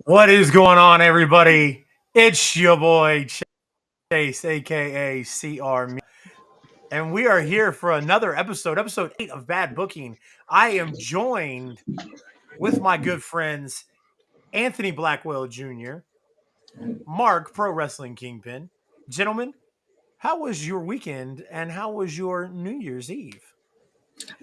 What is going on, everybody? It's your boy Chase, aka CR, and we are here for another episode 8 of Bad Booking. I am joined with my good friends Anthony Blackwell Jr., Mark, Pro Wrestling Kingpin. Gentlemen, how was your weekend and how was your New Year's Eve?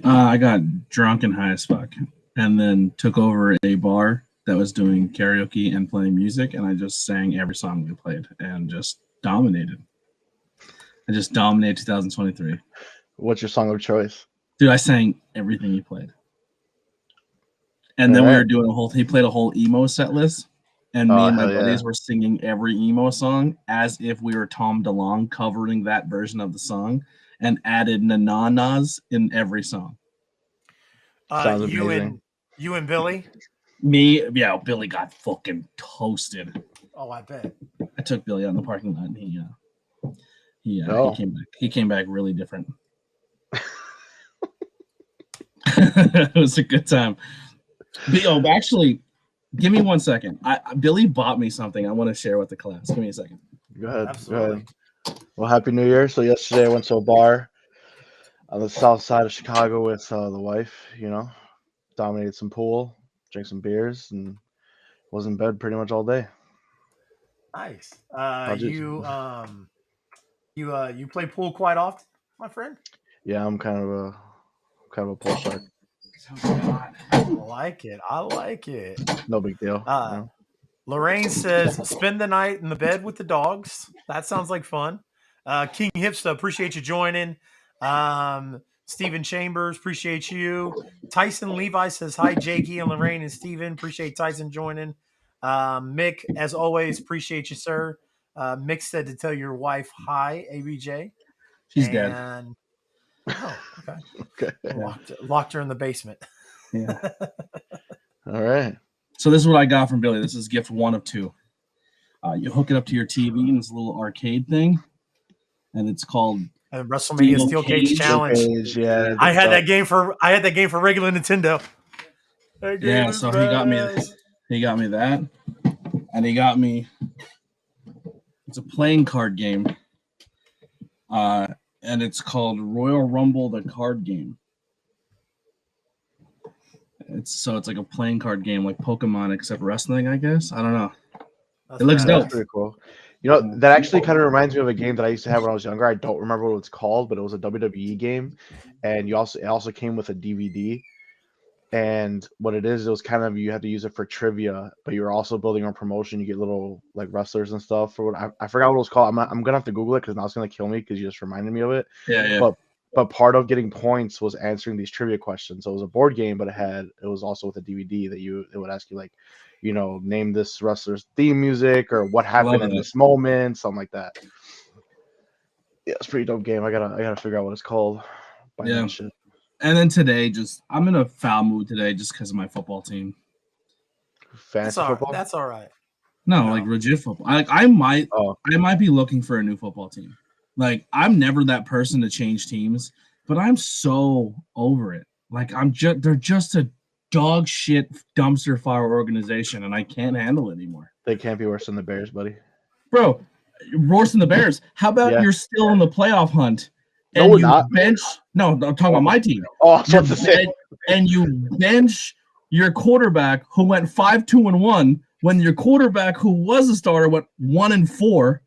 I got drunk and high as fuck, and then took over a bar that was doing karaoke and playing music, and I just sang every song we played and just dominated. I just dominated 2023. What's your song of choice? Dude, I sang everything he played. And then we were doing he played a whole emo set list, and me and my buddies were singing every emo song as if we were Tom DeLonge covering that version of the song and added na-na-nas in every song. Sounds amazing. You and Billy? Billy got fucking toasted. Oh, I bet. I took Billy out in the parking lot, and he came back really different. It was a good time. Actually, give me 1 second. Billy bought me something I want to share with the class. Give me a second. Go ahead. Absolutely. Go ahead. Well, Happy New Year. So yesterday I went to a bar on the south side of Chicago with the wife, dominated some pool, drank some beers, and was in bed pretty much all day. Nice. You play pool quite often, my friend? Yeah, I'm kind of a pool shark. I like it. No big deal. Lorraine says, spend the night in the bed with the dogs. That sounds like fun. King Hipsta, appreciate you joining. Stephen Chambers, appreciate you. Tyson Levi says, hi, Jakey and Lorraine and Stephen. Appreciate Tyson joining. Mick, as always, appreciate you, sir. Mick said to tell your wife, hi, ABJ. She's dead. Oh, okay. Okay. Locked her in the basement. Yeah. All right. So this is what I got from Billy. This is gift 1 of 2. You hook it up to your TV in this little arcade thing, and it's called WrestleMania Steel Cage Challenge. Yeah, I had that game for regular Nintendo. Yeah, so he got me that, and he got me. It's a playing card game. And it's called Royal Rumble, the card game. It's like a playing card game, like Pokemon, except wrestling, I guess. I don't know. It looks dope. That's pretty cool. That actually kind of reminds me of a game that I used to have when I was younger. I don't remember what it's called, but it was a WWE game, and it also came with a DVD. And what it was kind of, you have to use it for trivia, but you're also building on promotion. You get little like wrestlers and stuff. For what I forgot what it was called. I'm gonna have to Google it because now it's gonna kill me because you just reminded me of it. Yeah. But part of getting points was answering these trivia questions. So it was a board game, but it was also with a DVD that it would ask you like, name this wrestler's theme music or what happened in this moment, something like that. Yeah, it's a pretty dope game. I gotta figure out what it's called. Shit. And then today, I'm in a foul mood today just because of my football team. Fantasy football? That's all right. No, like legit football. I might be looking for a new football team. Like, I'm never that person to change teams, but I'm so over it. Like, they're just a dog shit dumpster fire organization, and I can't handle it anymore. They can't be worse than the Bears, buddy. Bro, worse than the Bears. How about you're still in the playoff hunt? And no, we're not. I'm talking about my team. Oh, I was about to say. And you bench your quarterback who went 5-2-1 when your quarterback who was a starter went 1-4,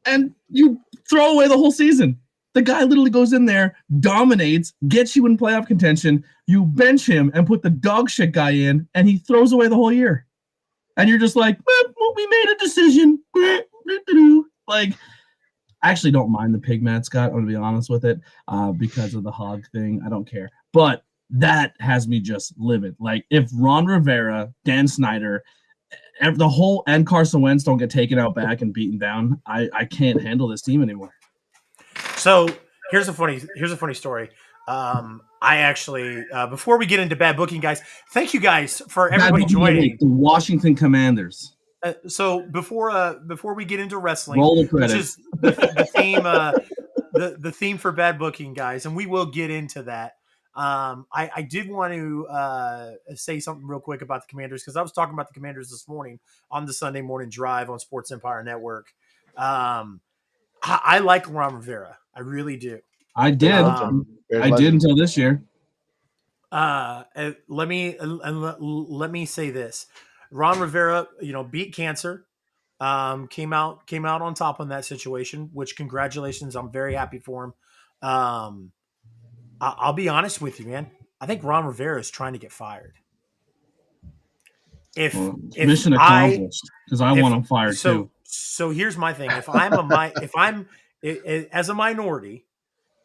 and you throw away the whole season. The guy literally goes in there, dominates, gets you in playoff contention. You bench him and put the dog shit guy in, and he throws away the whole year. And you're just like, we made a decision. Like, I actually don't mind the pig mascot, I'm going to be honest with it, because of the hog thing. I don't care. But that has me just livid. Like, if Ron Rivera, Dan Snyder, and Carson Wentz don't get taken out back and beaten down, I can't handle this team anymore. So here's a funny story. I actually, before we get into bad booking, guys, thank you guys for everybody joining. The Washington Commanders. So before we get into wrestling, which is the theme, the theme for bad booking, guys, and we will get into that. I did want to say something real quick about the Commanders because I was talking about the Commanders this morning on the Sunday morning drive on Sports Empire Network. I like Ron Rivera. I really do. I did. I did until this year. Let me say this: Ron Rivera, beat cancer. Came out on top on that situation. Which congratulations! I'm very happy for him. I'll be honest with you, man. I think Ron Rivera is trying to get fired. If mission accomplished, because I want him fired too. So here's my thing: if I'm as a minority,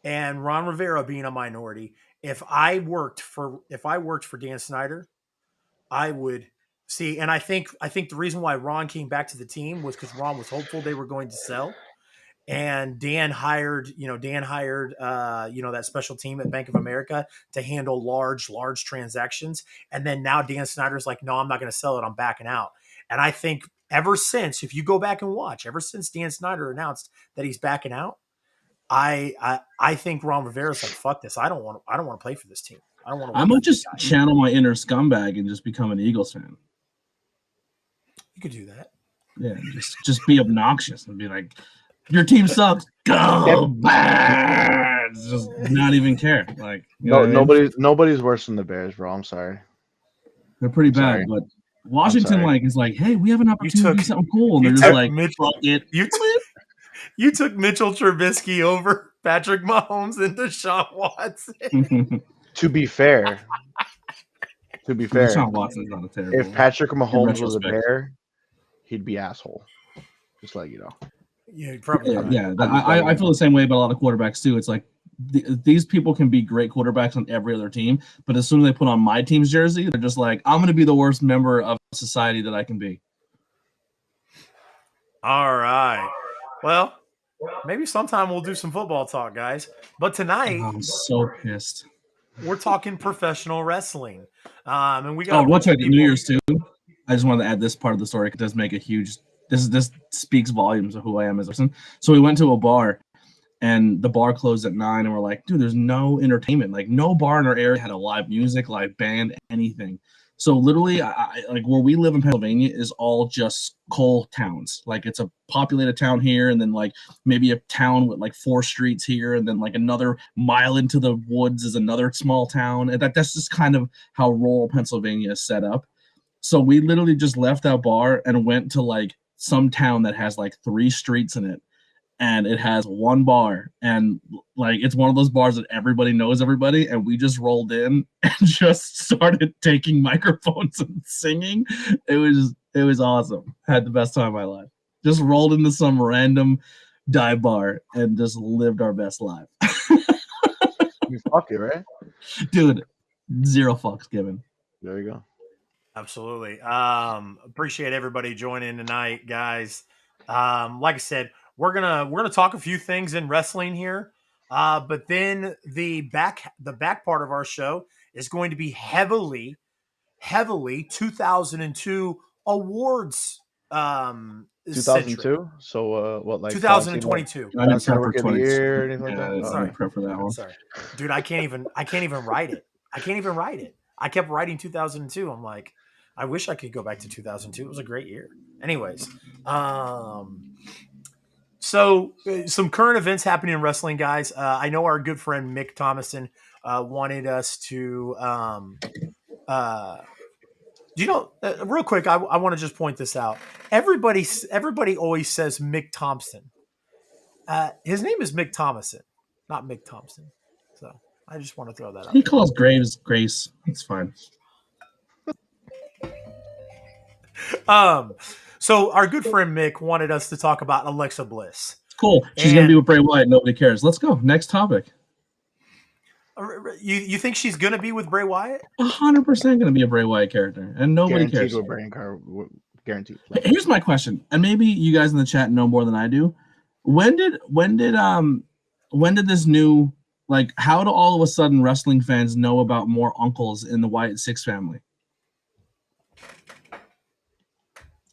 and Ron Rivera being a minority, if I worked for Dan Snyder, I would see. And I think the reason why Ron came back to the team was because Ron was hopeful they were going to sell. And Dan hired that special team at Bank of America to handle large transactions. And then now Dan Snyder's like, no, I'm not going to sell it. I'm backing out. And I think ever since, if you go back and watch, ever since Dan Snyder announced that he's backing out, I think Ron Rivera's like, fuck this. I don't want to play for this team. I don't want to. I might just channel my inner scumbag and just become an Eagles fan. You could do that. Yeah, just be obnoxious and be like, your team sucks. Go back. Just not even care. Like nobody's worse than the Bears, bro. I'm sorry. They're pretty bad, but Washington is like, hey, we have an opportunity to do something cool, and they're just like, fuck it. You took Mitchell Trubisky over Patrick Mahomes and Deshaun Watson. To be fair, Deshaun Watson's not a terrible. If Patrick Mahomes was a Bear, he'd be asshole. Just like you know. Yeah, probably. I feel the same way about a lot of quarterbacks too. It's like these people can be great quarterbacks on every other team, but as soon as they put on my team's jersey, they're just like, I'm going to be the worst member of society that I can be. All right. Well, maybe sometime we'll do some football talk, guys. But tonight, I'm so pissed. We're talking professional wrestling, and we got. What's New Year's too? I just wanted to add this part of the story. It does make a huge. This speaks volumes of who I am as a person. So we went to a bar, and the bar closed at 9, and we're like, dude, there's no entertainment. Like no bar in our area had a live music, live band, anything. So literally, I like where we live in Pennsylvania is all just coal towns. Like it's a populated town here, and then like maybe a town with like 4 streets here, and then like another mile into the woods is another small town. And that's just kind of how rural Pennsylvania is set up. So we literally just left that bar and went to like some town that has like 3 streets in it, and it has 1 bar, and like it's one of those bars that everybody knows everybody, and we just rolled in and just started taking microphones and singing. It was awesome. I had the best time of my life. Just rolled into some random dive bar and just lived our best life. You fuck it, right? Dude, 0 fucks given. There you go. Absolutely. Appreciate everybody joining tonight, guys. Like I said, we're gonna talk a few things in wrestling here, but then the back part of our show is going to be heavily 2002 awards. 2002. So what, like 2022? I didn't prep for year or anything like that. Sorry, prep for that one. Sorry, dude. I can't even write it. I kept writing 2002. I'm like, I wish I could go back to 2002. It was a great year. Anyways, so some current events happening in wrestling, guys. I know our good friend Mick Thomason wanted us to, real quick. I want to just point this out. Everybody always says Mick Thompson. His name is Mick Thomason, not Mick Thompson. So I just want to throw that out. He calls Graves Grace. It's fine. So our good friend Mick wanted us to talk about Alexa Bliss. Cool. She's going to be with Bray Wyatt. Nobody cares. Let's go. Next topic. You think she's going to be with Bray Wyatt? 100% going to be a Bray Wyatt character, and nobody cares. Guaranteed. Here's my question, and maybe you guys in the chat know more than I do. When did this new, like, how do all of a sudden wrestling fans know about more uncles in the Wyatt Six family?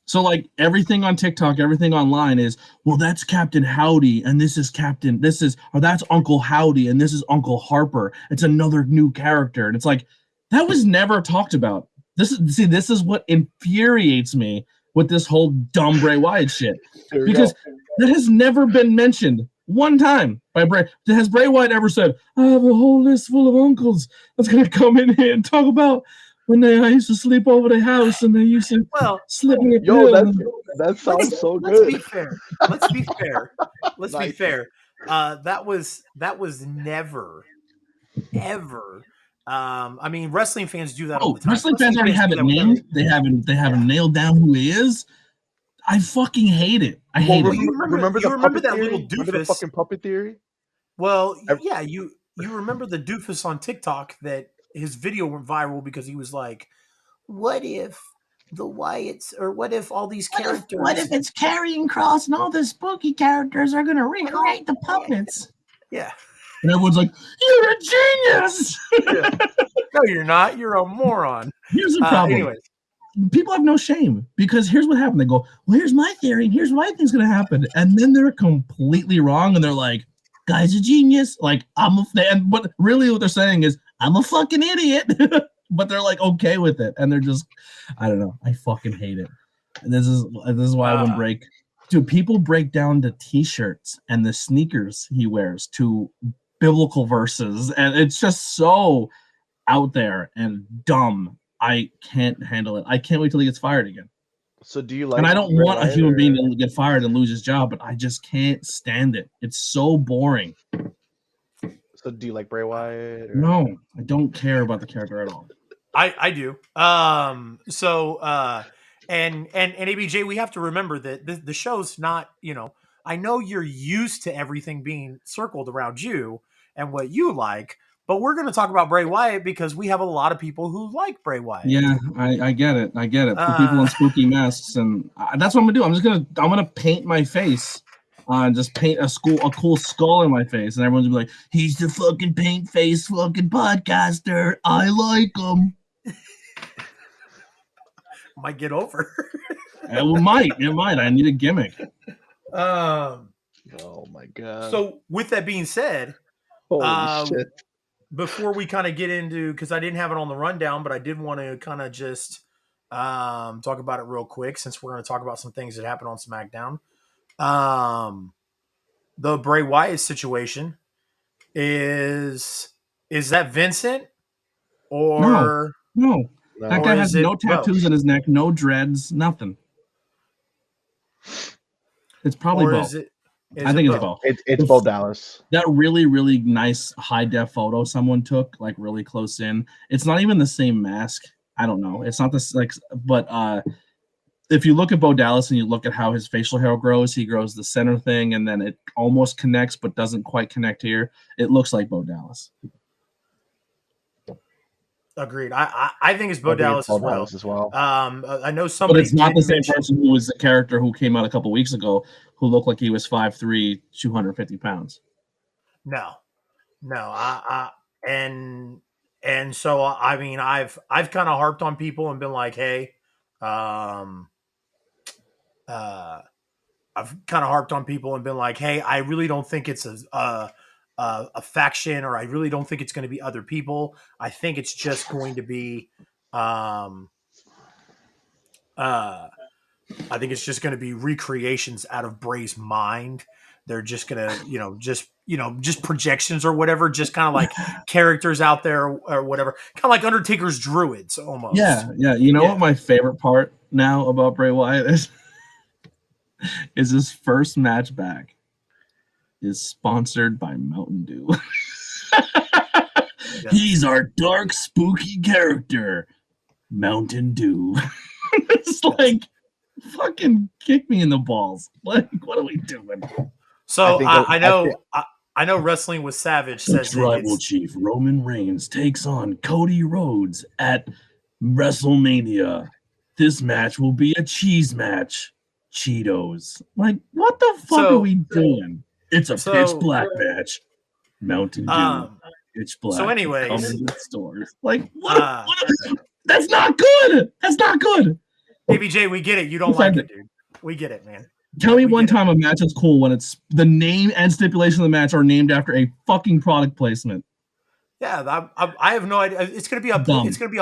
So like everything on TikTok, everything online is, well, that's Captain Howdy, and that's Uncle Howdy, and this is Uncle Harper. It's another new character, and it's like that was never talked about. This is what infuriates me with this whole dumb Bray Wyatt shit, because that has never been mentioned one time by Bray. Has Bray Wyatt ever said, "I have a whole list full of uncles that's gonna come in here and talk about when I used to sleep over the house and they used to slip me a pill"? That sounds so good. Let's be fair. Let's be fair. Let's be Nice. fair. That was never, ever. I mean, wrestling fans do that all the time. Wrestling fans already have it named. They haven't nailed down who he is. I fucking hate it. I hate it. You remember that little doofus? Remember the fucking puppet theory? Well, yeah, you remember the doofus on TikTok that his video went viral because he was like, "What if the Wyatts, or what if all these characters? What if it's Karrion Kross and all the spooky characters are going to recreate the puppets?" Yeah. And everyone's like, "You're a genius!" Yeah. No, you're not. You're a moron. Here's the problem. Anyways. People have no shame, because here's what happened. They go, "Well, here's my theory, and here's what I think's going to happen." And then they're completely wrong, and they're like, "Guy's a genius." Like, I'm a fan. But really what they're saying is, "I'm a fucking idiot." But they're like okay with it. And they're just, I don't know. I fucking hate it. And this is why I wouldn't break. Dude, people break down the t-shirts and the sneakers he wears to biblical verses. And it's just so out there and dumb. I can't handle it. I can't wait till he gets fired again. So do you like? And I don't want a human being to get fired and lose his job, but I just can't stand it. It's so boring. So do you like Bray Wyatt? Or? No, I don't care about the character at all. I do. And ABJ, we have to remember that the show's not, I know you're used to everything being circled around you and what you like, but we're going to talk about Bray Wyatt because we have a lot of people who like Bray Wyatt. Yeah, I get it. I get it. For people in spooky masks, and that's what I'm gonna do. I'm gonna paint my face, just paint a cool skull in my face, and everyone's gonna be like, "He's the fucking paint face fucking podcaster. I like him." Might get over. It might. I need a gimmick. Oh my god. So with that being said, holy shit. Before we kind of get into, because I didn't have it on the rundown, but I did want to kind of just talk about it real quick, since we're going to talk about some things that happened on SmackDown. The Bray Wyatt situation is that Vincent or no. That guy has no tattoos on his neck, no dreads, nothing. It's probably both. I think it's both. It's Bo Dallas. That really, really nice high-def photo someone took, like really close in. It's not even the same mask. I don't know. It's not this but if you look at Bo Dallas and you look at how his facial hair grows, he grows the center thing, and then it almost connects but doesn't quite connect here. It looks like Bo Dallas. Agreed. I think it's Bo Dallas as well. I know somebody, but it's not the same person who was the character who came out a couple weeks ago, who looked like he was 5'3", 250 pounds. No. And so I mean, I've kind of harped on people and been like, hey, I've kind of harped on people and been like, hey, I really don't think it's a faction, or I really don't think it's going to be other people. I think it's just going to be, I think it's just going to be recreations out of Bray's mind. They're just going to, just projections or whatever, just kind of like characters out there or whatever, kind of like Undertaker's druids almost. Yeah. You know what my favorite part now about Bray Wyatt is? Is his first match back is sponsored by Mountain Dew. He's our dark, spooky character, Mountain Dew. It's like, fucking kick me in the balls. Like, what are we doing? So I know Wrestling with Savage says tribal chief Roman Reigns takes on Cody Rhodes at WrestleMania. This match will be a cheese match. Cheetos. Like, what the fuck are we doing? It's a pitch black match. Mountain Dew. Pitch black. So anyways, stores. Like, what? That's not good. That's not good. ABJ, we get it. You don't like it, dude. We get it, man. Tell me one time a match is cool when it's the name and stipulation of the match are named after a fucking product placement. Yeah, I have no idea. It's gonna be a Dumb. it's gonna be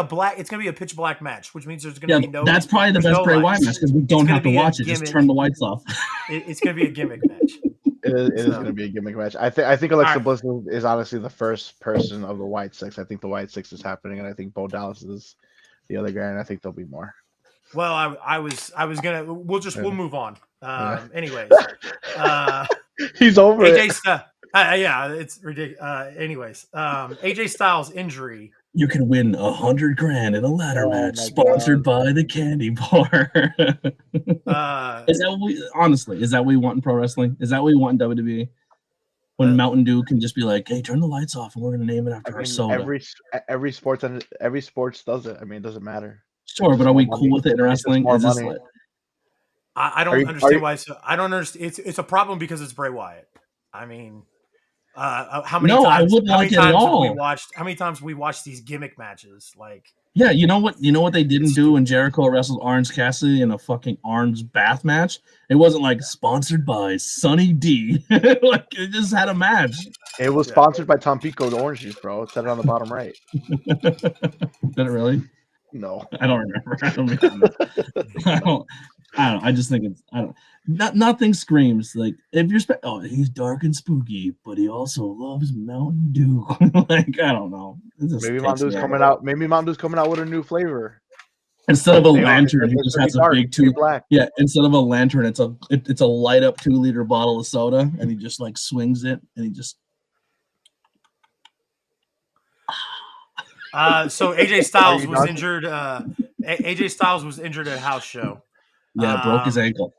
a pitch black match, which means there's gonna be no. That's probably the best Bray Wyatt match because we don't have to watch it. Just turn the lights off. It's gonna be a gimmick match. It is going to be a gimmick match. I think Alexa Bliss is honestly the first person of the White Six. I think the White Six is happening, and I think Bo Dallas is the other guy, and I think there'll be more. Well, I was gonna. We'll move on. Anyways, he's over AJ it. Yeah, it's ridiculous. Anyways, AJ Styles injury. You can win $100,000 in a ladder match sponsored by the candy bar. Is that what we want in pro wrestling? Is that what we want in WWE? When Mountain Dew can just be like, "Hey, turn the lights off, and we're gonna name it after our soda." Every sports does it. I mean, it doesn't matter. Sure, but are we cool with it in wrestling? Is this like, I don't understand why. I don't understand. It's a problem because it's Bray Wyatt. I mean, how many times? I wouldn't like it at all. How many times we watched these gimmick matches? Like, yeah, you know what they didn't do when Jericho wrestled Orange Cassidy in a fucking orange bath match? It wasn't like sponsored by Sunny D. Like it just had a match. It was sponsored by Tampico the orange juice, bro. It said it on the bottom right. Did it really? No, I don't remember. I don't. I just think it's. I don't. Nothing screams like if you're. He's dark and spooky, but he also loves Mountain Dew. Like I don't know. Maybe Mountain Dew's coming out. Maybe Mountain Dew's coming out with a new flavor. Instead of a lantern, he just has a big 2. Yeah, instead of a lantern, it's a light up 2-liter bottle of soda, and he just like swings it, and he just. So AJ Styles was injured. AJ Styles was injured at a house show. Yeah, broke his ankle.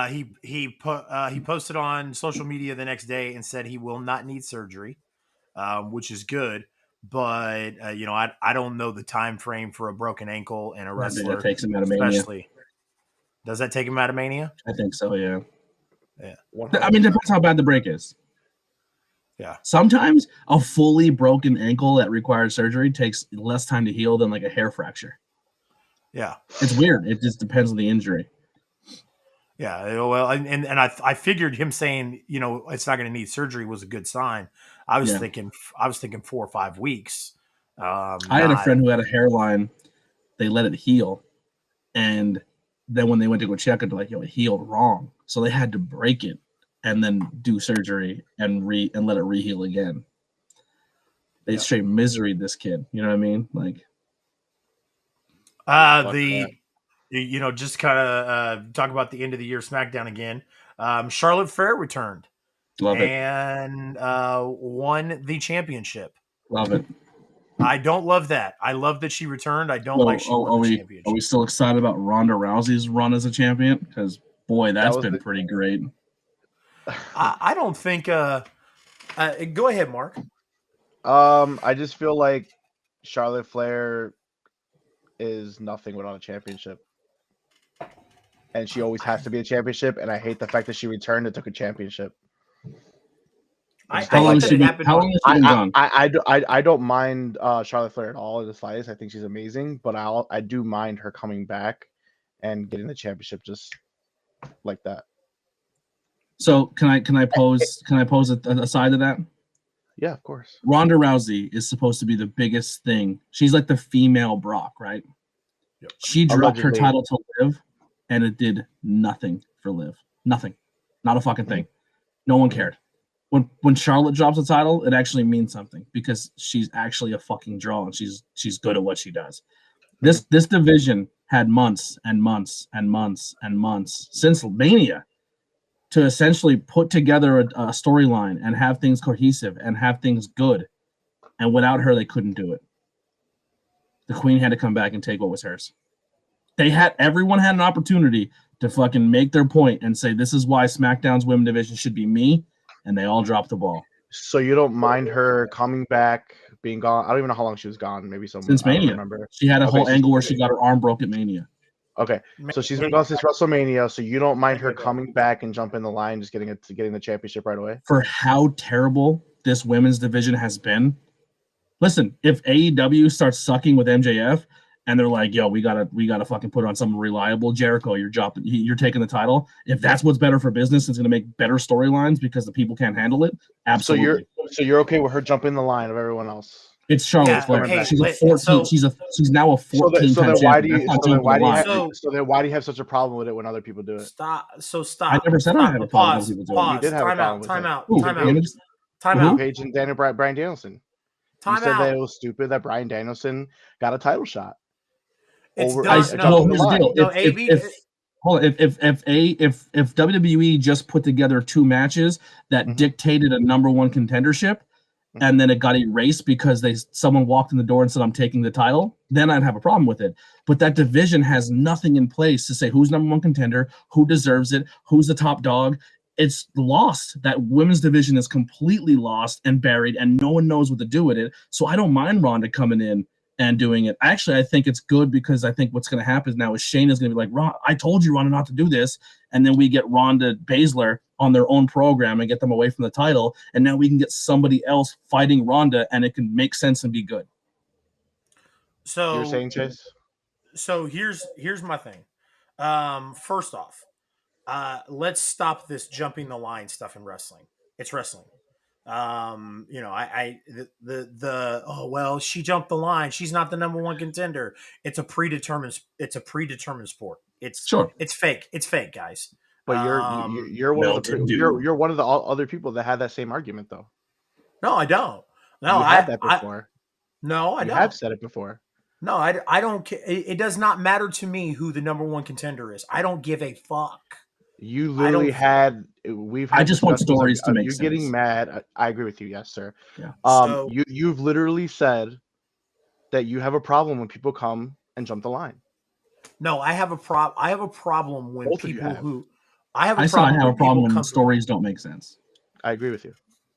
He posted on social media the next day and said he will not need surgery, which is good. But I don't know the time frame for a broken ankle and a wrestler. That takes him out of Mania. Does that take him out of Mania? I think so. Yeah. Yeah. 100%. I mean, it depends how bad the break is. Yeah. Sometimes a fully broken ankle that requires surgery takes less time to heal than like a hair fracture. Yeah. It's weird. It just depends on the injury. Yeah. Well, and I figured him saying, it's not going to need surgery was a good sign. I was thinking 4 or 5 weeks. I had a friend who had a hairline. They let it heal. And then when they went to go check it, they're like, it healed wrong. So they had to break it and then do surgery and let it reheal again. They straight miseried this kid. You know what I mean? Like, just kind of talk about the end of the year SmackDown again. Charlotte Flair returned. Love it. And won the championship. Love it. I don't love that. I love that she returned. I don't like she won the championship. Are we still excited about Ronda Rousey's run as a champion? Because, boy, that's been pretty great. I don't think go ahead, Mark. I just feel like Charlotte Flair is nothing without a championship. And she always has to be a championship, and I hate the fact that she returned and took a championship. How long has she been gone? I don't mind Charlotte Flair at all in the fights. I think she's amazing, but I do mind her coming back and getting the championship just like that. So can I pose a side to that? Yeah, of course. Ronda Rousey is supposed to be the biggest thing. She's like the female Brock, right? Yep. She dropped her title to Liv, and it did nothing for Liv. Nothing. Not a fucking thing. No one cared. When Charlotte drops the title, it actually means something because she's actually a fucking draw and she's good at what she does. This division had months and months and months and months since Mania to essentially put together a storyline and have things cohesive and have things good. And without her, they couldn't do it. The Queen had to come back and take what was hers. Everyone had an opportunity to fucking make their point and say, this is why SmackDown's women division should be me. And they all dropped the ball. So you don't mind her coming back, being gone? I don't even know how long she was gone. Maybe since Mania. Remember. She had a whole angle where she got her arm broke at Mania. Okay, so she's been gone since WrestleMania. So you don't mind her coming back and jumping the line, just getting the championship right away? For how terrible this women's division has been. Listen, if AEW starts sucking with MJF and they're like, "Yo, we gotta fucking put on someone reliable." Jericho, you're taking the title. If that's what's better for business, it's gonna make better storylines because the people can't handle it. Absolutely. So you're okay with her jumping the line of everyone else? It's Charlotte Yeah, Flair. hey, she's a but- 14. so- she's now a 14 So time then why champion. do you? That's not So then jumping why the do you? line. So then why do you have such a problem with it when other people do it? Stop. I never said I had a problem with people doing it. Pause. You did have a Time problem out. with Time it. out. Ooh, Time damn out. it. Time Who? out. Paige and Brian Danielson. You Time said that it out. was stupid that Brian Danielson got a title shot. It's over- done. I- No, Well, here's the deal. no, AB. If WWE just put together two matches that Mhm. dictated a number one contendership, and then it got erased because someone walked in the door and said, "I'm taking the title," then I'd have a problem with it. But that division has nothing in place to say who's number one contender, who deserves it, who's the top dog. It's lost. That women's division is completely lost and buried, and no one knows what to do with it. So I don't mind Ronda coming in and doing it. Actually, I think it's good because I think what's going to happen now is Shayna's going to be like, I told you, Ronda, not to do this. And then we get Ronda Baszler on their own program and get them away from the title. And now we can get somebody else fighting Ronda, and it can make sense and be good. So You're saying, Chase? So here's my thing. First off, let's stop this jumping the line stuff in wrestling. It's wrestling. Oh well, she jumped the line. She's not the number one contender. It's a predetermined sport. It's fake. It's fake, guys. But you're one of the you're one of the other people that had that same argument though. No, I don't. No, you had that before. I don't. have said it before. No, I don't. It does not matter to me who the number one contender is. I don't give a fuck. You literally had. We've. Had I just want stories to make you sense. You're getting mad. I agree with you. Yes, sir. Yeah. You've literally said that you have a problem when people come and jump the line. No, I have a problem. I have a problem when Both people have. who. I have I have a problem when stories don't make sense. I agree with you.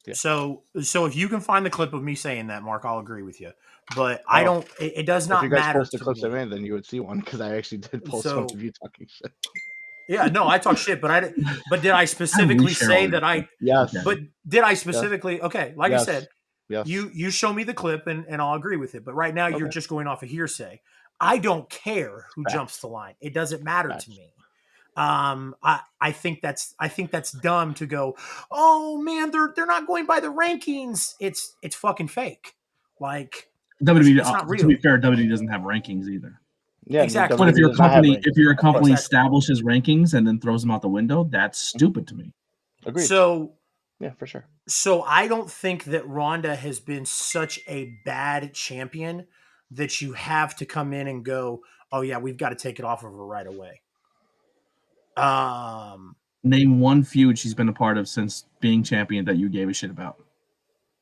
Yeah. So if you can find the clip of me saying that, Mark, I'll agree with you. But I don't. It does not if you guys matter. Post the clips I made, then you would see one because I actually did post one of you talking shit. Yeah, no, I talk shit, but did I specifically say that I? Yes. But did I specifically? Okay, like yes. I said, yes. You show me the clip and I'll agree with it. But right now you're just going off of hearsay. I don't care who jumps the line. It doesn't matter to me. I think that's dumb to go, oh man, they're not going by the rankings. It's fucking fake. Like WWE, it's not real. To be fair, WWE doesn't have rankings either. Yeah, exactly. But if your company establishes rankings and then throws them out the window, that's stupid to me. Agreed. So yeah, for sure. So I don't think that Ronda has been such a bad champion that you have to come in and go, oh yeah, we've got to take it off of her right away. Name one feud she's been a part of since being champion that you gave a shit about.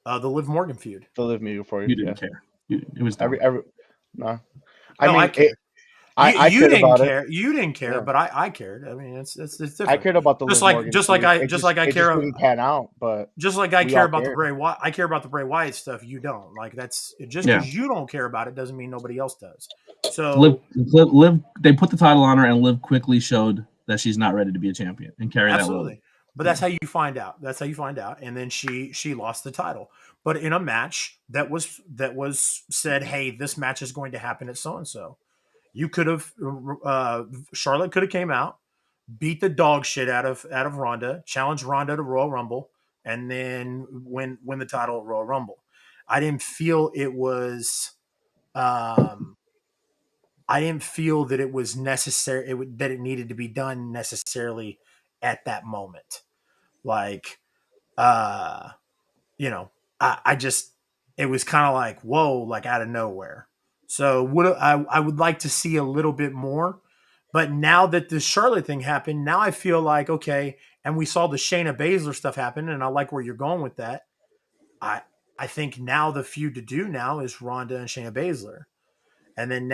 The Liv Morgan feud. The Liv Morgan for you. You didn't care. It was no. I mean, I you cared didn't about care. it. You didn't care, but I cared. I mean, it's different. I cared about the just Liv like Morgan just like feud. I It just like I it care. Just didn't pan out, but just like I care about cared. the Bray Wyatt. I care about the Bray Wyatt stuff. You don't. Like that's just because you don't care about it doesn't mean nobody else does. So Liv, they put the title on her, and Liv quickly showed that she's not ready to be a champion and carry that load. But that's how you find out. That's how you find out. And then she lost the title. But in a match that was said, hey, this match is going to happen at so and so. You could have Charlotte could have came out, beat the dog shit out of Ronda, challenged Ronda to Royal Rumble, and then win the title at Royal Rumble. I didn't feel it was. I didn't feel that it was necessary. That it needed to be done necessarily at that moment. Like, I just it was kind of like whoa, like out of nowhere. So I would like to see a little bit more. But now that the Charlotte thing happened, now I feel like okay, and we saw the Shayna Baszler stuff happen, and I like where you're going with that. I think now the feud to do now is Ronda and Shayna Baszler. And then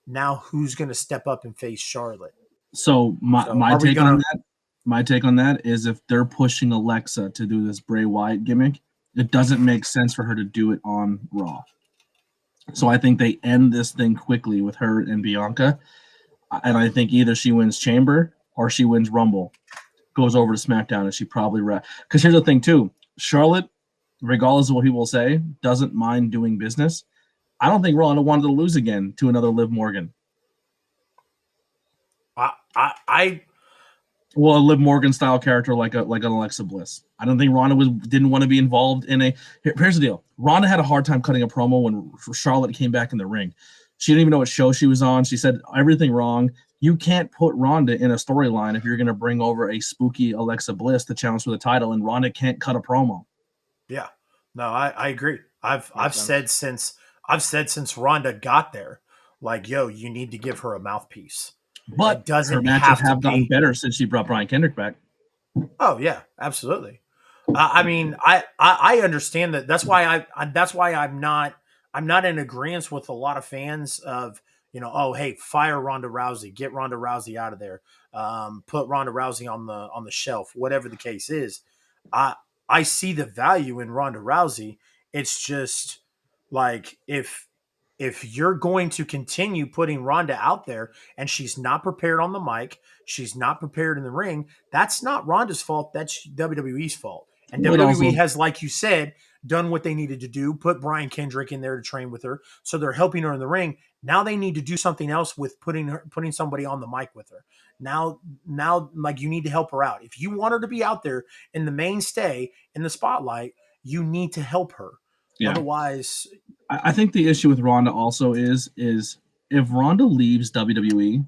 now who's going to step up and face Charlotte? So my take on that is if they're pushing Alexa to do this Bray Wyatt gimmick, it doesn't make sense for her to do it on Raw. So I think they end this thing quickly with her and Bianca. And I think either she wins Chamber or she wins Rumble, goes over to SmackDown, and she probably because here's the thing too, Charlotte, regardless of what people say, doesn't mind doing business. I don't think Ronda wanted to lose again to another Liv Morgan. I Well, a Liv Morgan style character like an Alexa Bliss. I don't think Ronda didn't want to be involved in a. Here's the deal: Ronda had a hard time cutting a promo when Charlotte came back in the ring. She didn't even know what show she was on. She said everything wrong. You can't put Ronda in a storyline if you're going to bring over a spooky Alexa Bliss to challenge for the title, and Ronda can't cut a promo. Yeah, no, I agree. I've said since Ronda got there, like, yo, you need to give her a mouthpiece. But It doesn't her matches have to have gotten be. better since she brought Brian Kendrick back. Oh yeah, absolutely. I mean, I understand that. That's why that's why I'm not in agreement with a lot of fans of, oh, hey, fire Ronda Rousey, get Ronda Rousey out of there, put Ronda Rousey on the shelf, whatever the case is. I I see the value in Ronda Rousey. It's just like, if you're going to continue putting Ronda out there and she's not prepared on the mic, she's not prepared in the ring, that's not Ronda's fault. That's WWE's fault. And But WWE also, has, like you said, done what they needed to do, put Brian Kendrick in there to train with her. So they're helping her in the ring. Now they need to do something else with putting somebody on the mic with her. Now, like, you need to help her out. If you want her to be out there in the mainstay, in the spotlight, you need to help her. yeah. Otherwise, I think the issue with Ronda also is if Ronda leaves WWE,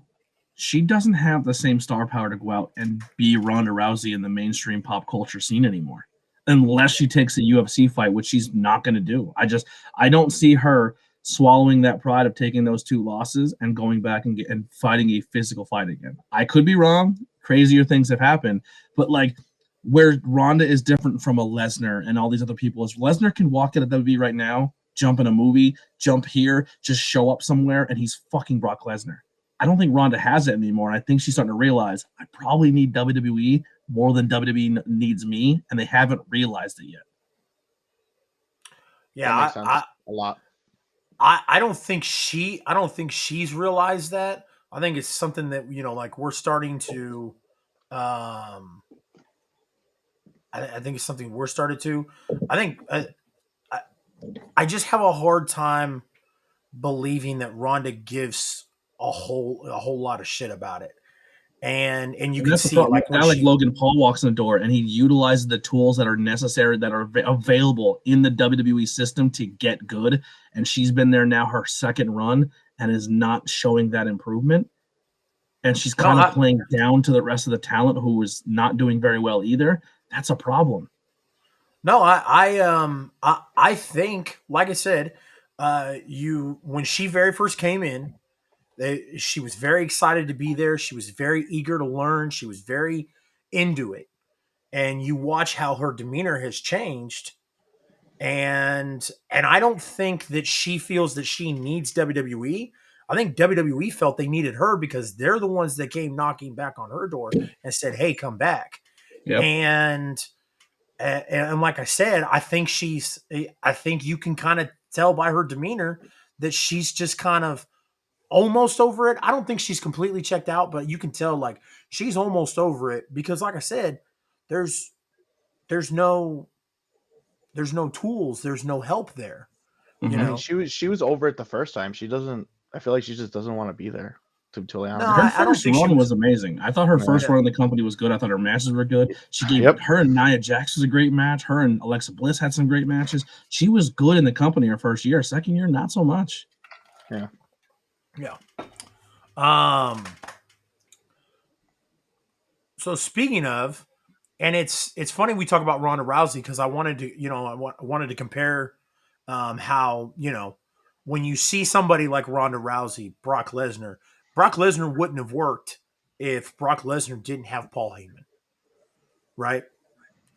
she doesn't have the same star power to go out and be Ronda Rousey in the mainstream pop culture scene anymore, unless she takes a UFC fight, which she's not going to do. I don't see her swallowing that pride of taking those 2 losses and going back and fighting a physical fight again. I could be wrong. Crazier things have happened, but like, where Ronda is different from a Lesnar and all these other people is Lesnar can walk out of WWE right now, jump in a movie, jump here, just show up somewhere, and he's fucking Brock Lesnar. I don't think Ronda has it anymore. And I think she's starting to realize I probably need WWE more than WWE needs me, and they haven't realized it yet. yeah, That makes sense a lot. I don't think she's realized that. I think it's something that, like, we're starting to. I think it's something we're started to. I think I just have a hard time believing that Ronda gives a whole lot of shit about it, and you And can that's the see, problem. like, A when guy like she. Logan Paul walks in the door and he utilizes the tools that are necessary, that are available in the WWE system to get good. And she's been there now her second run and is not showing that improvement. And she's No, kind of playing down to the rest of the talent who is not doing very well either. That's a problem. No, I think, like I said, when she very first came in, she was very excited to be there. She was very eager to learn. She was very into it. And you watch how her demeanor has changed. And I don't think that she feels that she needs WWE. I think WWE felt they needed her because they're the ones that came knocking back on her door and said, "Hey, come back." Yep. And like I said, I think you can kind of tell by her demeanor that she's just kind of almost over it. I don't think she's completely checked out, but you can tell, like, she's almost over it because, like I said, there's there's no tools, there's no help there. Mm-hmm. I mean, she was over it the first time. She doesn't. I feel like she just doesn't want to be there. To be totally No, honest. Her I don't first think she run was. was amazing. I thought her first Yeah. run in the company was good. I thought her matches were good. She gave Yep. her and Nia Jax was a great match. Her and Alexa Bliss had some great matches. She was good in the company her first year. Second year, not so much. Yeah. So speaking of, and it's funny we talk about Ronda Rousey because I wanted to, I wanted to compare how, when you see somebody like Ronda Rousey, Brock Lesnar wouldn't have worked if Brock Lesnar didn't have Paul Heyman, right?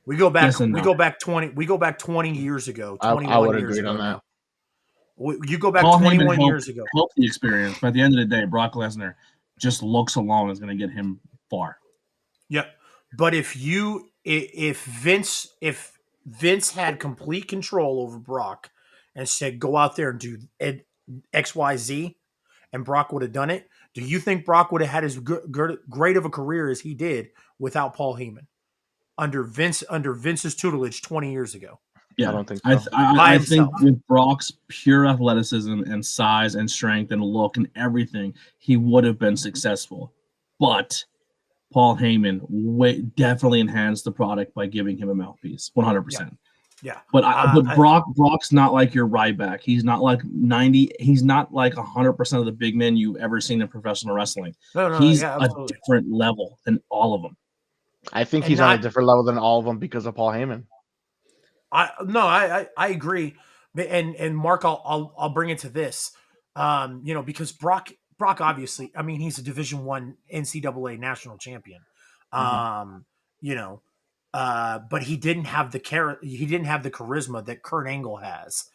We go back Yes and no. 20 years ago, I 21 would years agree on ago that. now. You go back Paul 21 Heyman years ago. helped the experience, but at the end of the day, Brock Lesnar just looks alone is going to get him far. Yep. But if Vince had complete control over Brock and said, go out there and do XYZ, and Brock would have done it, do you think Brock would have had as great of a career as he did without Paul Heyman under Vince's tutelage 20 years ago? Yeah, I don't think I, so. I think with Brock's pure athleticism and size and strength and look and everything, he would have been successful. But Paul Heyman definitely enhanced the product by giving him a mouthpiece, 100%. Yeah. But Brock's not like your Ryback. He's not like 90. He's not like 100% of the big men you've ever seen in professional wrestling. He's a different level than all of them. I think he's on a different level than all of them because of Paul Heyman. I agree, and Mark, I'll bring it to this, because Brock obviously, I mean, he's a Division I NCAA national champion, but he didn't have the charisma that Kurt Angle has,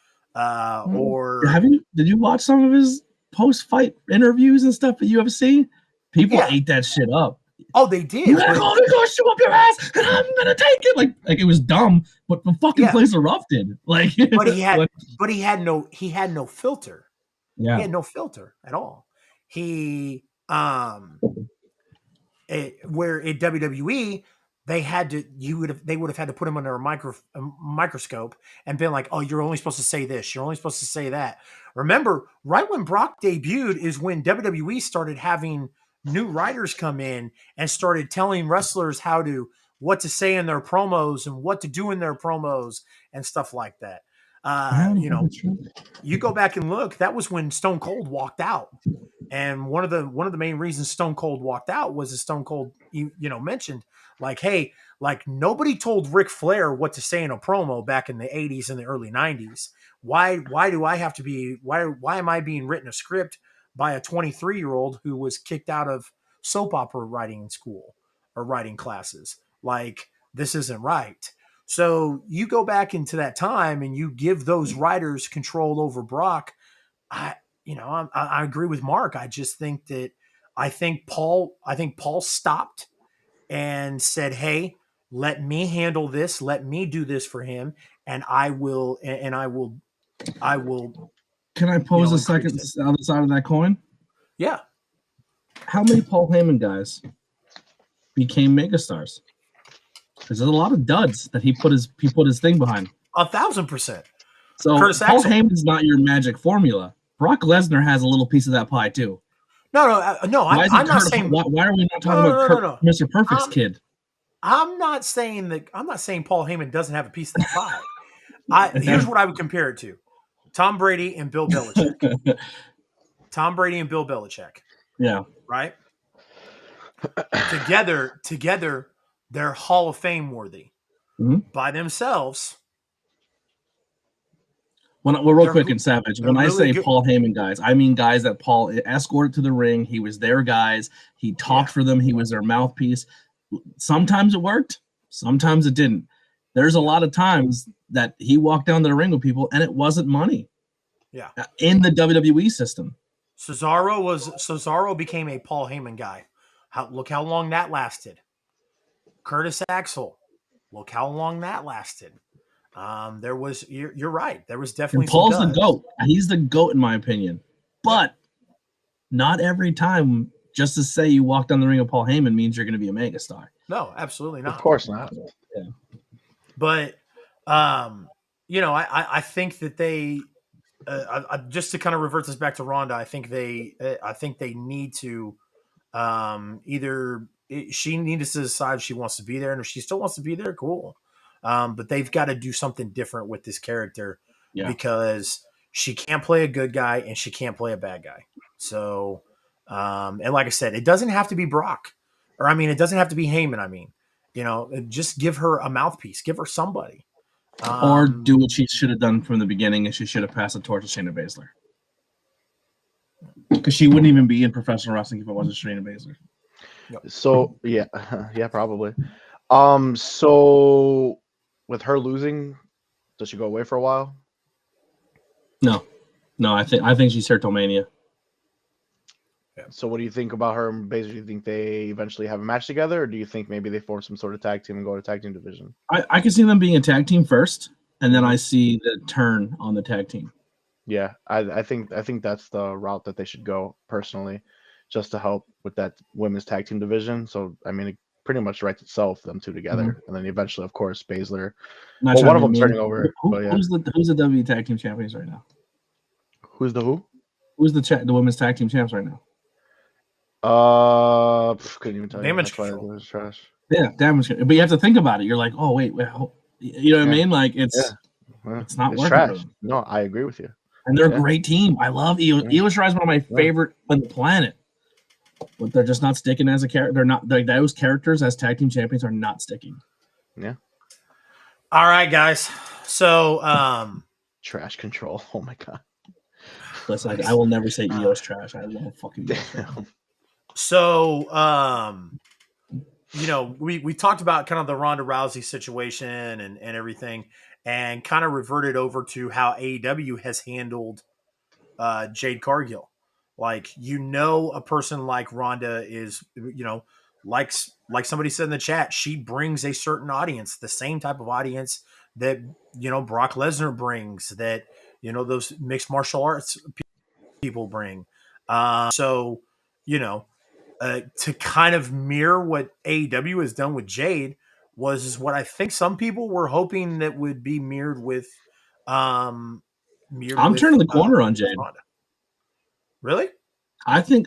did you watch some of his post-fight interviews and stuff at UFC? People ate that shit up. Oh, they did. You're gonna shoot up your ass, and I'm gonna take it. Like it was dumb, but the fucking place erupted. Like, but he had no filter. Yeah, he had no filter at all. He where at WWE they would have had to put him under a microscope and been like, oh, you're only supposed to say this, you're only supposed to say that. Remember, right when Brock debuted is when WWE started having new writers come in and started telling wrestlers what to say in their promos and what to do in their promos and stuff like that. You go back and look, that was when Stone Cold walked out. And one of the main reasons Stone Cold walked out was that Stone Cold, mentioned, like, hey, like, nobody told Ric Flair what to say in a promo back in the 80s and the early 90s. Why do I have to be, why am I being written a script by a 23-year-old who was kicked out of soap opera writing school or writing classes? Like, this isn't right. So you go back into that time and you give those writers control over Brock. I agree with Mark. I just think that I think Paul stopped and said, hey, let me handle this. Let me do this for him. And I will. Can I pose a second other side of that coin? Yeah. How many Paul Heyman guys became megastars? Because there's a lot of duds that he put his thing behind. 1,000%. So Paul Heyman's not your magic formula. Brock Lesnar has a little piece of that pie too. No. I'm not saying. Why are we not talking about Mr. Perfect's kid? I'm not saying Paul Heyman doesn't have a piece of that pie. Here's what I would compare it to: Tom Brady and Bill Belichick. Tom Brady and Bill Belichick. Yeah. Right. Together, they're Hall of Fame worthy. Mm-hmm. By themselves. Real quick and Savage, when I say Paul Heyman guys, I mean guys that Paul escorted to the ring. He was their guys. He talked for them. He was their mouthpiece. Sometimes it worked. Sometimes it didn't. There's a lot of times that he walked down to the ring with people and it wasn't money. Yeah. In the WWE system. Cesaro became a Paul Heyman guy. Look how long that lasted. Curtis Axel. Look how long that lasted. You're right. There was definitely. And Paul's the GOAT. He's the GOAT in my opinion. But not every time just to say you walk down the ring of Paul Heyman means you're going to be a megastar. No, absolutely not. Of course not. Yeah. But, I think that they, just to kind of revert this back to Ronda, I think they need to she needs to decide if she wants to be there, and if she still wants to be there, cool. But they've got to do something different with this character because she can't play a good guy and she can't play a bad guy. So, and like I said, it doesn't have to be Brock, it doesn't have to be Heyman. Just give her a mouthpiece, give her somebody. Or do what she should have done from the beginning, and she should have passed the torch to Shayna Baszler. Because she wouldn't even be in professional wrestling if it wasn't Shayna Baszler. So, yeah, probably. So with her losing, does she go away for a while? No, I think she's here till Mania. Yeah. So what do you think about her? Basically, do you think they eventually have a match together, or do you think maybe they form some sort of tag team and go to tag team division? I can see them being a tag team first, and then I see the turn on the tag team. Yeah, I think that's the route that they should go personally, just to help with that women's tag team division. So pretty much writes itself, them two together, and then eventually, of course, Baszler. Not Well, trying one to of them be turning mean. over. But yeah, Who's the W Tag Team Champions right now? who's the who? Who's the women's tag team champs right now? Couldn't even tell you. Damage That's why it Control. was trash. Yeah, damage. But you have to think about it. You're like, oh wait, you know what I mean? Like it's not It's working for trash. them. No, I agree with you. And they're a great team. I love Io. Yeah. Io Shirai is one of my favorite on the planet. But they're just not sticking as a character. They're not like those characters as tag team champions are not sticking. Yeah. All right, guys. So Trash control. Oh my god. Listen, I will never say Io's trash. I love fucking Io. So we talked about kind of the Ronda Rousey situation and everything, and kind of reverted over to how AEW has handled Jade Cargill. Like, a person like Ronda is, like somebody said in the chat, she brings a certain audience, the same type of audience that, Brock Lesnar brings, that, those mixed martial arts people bring. So, to kind of mirror what AEW has done with Jade is what I think some people were hoping that would be mirrored with. I'm turning the corner on Jade. Ronda. Really? I think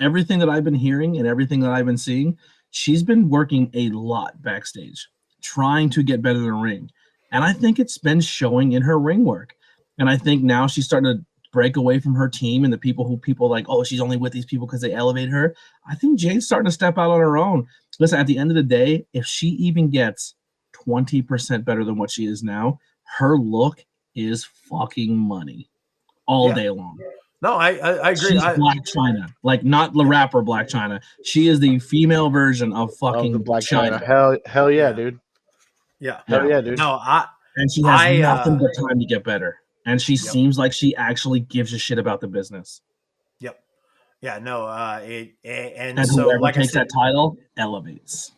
everything that I've been hearing and everything that I've been seeing, she's been working a lot backstage, trying to get better in the ring. And I think it's been showing in her ring work. And I think now she's starting to break away from her team and the people like, oh, she's only with these people because they elevate her. I think Jade's starting to step out on her own. Listen, at the end of the day, if she even gets 20% better than what she is now, her look is fucking money all day long. No, I agree. She's Black China, like not the rapper Black China. She is the female version of fucking the Black China. Hell yeah, dude. Yeah. Hell yeah, dude. No, and she has nothing but time to get better. And she seems like she actually gives a shit about the business. Yep. Yeah, no, and so whoever like takes that title elevates.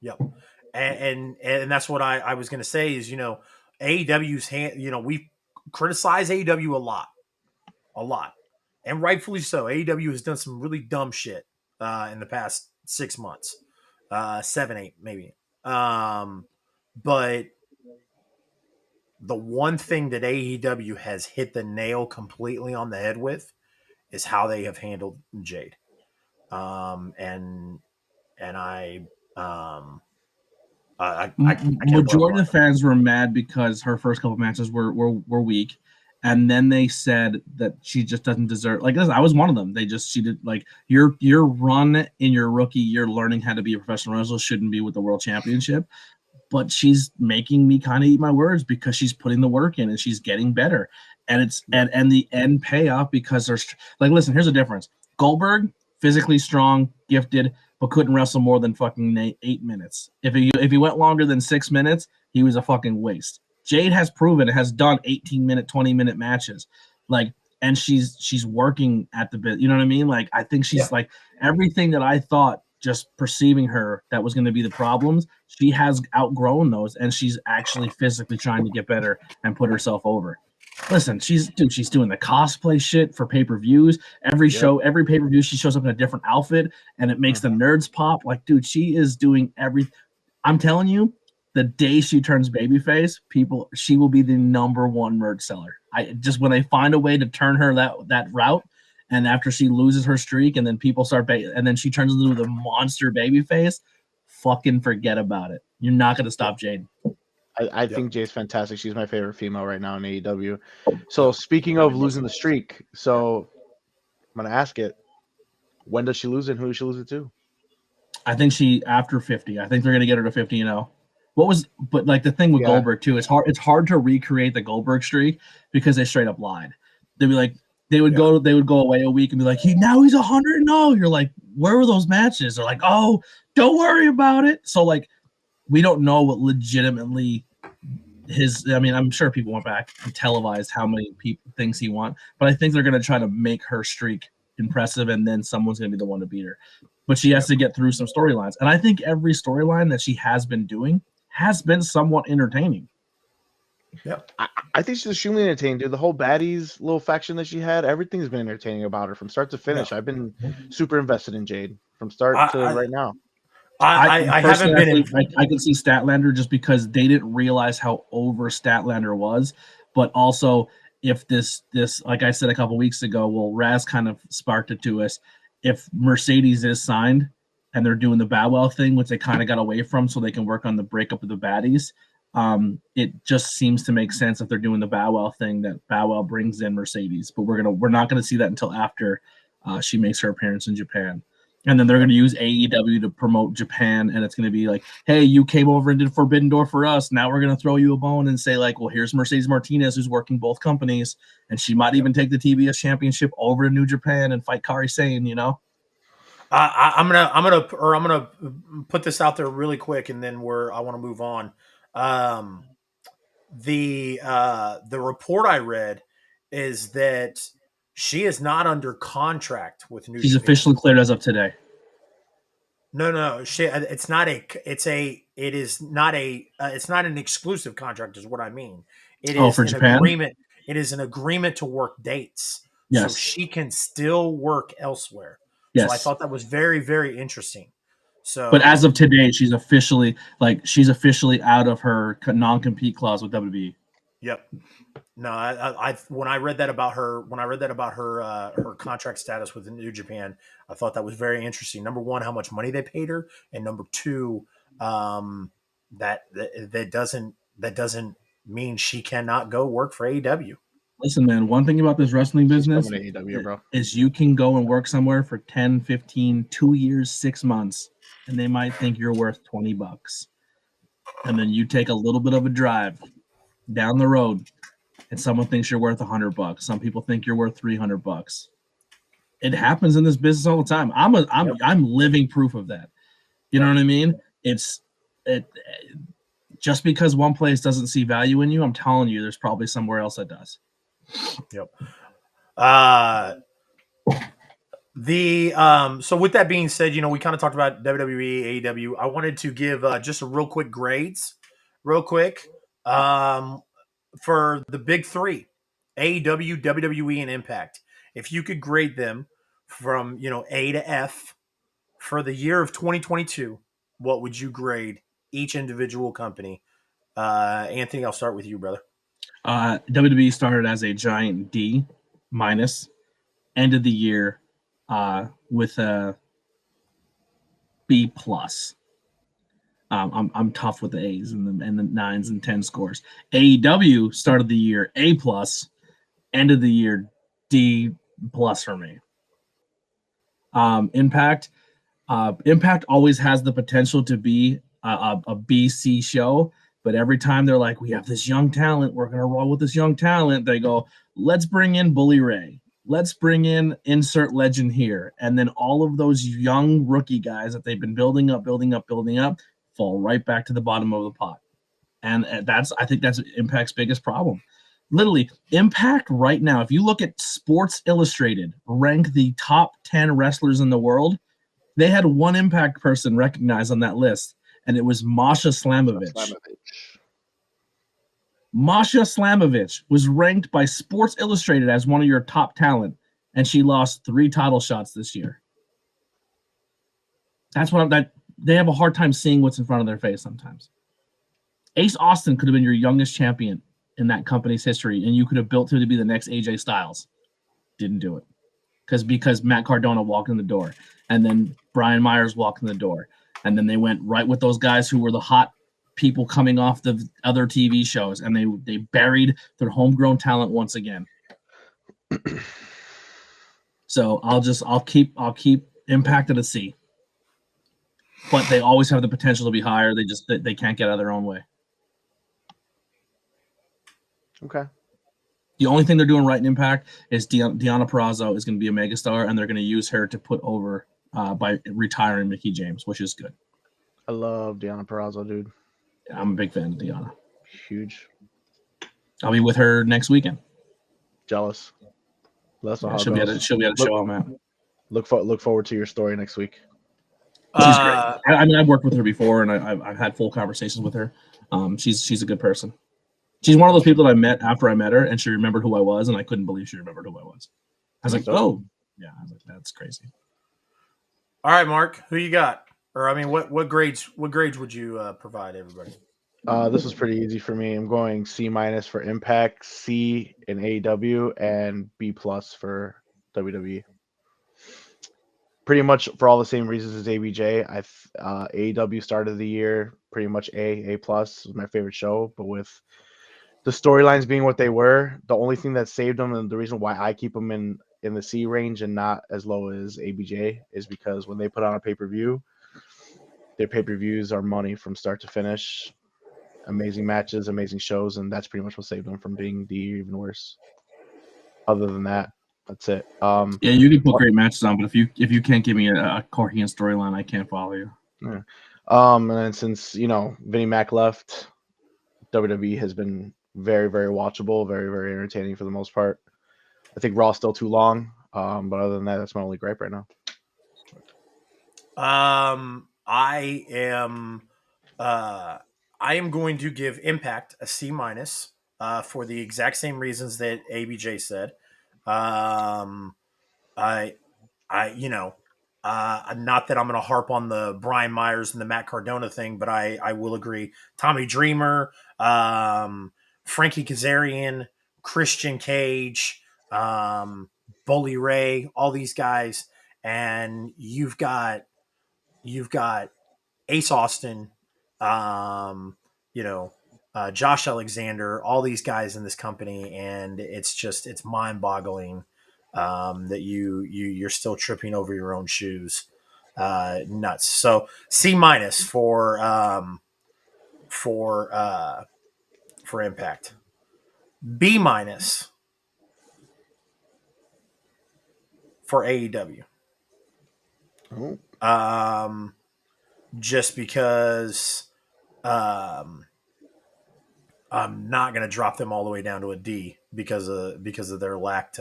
Yep. And that's what I was going to say is, AEW's we criticize AEW a lot, and rightfully so. AEW has done some really dumb shit in the past 6 months, 7, 8 maybe. But the one thing that AEW has hit the nail completely on the head with is how they have handled Jade. And majority of the fans were mad because her first couple matches were weak, and then they said that she just doesn't deserve. Like, I was one of them. She did like your run in your rookie year, learning how to be a professional wrestler shouldn't be with the world championship. But she's making me kind of eat my words because she's putting the work in and she's getting better, and it's and the end payoff because there's like, listen, here's the difference. Goldberg, physically strong, gifted, but couldn't wrestle more than fucking 8 minutes. If he went longer than 6 minutes, he was a fucking waste. Jade has proven it, has done 18-minute, 20-minute matches, like, and she's working at the bit. You know what I mean? Like, I think she's like everything that I thought, just perceiving her, that was going to be the problems. She has outgrown those, and she's actually physically trying to get better and put herself over. Listen, she's doing the cosplay shit for pay-per-views. Every show, every pay-per-view, she shows up in a different outfit, and it makes the nerds pop. Like, dude, she is doing everything. I'm telling you, the day she turns babyface, she will be the #1 merch seller. When they find a way to turn her that route, and after she loses her streak, and then people start, and then she turns into the monster babyface, fucking forget about it. You're not going to stop Jade. I think Jade's fantastic. She's my favorite female right now in AEW. So speaking of losing the streak, so I'm going to ask it. When does she lose it and who does she lose it to? I think after 50. I think they're going to get her to 50-0. But like the thing with Goldberg too, it's hard to recreate the Goldberg streak because they straight up lied. They'd be like, they would go away a week and be like, he's 100-0. You're like, where were those matches? They're like, oh, don't worry about it. So like, we don't know what legitimately I'm sure people went back and televised how many things he won, but I think they're going to try to make her streak impressive, and then someone's going to be the one to beat her. But she has to get through some storylines, and I think every storyline that she has been doing has been somewhat entertaining. Yeah, I think she's extremely entertaining, dude. The whole baddies little faction that she had, everything's been entertaining about her from start to finish. I've been super invested in Jade from start to right now. I haven't been in. I can see Statlander just because they didn't realize how over Statlander was, but also if this like I said a couple weeks ago, well, Raz kind of sparked it to us. If Mercedes is signed and they're doing the Bowell thing, which they kind of got away from, so they can work on the breakup of the baddies. It just seems to make sense if they're doing the Bowell thing that Bowell brings in Mercedes, but we're not gonna see that until after she makes her appearance in Japan. And then they're going to use AEW to promote Japan, and it's going to be like, hey, you came over and did Forbidden Door for us. Now we're going to throw you a bone and say, like, well, here's Mercedes Martinez, who's working both companies, and she might even take the TBS championship over to New Japan and fight Kairi Sane, you know? I'm gonna put this out there really quick, and then I want to move on. The report I read is that she is not under contract with New She's Japan. officially cleared as of today. No. It's not an exclusive contract is what I mean. It is for an Japan? agreement. It is an agreement to work dates. Yes. So she can still work elsewhere. Yes. So I thought that was very, very interesting. So, but as of today, she's officially out of her non-compete clause with WWE. Yep. No, I when I read that about her her contract status with New Japan, I thought that was very interesting. Number one, how much money they paid her, and number two, that doesn't mean she cannot go work for AEW. Listen, man, one thing about this wrestling business AEW, bro. is you can go and work somewhere for 10, 15, 2 years, 6 months, and they might think you're worth $20. And then you take a little bit of a drive down the road, and someone thinks you're worth $100. Some people think you're worth $300. It happens in this business all the time. I'm living proof of that. You know what I mean? Just because one place doesn't see value in you, I'm telling you, there's probably somewhere else that does. Yep. So with that being said, we kind of talked about WWE, AEW. I wanted to give just a real quick grades, for the big three, AEW, WWE, and Impact. If you could grade them from A to F for the year of 2022, what would you grade each individual company? Anthony, I'll start with you, brother. WWE started as a giant D minus, ended the year with a B plus. I'm tough with the A's and the 9s and 10 scores. AEW started the year A plus, ended the year D plus for me. Impact always has the potential to be a BC show, but every time they're like, we have this young talent, we're gonna roll with this young talent, they go, let's bring in Bully Ray. Let's bring in insert legend here. And then all of those young rookie guys that they've been building up, fall right back to the bottom of the pot. And I think that's Impact's biggest problem. Literally, Impact right now, if you look at Sports Illustrated, rank the top 10 wrestlers in the world, they had one Impact person recognized on that list, and it was Masha Slamovich. Masha Slamovich was ranked by Sports Illustrated as one of your top talent, and she lost 3 title shots this year. That's they have a hard time seeing what's in front of their face sometimes. Ace Austin could have been your youngest champion in that company's history, and you could have built him to be the next AJ Styles. Didn't do it because Matt Cardona walked in the door, and then Brian Myers walked in the door, and then they went right with those guys who were the hot people coming off the other TV shows, and they buried their homegrown talent once again. So I'll keep Impact at a C. But they always have the potential to be higher. They can't get out of their own way. Okay. The only thing they're doing right in Impact is Deonna Purrazzo is going to be a megastar, and they're going to use her to put over by retiring Mickie James, which is good. I love Deonna Purrazzo, dude. Yeah, I'm a big fan of Deonna. Huge. I'll be with her next weekend. Jealous. That's not how she'll be able to show up, man. Look forward to your story next week. She's great. I mean, I've worked with her before, and I've had full conversations with her. She's a good person. She's one of those people that I met after I met her, and she remembered who I was, and I couldn't believe she remembered who I was. I was like, oh, yeah. I was like, that's crazy. All right, Mark, who you got? Or I mean, what grades would you provide everybody? This was pretty easy for me. I'm going C- for Impact, C in AEW, and B+ for WWE. Pretty much for all the same reasons as ABJ. AEW started the year pretty much A+ was my favorite show, but with the storylines being what they were, the only thing that saved them and the reason why I keep them in the C range and not as low as ABJ is because when they put on a pay-per-view, their pay-per-views are money from start to finish. Amazing matches, amazing shows, and that's pretty much what saved them from being the even worse. Other than that, that's it. Yeah, you can put great matches on, but if you can't give me a coherent storyline, I can't follow you. Yeah. And then since Vinnie Mac left, WWE has been very, very watchable, very, very entertaining for the most part. I think Raw's still too long, but other than that, that's my only gripe right now. I am going to give Impact a C minus for the exact same reasons that ABJ said. I not that I'm going to harp on the Brian Myers and the Matt Cardona thing, but I will agree. Tommy Dreamer, Frankie Kazarian, Christian Cage, Bully Ray, all these guys, and you've got Ace Austin, um, Josh Alexander, all these guys in this company, and it's mind boggling that you're still tripping over your own shoes. Nuts. So C minus for Impact. B minus for AEW. Oh. Just because I'm not going to drop them all the way down to a D because of their lack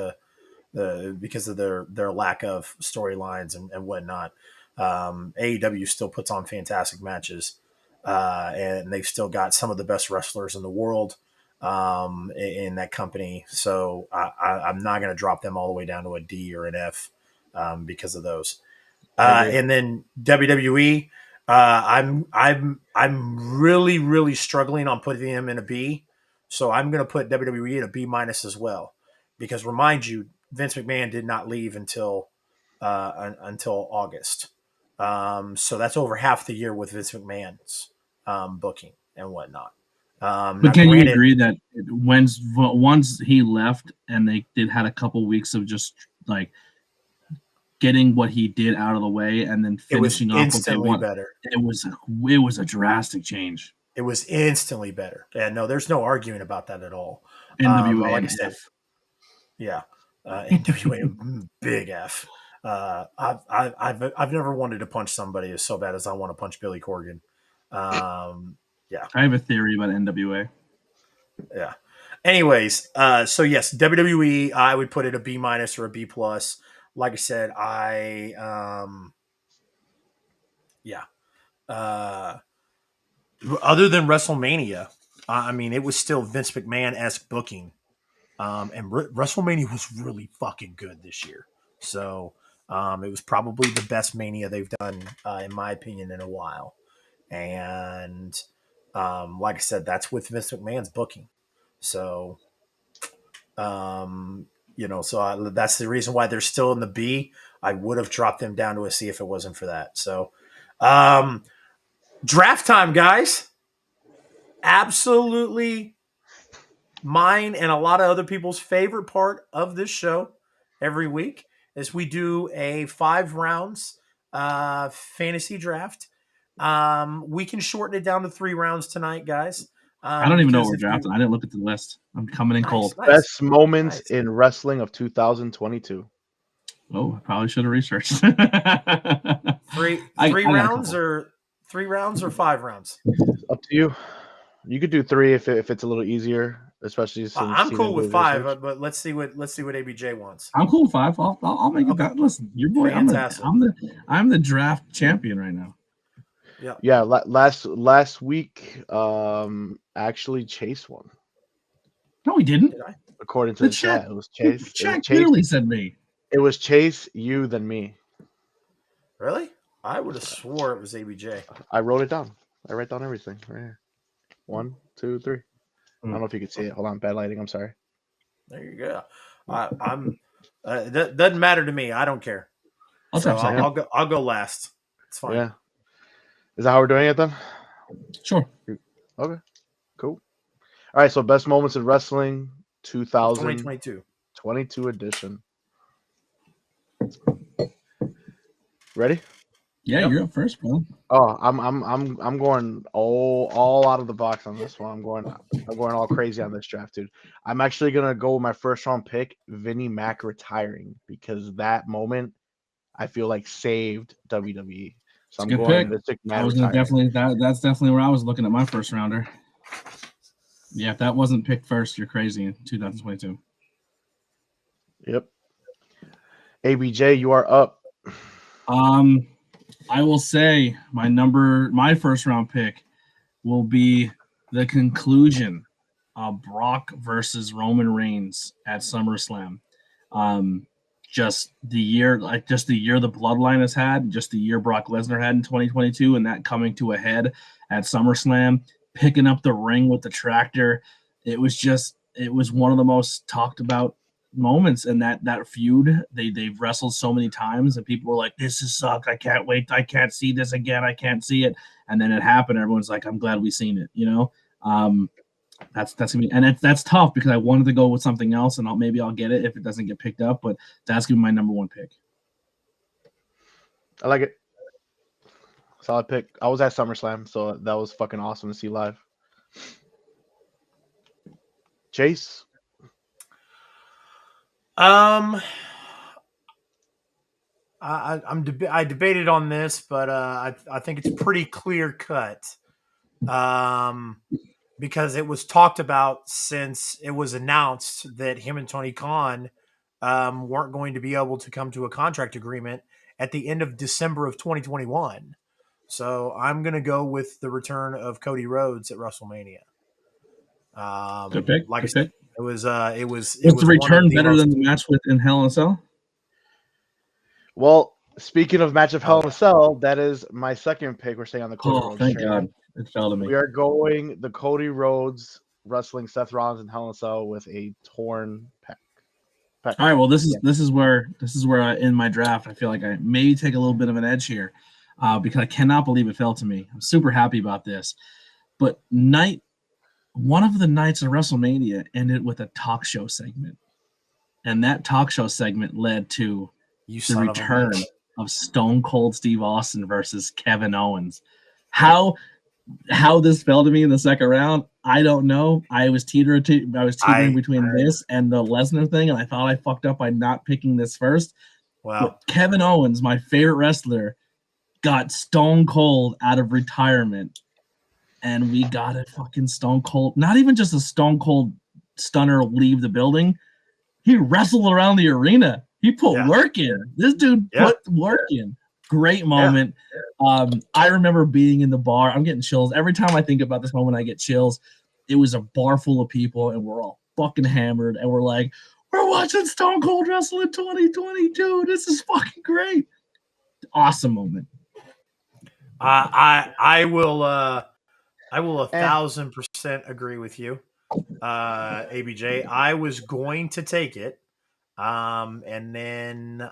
because of their lack of storylines and whatnot. AEW still puts on fantastic matches, and they've still got some of the best wrestlers in the world in that company. So I'm not going to drop them all the way down to a D or an F because of those. And then WWE, I'm really struggling on putting them in a B. So I'm going to put WWE in a B minus as well, because remind you, Vince McMahon did not leave until August. So that's over half the year with Vince McMahon's booking and whatnot. But can you agree that once he left and they had a couple weeks of just like getting what he did out of the way and then finishing off what they want, better. It was a drastic change. It was instantly better. Yeah, no, there's no arguing about that at all. NWA like I said, yeah, NWA big F. I've never wanted to punch somebody as so bad as I want to punch Billy Corgan. Yeah, I have a theory about NWA. Yeah. Anyways, so yes, WWE, I would put it a B minus or a B plus. Like I said, yeah. Other than WrestleMania, I mean, it was still Vince McMahon-esque booking. And WrestleMania was really fucking good this year. So it was probably the best Mania they've done, in my opinion, in a while. And like I said, that's with Vince McMahon's booking. So, that's the reason why they're still in the B. I would have dropped them down to a C if it wasn't for that. So, draft time, guys. Absolutely mine and a lot of other people's favorite part of this show every week is we do a 5 rounds fantasy draft. We can shorten it down to 3 rounds tonight, guys. I don't even know what we're drafting. I didn't look at the list. I'm coming in cold. Best moments in wrestling of 2022. Oh, I probably should have researched. Three rounds or 5 rounds? Up to you. You could do 3 if it's a little easier, especially since I'm cool with 5, but let's see what ABJ wants. I'm cool with 5. I'll make it back. Listen, your boy. Fantastic. I'm the draft champion right now. Yeah. Last week, actually Chase won. No, he didn't. Did I? According to the chat, it was Chase. Chat clearly said me. It was Chase, you, then me. Really? I would have swore it was ABJ. I wrote it down. I write down everything right here. 1, 2, 3. I don't know if you could see it. Hold on, bad lighting. I'm sorry. There you go. I'm. That doesn't matter to me. I don't care. I'll So try second. I'll go. I'll go last. It's fine. Yeah. Is that how we're doing it then? Sure. Okay. Cool. All right. So best moments in wrestling 2022 2022. edition. Ready? Yeah, Yep. you're up first, bro. Oh, I'm going all out of the box on this one. I'm going all crazy on this draft, dude. I'm actually gonna go with my first round pick, Vinnie Mac retiring, because that moment I feel like saved WWE. So I'm Good going pick. Vince I McMahon was gonna retiring. that's definitely where I was looking at my first rounder. Yeah, if that wasn't picked first, you're crazy in 2022. Yep. ABJ, you are up. I will say my first round pick will be the conclusion of Brock versus Roman Reigns at SummerSlam. Just the year the Bloodline has had, just the year Brock Lesnar had in 2022, and that coming to a head at SummerSlam, picking up the ring with the tractor. It was one of the most talked about moments in that feud. They've wrestled so many times, and people were like, "This is suck. I can't wait. I can't see this again. I can't see it." And then it happened. Everyone's like, "I'm glad we've seen it." That's gonna be, and that's tough because I wanted to go with something else, and maybe I'll get it if it doesn't get picked up. But that's gonna be my number one pick. I like it. Solid pick. I was at SummerSlam, so that was fucking awesome to see live. Chase. I debated on this, but I think it's pretty clear cut. Because it was talked about since it was announced that him and Tony Khan weren't going to be able to come to a contract agreement at the end of December of 2021. So I'm going to go with the return of Cody Rhodes at WrestleMania. Good pick. Like Good I said, pick. it was Was the return better than the match in Hell in a Cell? Well, speaking of match of Hell in a Cell, that is my second pick. We're staying on the Cody Rhodes Thank train. God. It fell to me. We are going the Cody Rhodes wrestling Seth Rollins in Hell in a Cell with a torn pec. All right. Well, this is where in my draft I feel like I maybe take a little bit of an edge here, because I cannot believe it fell to me. I'm super happy about this, but one of the nights of WrestleMania ended with a talk show segment, and that talk show segment led to the return of Stone Cold Steve Austin versus Kevin Owens. How this fell to me in the second round, I don't know. I was teetering between this and the Lesnar thing, and I thought I fucked up by not picking this first. Wow. But Kevin Owens, my favorite wrestler, got Stone Cold out of retirement, and we got a fucking Stone Cold, not even just a Stone Cold stunner leave the building. He wrestled around the arena. He put work in. This dude put work in. Great moment. I remember being in the bar. I'm getting chills. Every time I think about this moment, I get chills. It was a bar full of people, and we're all fucking hammered, and we're like, we're watching Stone Cold wrestle in 2022. This is fucking great. Awesome moment. I will 1,000% agree with you, ABJ. I was going to take it, and then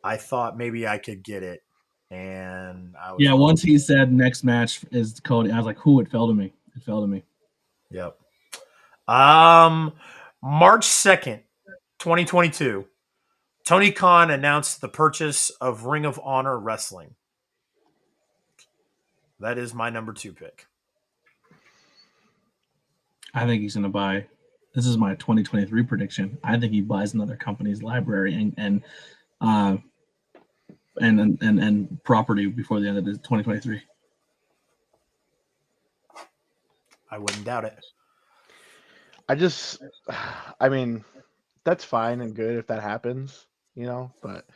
I thought maybe I could get it, and I was wrong. Once he said next match is Cody, I was like, "Who?" It fell to me. Yep. March 2nd, 2022. Tony Khan announced the purchase of Ring of Honor Wrestling. That is my number 2 pick. I think he's going to buy. This is my 2023 prediction. I think he buys another company's library and property before the end of 2023. I wouldn't doubt it. I mean, that's fine and good if that happens, but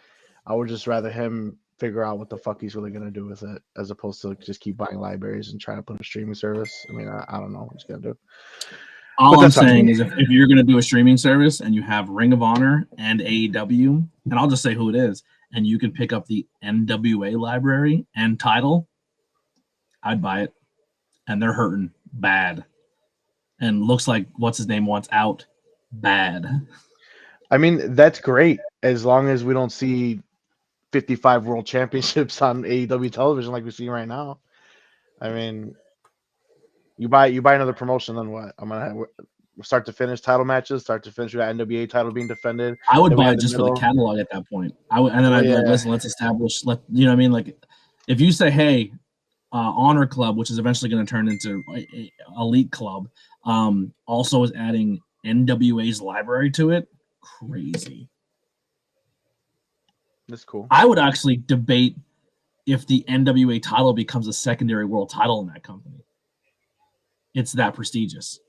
I would just rather him figure out what the fuck he's really going to do with it as opposed to just keep buying libraries and trying to put a streaming service. I mean, I don't know what he's going to do. All I'm saying is if you're going to do a streaming service and you have Ring of Honor and AEW, and I'll just say who it is, and you can pick up the NWA library and title, I'd buy it. And they're hurting bad. And looks like what's his name wants out bad. I mean, that's great as long as we don't see 55 world championships on AEW television like we see right now. I mean, you buy another promotion, then what? I'm gonna have start to finish title matches, start to finish with that NWA title being defended. I would Then we buy have it the just for the middle. catalog at that point. And then I'd be like, listen, let's establish. You know what I mean? Like, if you say, hey, Honor Club, which is eventually going to turn into Elite Club, also is adding NWA's library to it. Crazy. That's cool. I would actually debate if the NWA title becomes a secondary world title in that company. It's that prestigious.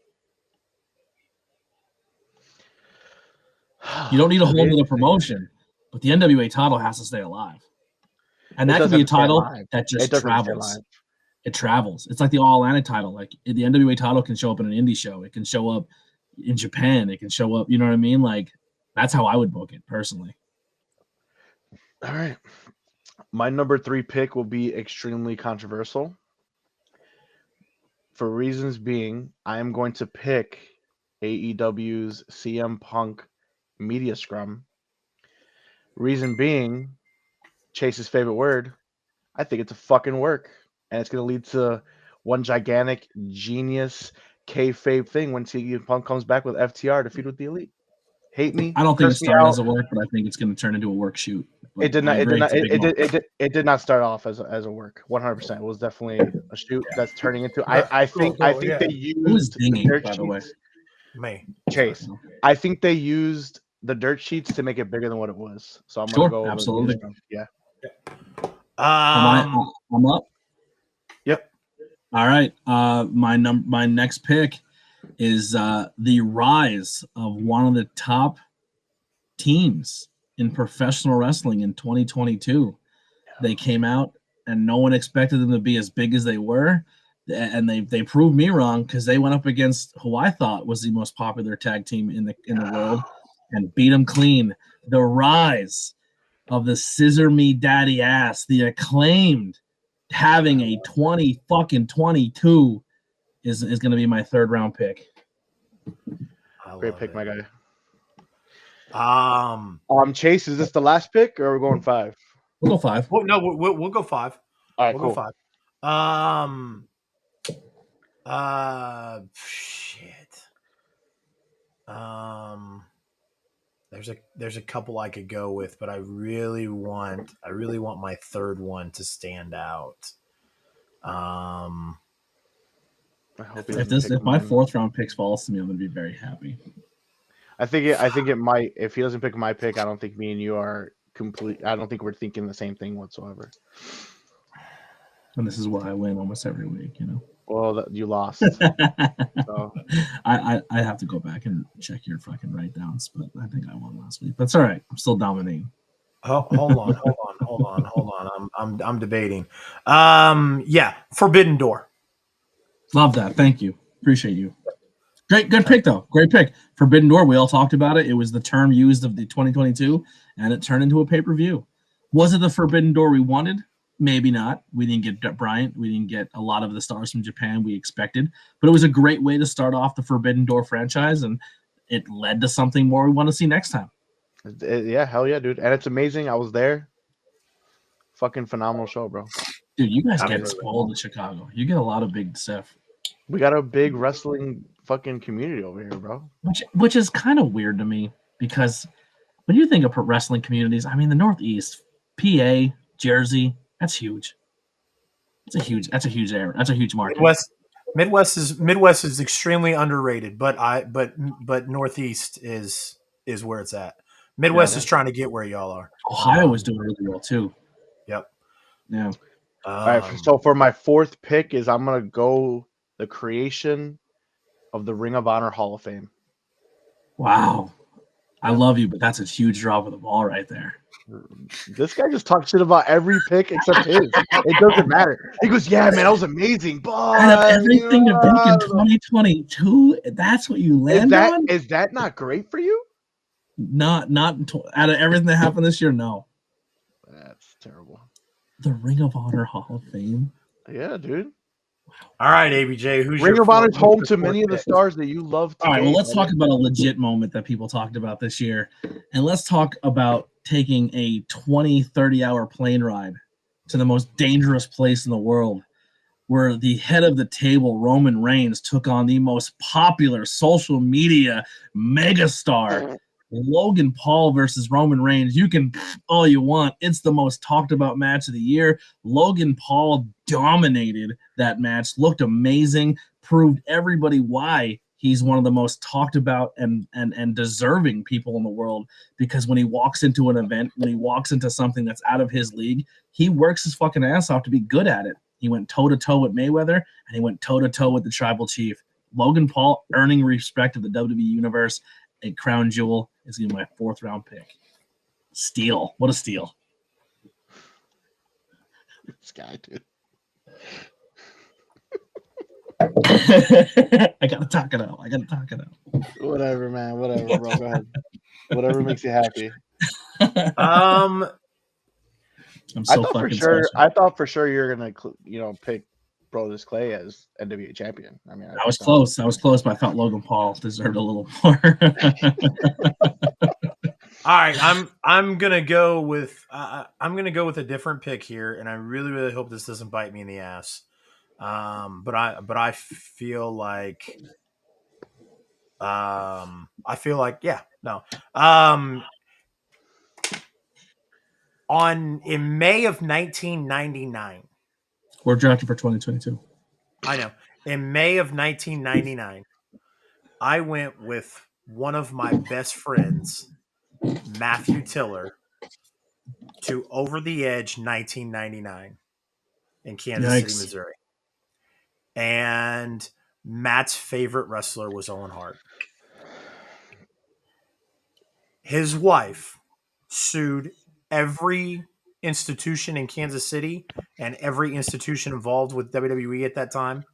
You don't need a whole other promotion, but the NWA title has to stay alive. And that could be a title that just travels. It travels. It's like the All Atlantic title. Like the NWA title can show up in an indie show. It can show up in Japan. It can show up. You know what I mean? Like that's how I would book it personally. All right. My number 3 pick will be extremely controversial. For reasons being, I am going to pick AEW's CM Punk media scrum. Reason being, Chase's favorite word, I think it's a fucking work. And it's going to lead to one gigantic genius kayfabe thing when CM Punk comes back with FTR to feud with the Elite. Hate me. I don't think it started as a work, but I think it's going to turn into a work shoot. It did not. It did not start off as a work. 100%. It was definitely a shoot that's turning into. I think they used the dirt sheets. By the way, me Chase. I think they used the dirt sheets to make it bigger than what it was. So I'm gonna go absolutely. Yeah. I'm up. Yep. All right. My next pick is the rise of one of the top teams in professional wrestling in 2022. They came out and no one expected them to be as big as they were, and they proved me wrong because they went up against who I thought was the most popular tag team in the world and beat them clean. The rise of the Scissor Me Daddy Ass, the Acclaimed, having a 20-22 is going to be my 3rd round pick. Great pick, my guy. Chase, is this the last pick, or are we going 5? We'll go 5. Well, no, we'll go 5. All right, we'll cool. Go 5. Shit. There's a couple I could go with, but I really want my 3rd one to stand out. If my 4th round picks falls to me, I'm gonna be very happy. I think it might. If he doesn't pick my pick, I don't think me and you are complete. I don't think we're thinking the same thing whatsoever. And this is why I win almost every week, you know. Well, you lost. So. I have to go back and check your fucking write downs, but I think I won last week. That's all right. I'm still dominating. Hold on. I'm debating. Yeah, Forbidden Door. Love that. Thank you. Appreciate you. Good pick though. Great pick. Forbidden Door. We all talked about it. It was the term used of the 2022, and it turned into a pay-per-view. Was it the Forbidden Door we wanted? Maybe not. We didn't get Bryant. We didn't get a lot of the stars from Japan we expected, but it was a great way to start off the Forbidden Door franchise, and it led to something more we want to see next time. Yeah, hell yeah, dude. And it's amazing. I was there. Fucking phenomenal show, bro. Dude, you guys get spoiled in Chicago. You get a lot of big stuff. We got a big wrestling fucking community over here, bro. Which is kind of weird to me because when you think of wrestling communities, I mean the Northeast, PA, Jersey, that's huge. That's a huge area. That's a huge market. Midwest is extremely underrated, but Northeast is where it's at. Midwest is trying to get where y'all are. Ohio is doing really well too. Yep. Yeah. All right. So for my 4th pick is I'm gonna go the creation of the Ring of Honor Hall of Fame. Wow. I love you, but that's a huge drop of the ball right there. This guy just talks shit about every pick except his. It doesn't matter. He goes, "Yeah, man, that was amazing." But out of everything to pick in 2022, that's what you land on. Is that not great for you? Not out of everything that happened this year. No. terrible. The Ring of Honor Hall of Fame. Yeah, dude. All right, ABJ, who's Ring your of Honor's home who's to your many of the pick? stars that you love today. All right, well, let's buddy. talk about a legit moment that people talked about this year. And let's talk about taking a 20, 30-hour plane ride to the most dangerous place in the world, where the head of the table, Roman Reigns, took on the most popular social media megastar, Logan Paul versus Roman Reigns. You can all you want. It's the most talked about match of the year. Logan Paul dominated that match, looked amazing, proved everybody why he's one of the most talked about and deserving people in the world, because when he walks into an event, when he walks into something that's out of his league, he works his fucking ass off to be good at it. He went toe-to-toe with Mayweather, and he went toe-to-toe with the Tribal Chief. Logan Paul earning respect of the WWE Universe. A crown jewel is going to be my 4th-round pick. Steal. What a steal. This guy, dude. I got to talk it out. Whatever, man. Whatever, bro. Go ahead. Whatever makes you happy. I'm so I fucking special. thought for sure you're gonna, pick Brodus Clay as NWA champion. I mean, I was close, but I felt Logan Paul deserved a little more. All right, I'm gonna go with a different pick here, and I really really hope this doesn't bite me in the ass. But I feel like yeah, no. In May of 1999. We're drafted for 2022. I know. In May of 1999, I went with one of my best friends, Matthew Tiller, to Over the Edge 1999 in Kansas City, Missouri. And Matt's favorite wrestler was Owen Hart. His wife sued every institution in Kansas City and every institution involved with WWE at that time.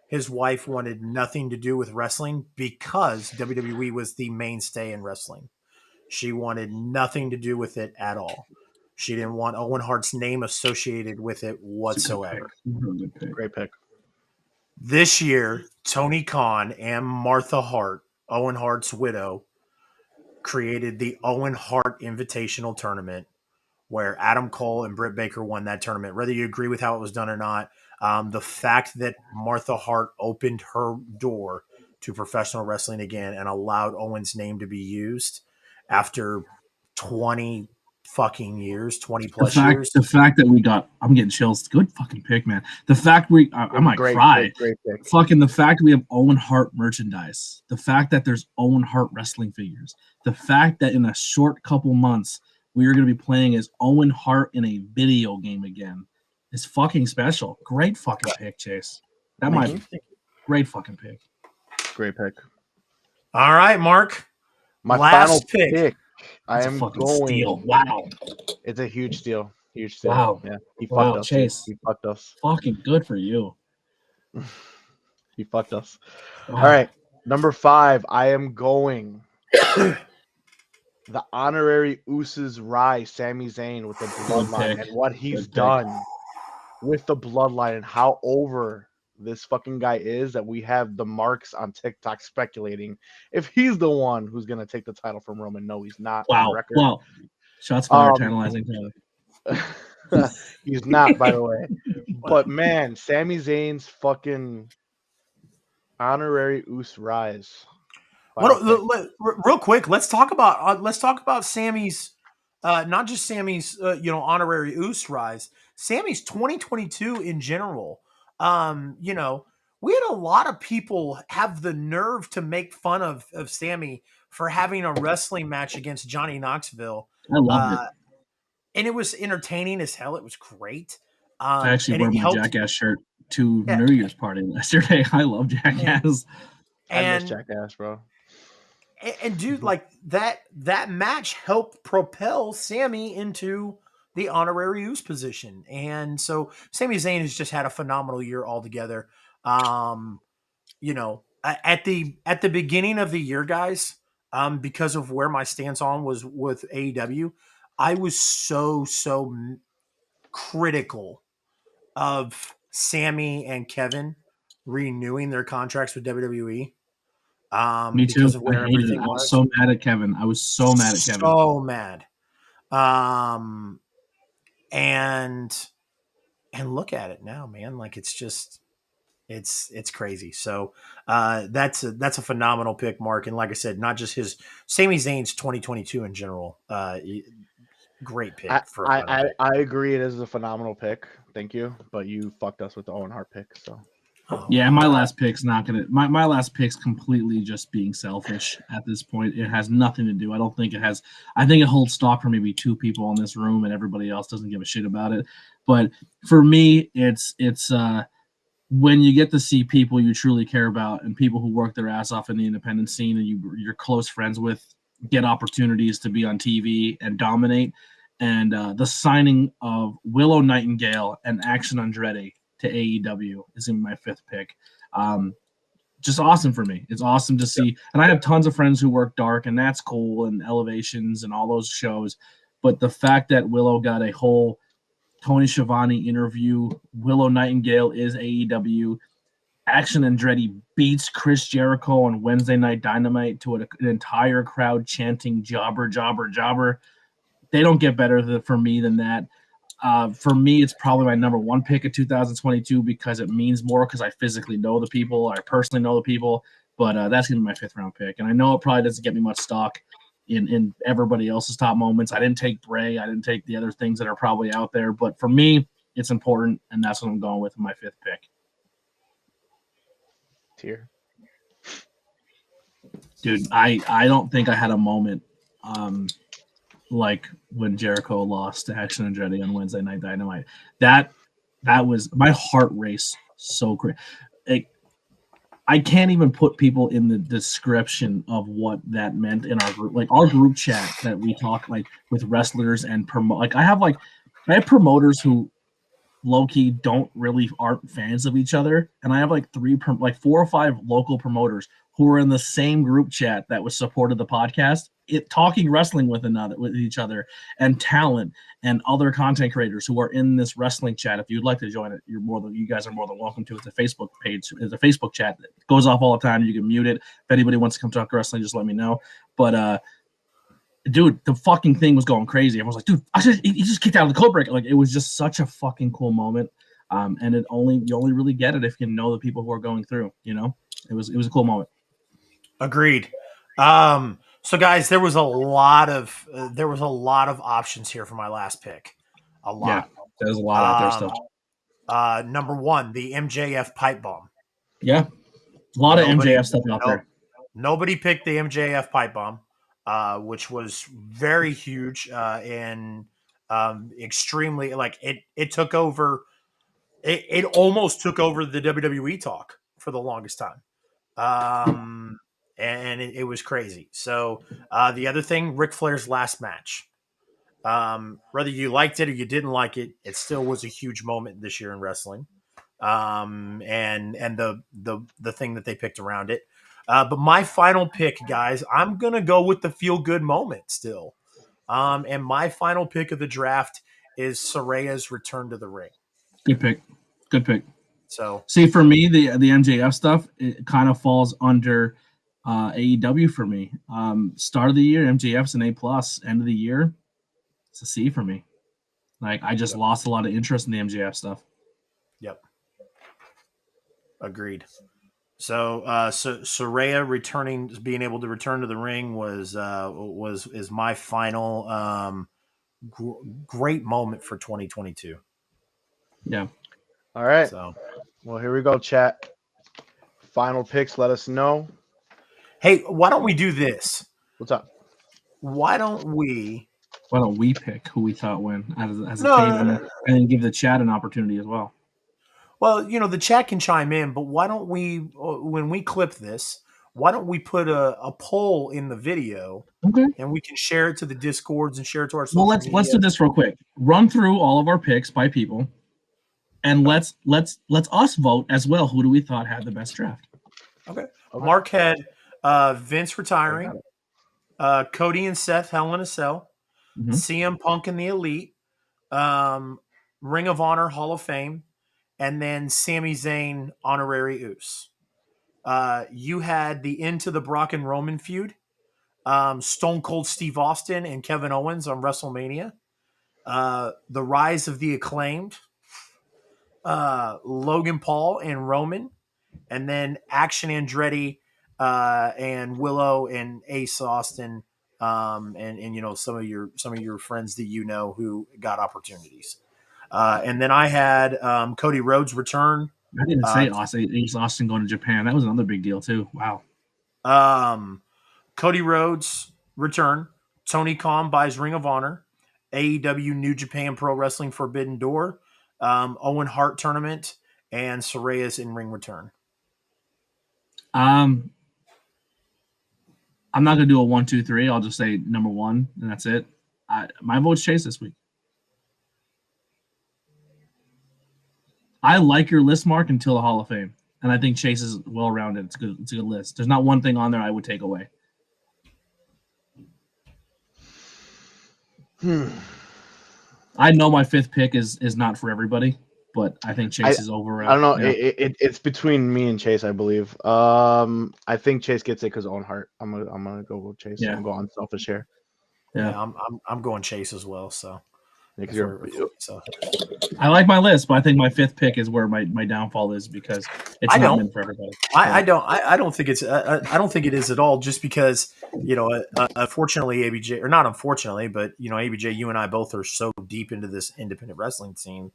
His wife wanted nothing to do with wrestling because WWE was the mainstay in wrestling. She wanted nothing to do with it at all. She didn't want Owen Hart's name associated with it whatsoever. Great pick. This year, Tony Khan and Martha Hart, Owen Hart's widow, created the Owen Hart Invitational Tournament, where Adam Cole and Britt Baker won that tournament. Whether you agree with how it was done or not, the fact that Martha Hart opened her door to professional wrestling again and allowed Owen's name to be used after 20 fucking years, 20 plus years. The fact that we got, I'm getting chills. Good fucking pick, man. The fact I might cry. Great pick. Fucking the fact we have Owen Hart merchandise. The fact that there's Owen Hart wrestling figures. The fact that in a short couple months we are going to be playing as Owen Hart in a video game again is fucking special. Great fucking pick, Chase. That might be great fucking pick. Great pick. All right, Mark. My last final pick. I That's am a fucking going. Steal. Wow. It's a huge steal. Huge steal. Wow. Yeah. He Wow, fucked us. Chase. He fucked us. Fucking good for you. He fucked us. Wow. All right. Number 5. I am going. The honorary Usos Rise, Sami Zayn with the bloodline and what he's done with the bloodline and how over this fucking guy is that we have the marks on TikTok speculating if he's the one who's going to take the title from Roman. No, he's not. Wow. On record. Wow. Shots fired, tantalizing Taylor. He's not, by the way. But man, Sami Zayn's fucking honorary Usos Rise. Real quick, let's talk about Sammy's, not just Sammy's, honorary Usos Rise. Sammy's 2022 in general. We had a lot of people have the nerve to make fun of Sammy for having a wrestling match against Johnny Knoxville. I loved it. And it was entertaining as hell. It was great. I actually wore my Jackass shirt to New Year's party yesterday. I love Jackass. I miss Jackass, bro. And dude, like that match helped propel Sammy into the honorary Usos position. And so Sami Zayn has just had a phenomenal year altogether. At the beginning of the year, guys, because of where my stance on was with AEW, I was so critical of Sammy and Kevin renewing their contracts with WWE. Me too. Because of where I hated it. everything I was was. so mad at Kevin. I was so mad at Kevin. So mad. And look at it now, man. Like it's just it's crazy. So that's a phenomenal pick, Mark. And like I said, not just his Sami Zayn's 2022 in general. Great pick for a final pick. I agree. It is a phenomenal pick. Thank you, but you fucked us with the Owen Hart pick. So yeah, my last pick's not gonna. My last pick's completely just being selfish at this point. It has nothing to do. I don't think it has. I think it holds stock for maybe two people in this room, and everybody else doesn't give a shit about it. But for me, it's when you get to see people you truly care about and people who work their ass off in the independent scene and you're close friends with get opportunities to be on TV and dominate. And the signing of Willow Nightingale and Action Andretti to AEW is in my fifth pick. Just awesome for me. It's awesome to see. And I have tons of friends who work dark, and that's cool, and Elevations and all those shows. But the fact that Willow got a whole Tony Schiavone interview, Willow Nightingale is AEW, Action Andretti beats Chris Jericho on Wednesday Night Dynamite to an entire crowd chanting "Jobber, Jobber, Jobber." They don't get better for me than that. For me, it's probably my number one pick of 2022 because it means more because I physically know the people, I personally know the people. But that's going to be my fifth round pick. And I know it probably doesn't get me much stock in everybody else's top moments. I didn't take Bray. I didn't take the other things that are probably out there. But for me, it's important, and that's what I'm going with in my fifth pick. Tier. Dude, I don't think I had a moment like when Jericho lost to Action Andretti on Wednesday Night Dynamite. That was my heart race so great. I can't even put people in the description of what that meant in our group. Like our group chat that we talk like with wrestlers and I have promoters who low-key aren't fans of each other, and I have like 4 or 5 local promoters who are in the same group chat that was supported the podcast, talking wrestling with each other, and talent and other content creators who are in this wrestling chat. If you'd like to join it, you guys are more than welcome to. It's a Facebook page. It's a Facebook chat that goes off all the time. You can mute it. If anybody wants to come talk wrestling, just let me know. But dude, the fucking thing was going crazy. Everyone's like, dude, he just kicked out of the code breaker. Like, it was just such a fucking cool moment. And you only really get it if you know the people who are going through, you know? It was a cool moment. Agreed. So guys, there was a lot of options here for my last pick. A lot. Yeah, there's a lot out there still. Number one, the MJF pipe bomb. Yeah. A lot of MJF stuff out there. Nobody picked the MJF pipe bomb. Which was very huge and extremely it took over. It almost took over the WWE talk for the longest time, and it was crazy. So the other thing, Ric Flair's last match. Whether you liked it or you didn't like it, it still was a huge moment this year in wrestling. And the thing that they picked around it. But my final pick, guys, I'm going to go with the feel-good moment still. And my final pick of the draft is Saraya's return to the ring. Good pick. So, see, for me, the MJF stuff, it kind of falls under AEW for me. Start of the year, MJF's an A+. End of the year, it's a C for me. Like, I just lost a lot of interest in the MJF stuff. Yep. Agreed. So Saraya being able to return to the ring is my final great moment for 2022. Yeah. All right. So, well, here we go, chat. Final picks. Let us know. Hey, why don't we do this? What's up? Why don't we pick who we thought win as a team and then give the chat an opportunity as well? Well, the chat can chime in, but why don't we, when we clip this, why don't we put a poll in the video, okay, and we can share it to the Discords and share it to our social media. Let's do this real quick. Run through all of our picks by people, and let's us vote as well. Who do we thought had the best draft? Okay. Mark had Vince retiring, Cody and Seth Hell in a Cell, CM Punk and the Elite, Ring of Honor Hall of Fame, and then Sami Zayn honorary Uce. You had the Into the Brock and Roman feud, Stone Cold Steve Austin and Kevin Owens on WrestleMania, the Rise of the Acclaimed, Logan Paul and Roman, and then Action Andretti and Willow and Ace Austin, and some of your friends that who got opportunities. And then I had Cody Rhodes return. I didn't say Ace Austin going to Japan. That was another big deal too. Wow. Cody Rhodes return. Tony Khan buys Ring of Honor. AEW New Japan Pro Wrestling Forbidden Door. Owen Hart tournament and Soraya's in ring return. I'm not gonna do a 1, 2, 3. I'll just say number 1, and that's it. My vote's Chase this week. I like your list, Mark, until the Hall of Fame, and I think Chase is well rounded. It's good. It's a good list. There's not one thing on there I would take away. I know my 5th pick is not for everybody, but I think Chase is over. I don't know. Yeah. It's between me and Chase, I believe. I think Chase gets it because Owen Hart. I'm gonna go with Chase. Yeah. I'm going unselfish here. Yeah, I'm going Chase as well. So. So I like my list, but I think my 5th pick is where my downfall is because it's not meant for everybody. I don't think it's I don't think it is at all. Just because unfortunately ABJ, or not unfortunately, but ABJ, you and I both are so deep into this independent wrestling scene,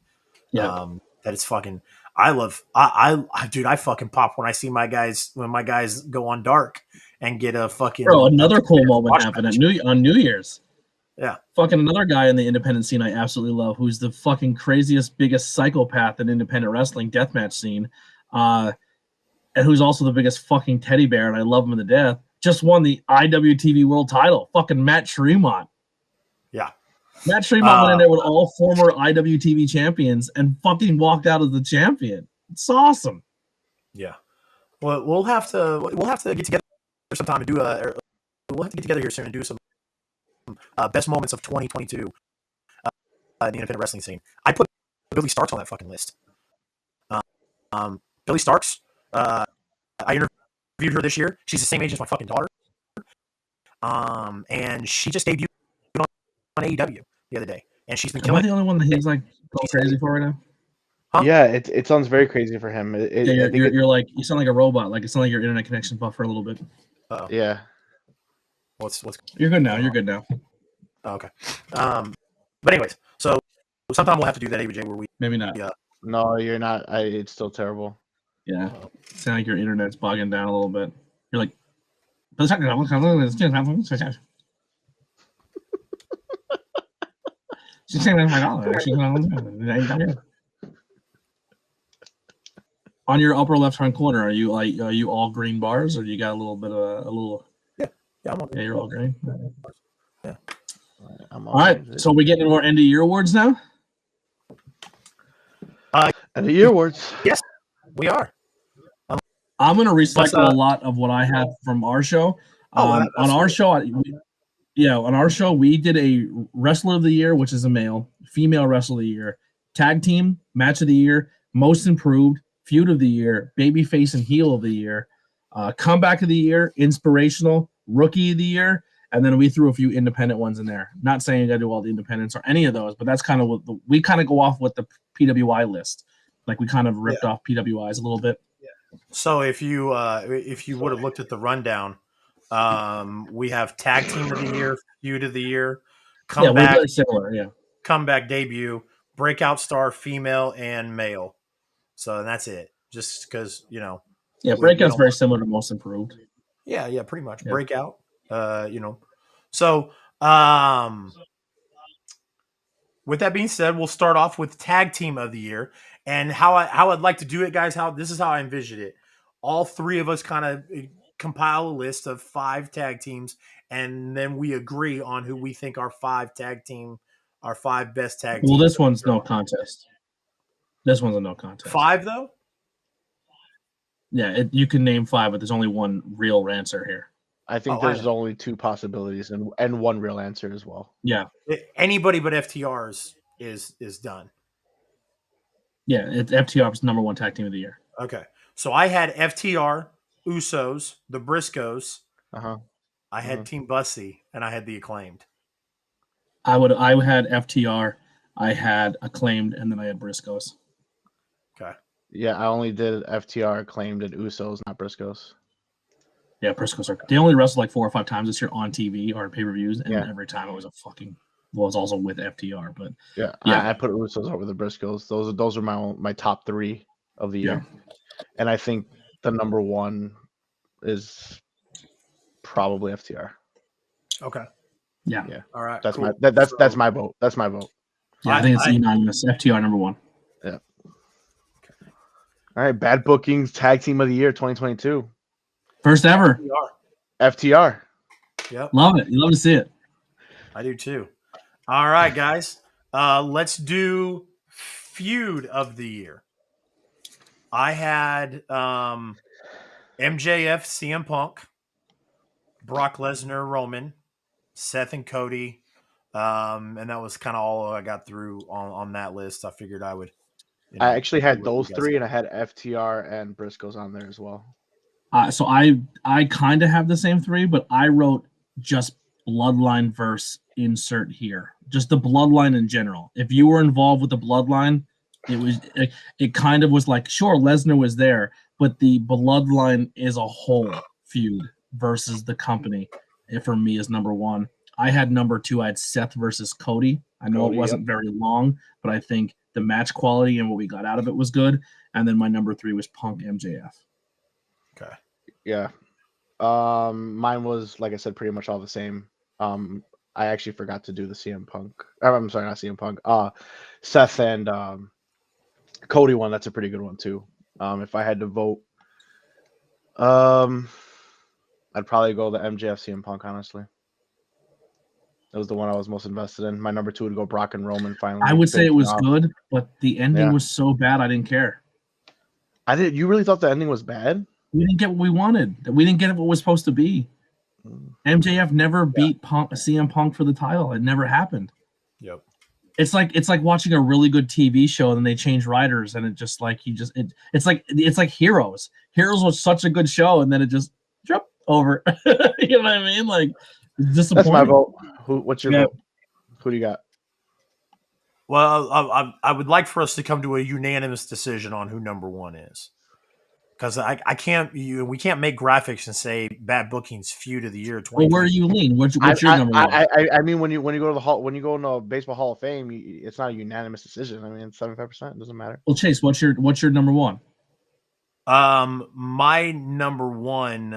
that it's fucking. Dude, I fucking pop when I see my guys go on dark and get a fucking. Bro, another cool moment happened on New Year's. Yeah. Fucking another guy in the independent scene I absolutely love, who's the fucking craziest, biggest psychopath in independent wrestling deathmatch scene, and who's also the biggest fucking teddy bear, and I love him to death, just won the IWTV World title. Fucking Matt Tremont. Yeah. Matt Tremont went in there with all former IWTV champions and fucking walked out as the champion. It's awesome. Yeah. Well, we'll have to get together sometime and do we'll have to get together here soon and do some best moments of 2022 in the independent wrestling scene. I put Billy Starks on that fucking list. Billy Starks, I interviewed her this year. She's the same age as my fucking daughter. And she just debuted on AEW the other day. And she's been killing. Am I the only one that he's like going crazy for right now? Huh? Yeah, it sounds very crazy for him. You're like, you sound like a robot. Like it sounds like your internet connection buffer a little bit. Uh-oh. Yeah. What's You're good now. You're good now. Oh, okay. But anyways, so sometime we'll have to do that ABJ where we maybe not. Yeah. No, you're not. It's still terrible. Yeah. Sound like your internet's bogging down a little bit. You're like, on your upper left hand corner, are you all green bars, or you got a little bit of a little? Yeah, I'm all you're all green. Yeah. All right, so we getting into our end of year awards now. End of year awards. Yes, we are. I'm going to recycle a lot of what I have from our show. On our show, we did a Wrestler of the Year, which is a male, female Wrestler of the Year, Tag Team, Match of the Year, Most Improved, Feud of the Year, Babyface and Heel of the Year, Comeback of the Year, Inspirational, Rookie of the Year, and then we threw a few independent ones in there. Not saying you got to do all the independents or any of those, but that's kind of what we kind of go off with the PWI list. Like we kind of ripped off PWIs a little bit. So if you would have looked at the rundown, we have Tag Team of the Year, Feud of the Year, Comeback, we're very similar, Comeback Debut, Breakout Star, Female and Male. So that's it. Just because Breakout's very similar to Most Improved. Yeah, pretty much. Yeah. Breakout. So with that being said, we'll start off with Tag Team of the Year. And how I'd like to do it, guys, this is how I envision it. All three of us kind of compile a list of 5 tag teams, and then we agree on who we think our 5 best tag teams. Well, this one's no contest. This one's a no contest. 5, though? Yeah, you can name 5, but there's only one real answer here. I think there's only 2 possibilities and one real answer as well. Yeah. Anybody but FTRs is done. Yeah, FTR was number 1 tag team of the year. Okay. So I had FTR, Usos, the Briscoes. Uh-huh. I had Team Bussy, and I had the Acclaimed. I had FTR, I had Acclaimed, and then I had Briscoes. Okay. Yeah, I only did FTR, Acclaimed, and Usos, not Briscoes. Yeah, Briscoes they only wrestled like 4 or 5 times this year on TV or pay-per-views, and Yeah. every time it was was also with FTR. But Yeah, yeah. I put Usos over the Briscoes. Those are my top 3 of the year. And I think the number 1 is probably FTR. Okay. Yeah. All right. That's cool. that's my vote. That's my vote. Yeah, I think it's unanimous. FTR number 1. Yeah. All right, bad bookings tag team of the year 2022. First ever. FTR. Yep. Love it. You love to see it. I do too. All right, guys. Let's do feud of the year. I had MJF, CM Punk, Brock Lesnar, Roman, Seth and Cody, and that was kind of all I got through on that list. I figured I would. I actually had those 3, and I had FTR and Briscoes on there as well. So I kind of have the same 3, but I wrote just Bloodline verse insert here. Just the Bloodline in general. If you were involved with the Bloodline, it kind of was like, sure, Lesnar was there, but the Bloodline as a whole feud versus the company, for me, is number 1. I had number 2. I had Seth versus Cody. I know it wasn't very long, but I think the match quality and what we got out of it was good. And then my number 3 was Punk MJF. Okay. Yeah. Mine was, like I said, pretty much all the same. I actually forgot to do the CM Punk. I'm sorry, not CM Punk. Seth and Cody one. That's a pretty good one too. If I had to vote, I'd probably go the MJF CM Punk. Honestly, that was the one I was most invested in. My number 2 would go Brock and Roman. Finally, I would say it was good, but the ending was so bad I didn't care. You really thought the ending was bad? We didn't get what we wanted. We didn't get what was supposed to be. MJF never beat CM Punk for the title. It never happened. Yep. It's like watching a really good TV show and then they change writers and it just like it's like Heroes. Heroes was such a good show and then it just dropped over. You know what I mean? Like disappointing. That's my vote. What's your vote? Who do you got? Well, I would like for us to come to a unanimous decision on who number 1 is. Because we can't make graphics and say bad bookings feud of the year. Well, where do you lean? What's your number 1? I mean, when you go to the hall, when you go in the Baseball Hall of Fame, it's not a unanimous decision. I mean, it's 75%. It doesn't matter. Well, Chase, what's your number 1? My number 1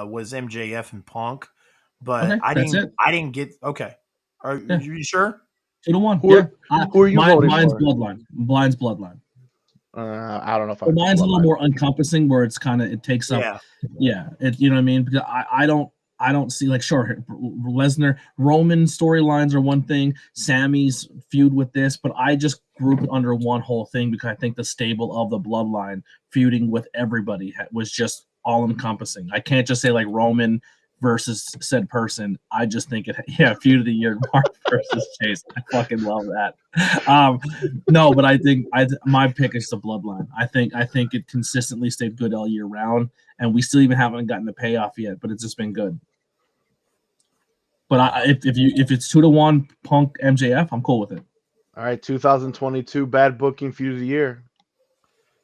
was MJF and Punk, but okay, I didn't get. Okay, are you sure? 2-1. Who are you voting mine's for? Bloodline. Mine's Bloodline. I don't know if mine's a little more encompassing, where it's kind of it takes up. Yeah, you know what I mean? Because I don't see, like, sure, Lesnar, Roman storylines are one thing, Sammy's feud with this, but I just group it under one whole thing because I think the stable of the Bloodline feuding with everybody was just all encompassing. I can't just say like Roman versus said person. I just think feud of the year, Mark versus Chase. I fucking love that. No, but I think my pick is the Bloodline. I think it consistently stayed good all year round, and we still even haven't gotten the payoff yet, but it's just been good. But if it's 2-1 Punk MJF, I'm cool with it. All right, 2022 bad booking feud of the year,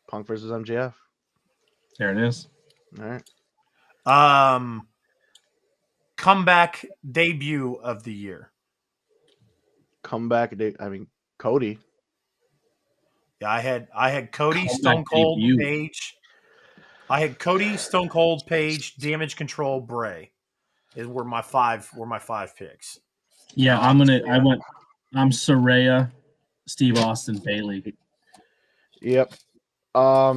Punk versus MJF. There it is. All right. Comeback debut of the year. Cody. Yeah, I had Cody, Stone Cold, Page. I had Cody, Stone Cold, Page, Damage Control, Bray. Were my five picks. Yeah, I'm Saraya, Steve Austin, Bailey. Yep. I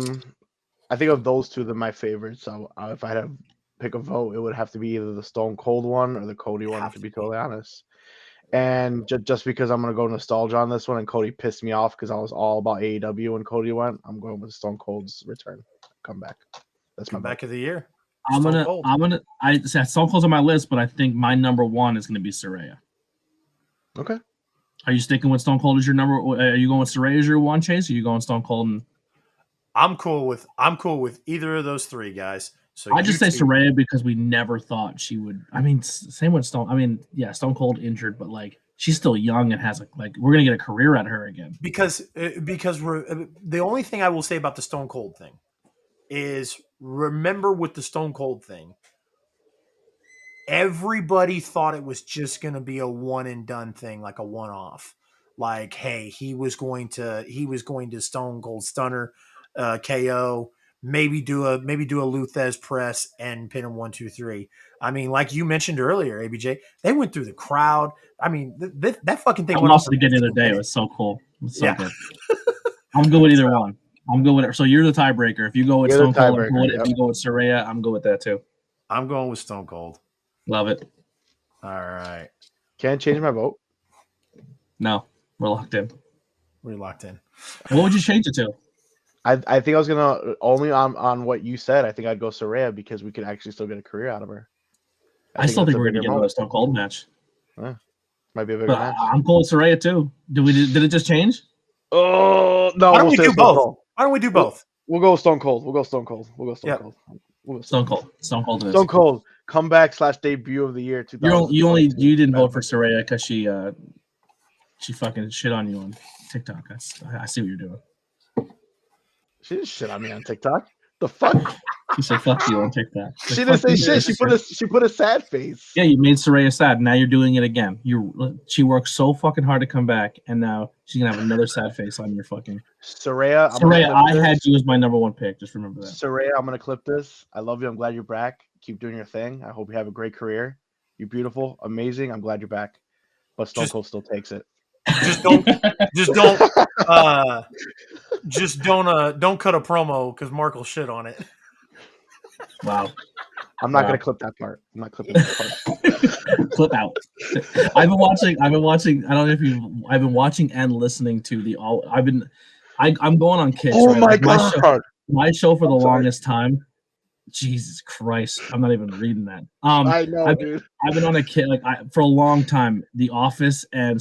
think of those two, they're my favorites. So if I had to pick a vote, it would have to be either the Stone Cold one or the Cody one, to be totally honest. And just because I'm going to go nostalgia on this one, and Cody pissed me off because I was all about AEW when Cody went, I'm going with Stone Cold's return, comeback. That's my comeback of the year. Stone Cold's on my list, but I think my number 1 is going to be Saraya. Okay. Are you sticking with Stone Cold as your number? Are you going with Saraya as your one, Chase? Or are you going Stone Cold? And I'm cool with either of those three guys. So I you just say two, Saraya because we never thought she would. I mean, same with Stone. I mean, yeah, Stone Cold injured, but like she's still young and has like we're gonna get a career out of her again. because we're the only thing I will say about the Stone Cold thing is remember with the Stone Cold thing, everybody thought it was just going to be a one and done thing, like a one off. Like, hey, he was going to Stone Cold Stunner, KO, maybe do a Luthez press and pin him 1, 2, 3. I mean, like you mentioned earlier, ABJ, they went through the crowd. I mean, that fucking thing I went on lost for it again the other 15 day. It minutes. was so cool. It was so Yeah. good. I'm good with either one. I'm good with it. So you're the tiebreaker. If you go with You're the Stone Cold, I'm tiebreaker, good. yep. If you go with Saraya, I'm good with that too. I'm going with Stone Cold. Love it. All right. Can I change my vote? No, we're locked in. We're locked in. What would you change it to? I think I was gonna only on what you said. I think I'd go Saraya because we could actually still get a career out of her. I still that's think a we're gonna bigger get another moment. Stone Cold match. Might be a bigger But match. I'm cool with Saraya too. Did it just change? Oh no! Why don't we say do Stone both? Cold. Why don't we do both? We'll go Stone Cold. We'll go Stone Cold. Yep. Stone Cold. Stone Cold. It is. Stone Cold comeback / debut of the year. You didn't vote for Saraya because she fucking shit on you on TikTok. I see what you're doing. She didn't shit on me on TikTok. The fuck? She said fuck you on TikTok. She didn't say shit. She put a sad face. Yeah, you made Saraya sad. Now you're doing it again. She worked so fucking hard to come back, and now she's gonna have another sad face on your fucking. Saraya, I had you as my number one pick. Just remember that. Saraya, I'm gonna clip this. I love you. I'm glad you're back. Keep doing your thing. I hope you have a great career. You're beautiful, amazing. I'm glad you're back. But Stone Cold still takes it. Just don't cut a promo because Mark will shit on it. Wow. I'm not gonna clip that part. I'm not clipping that part. Clip out. I've been watching. I don't know if you. I've been watching and listening to the all. I'm going on kicks. Oh right? my Like god! my show for the longest time. Jesus Christ! I'm not even reading that. I know, dude. I've been on a kick for a long time. The Office and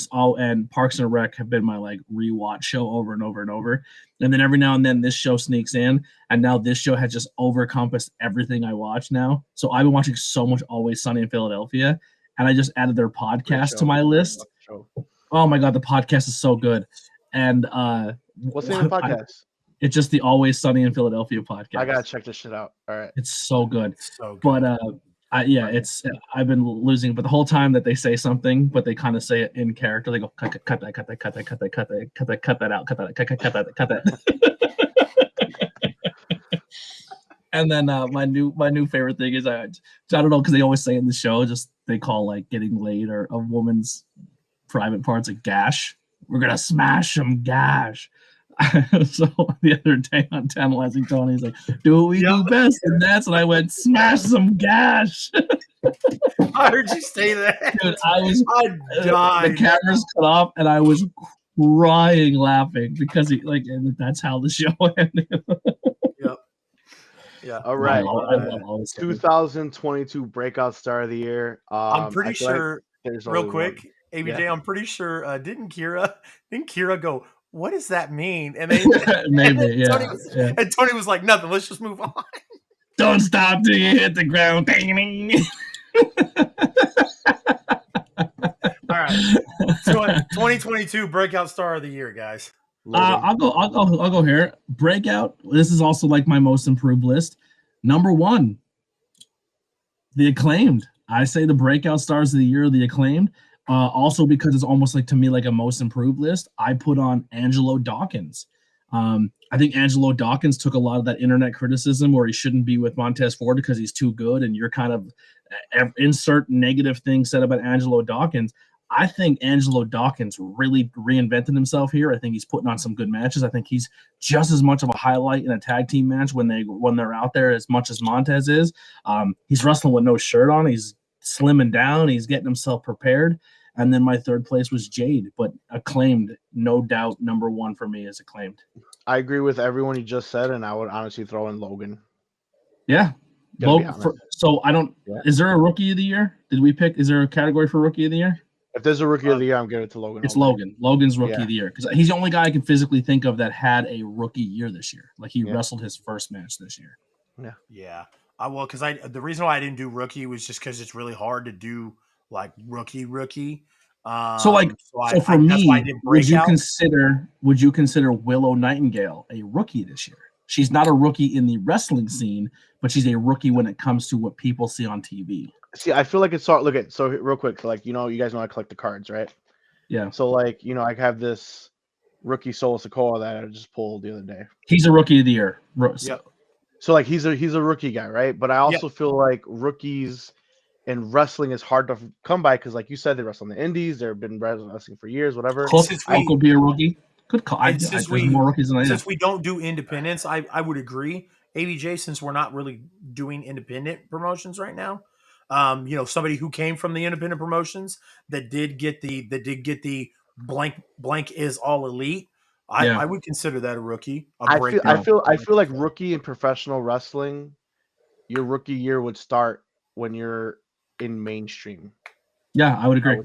Parks and Rec have been my like rewatch show over and over and over. And then every now and then this show sneaks in, and now this show has just overencompassed everything I watch now. So I've been watching so much Always Sunny in Philadelphia, and I just added their podcast to my list. Oh my god, the podcast is so good. And what's the name of the podcast? It's just the Always Sunny in Philadelphia podcast. I gotta check this shit out. All right, it's so good. So good. But I've been losing. But the whole time that they say something, but they kind of say it in character. They go cut that out, cut that. And then my new favorite thing is I don't know because they always say in the show just they call like getting laid or a woman's private parts a gash. We're gonna smash some gash. So the other day on Tantalizing Tony, he's like, do what we do best, and that's when I went, smash some gash. I heard you say that. Dude, I died. The cameras cut off, and I was crying laughing because and that's how the show ended. Yep. Yeah. All right. I love 2022 breakout star of the year. I'm pretty sure. Real quick, ABJ, Yeah. I'm pretty sure. Didn't Kira go? What does that mean? And they maybe, and Tony was like, nothing. Let's just move on. Don't stop till you hit the ground. All right. So 2022 breakout star of the year, guys. I'll go here. Breakout. This is also like my most improved list. Number 1, the Acclaimed. I say the breakout stars of the year are the Acclaimed. Also because it's almost like to me like a most improved list, I put on Angelo Dawkins. I think Angelo Dawkins took a lot of that internet criticism where he shouldn't be with Montez Ford because he's too good, and you're kind of insert negative things said about Angelo Dawkins. I think Angelo Dawkins really reinvented himself here. I think he's putting on some good matches. I think he's just as much of a highlight in a tag team match when they're out there as much as Montez is. He's wrestling with no shirt on. He's slimming down. He's getting himself prepared. And then my third place was Jade, but Acclaimed, no doubt, number 1 for me is Acclaimed. I agree with everyone you just said, and I would honestly throw in Logan. Yeah. So I don't. Yeah. Is there a rookie of the year? Did we pick? Is there a category for rookie of the year? If there's a rookie of the year, I'm giving it to Logan. It's all day. Logan. Logan's rookie Yeah. of the year because he's the only guy I can physically think of that had a rookie year this year. Like he Yeah. wrestled his first match this year. Yeah. Well, because the reason why I didn't do rookie was just because it's really hard to do like rookie. So for that's why I me, did would you breakout. consider Willow Nightingale a rookie this year? She's not a rookie in the wrestling scene, but she's a rookie when it comes to what people see on TV. See, I feel like it's so. Look at so real quick. Like you guys know I collect the cards, right? Yeah, So like I have this rookie Solo Sikoa that I just pulled the other day. he's a rookie of the year. Yep. So like he's a rookie guy, right? But I also feel like rookies in wrestling is hard to come by because, like you said, they wrestle in the indies. They've been wrestling for years, whatever. Hook could be a rookie. Good call. There's more rookies than I Since we don't do independents, I would agree. ABJ, since we're not really doing independent promotions right now, somebody who came from the independent promotions that did get the blank is all elite. I would consider that a rookie. I feel like rookie in professional wrestling, your rookie year would start when you're in mainstream. Yeah, I would agree.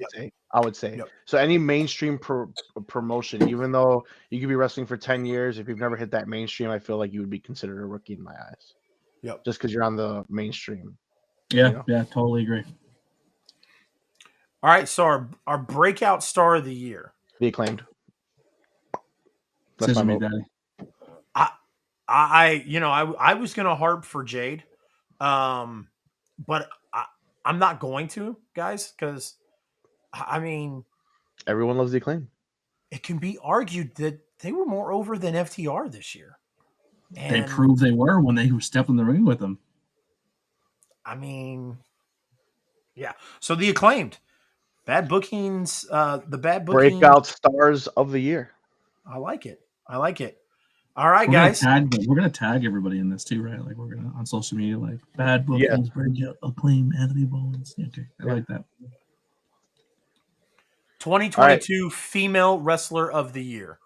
I would say. Yep. So any mainstream promotion, even though you could be wrestling for 10 years, if you've never hit that mainstream, I feel like you would be considered a rookie in my eyes. Yep. Just because you're on the mainstream. Yeah, totally agree. All right, so our breakout star of the year. The Acclaimed. That's my daddy. I was gonna harp for Jade, but I'm not going to, guys, because I mean, everyone loves The Acclaimed. It can be argued that they were more over than FTR this year. And they proved they were when they stepped in the ring with them. I mean, yeah. So The Acclaimed, bad bookings, the bad booking breakout stars of the year. I like it. All right, guys. We're gonna tag everybody in this too, right? Like we're gonna on social media, like bad bookings, breakout, Acclaim, Anthony Bowens. Okay, I like that. 2022 Female Wrestler of the Year.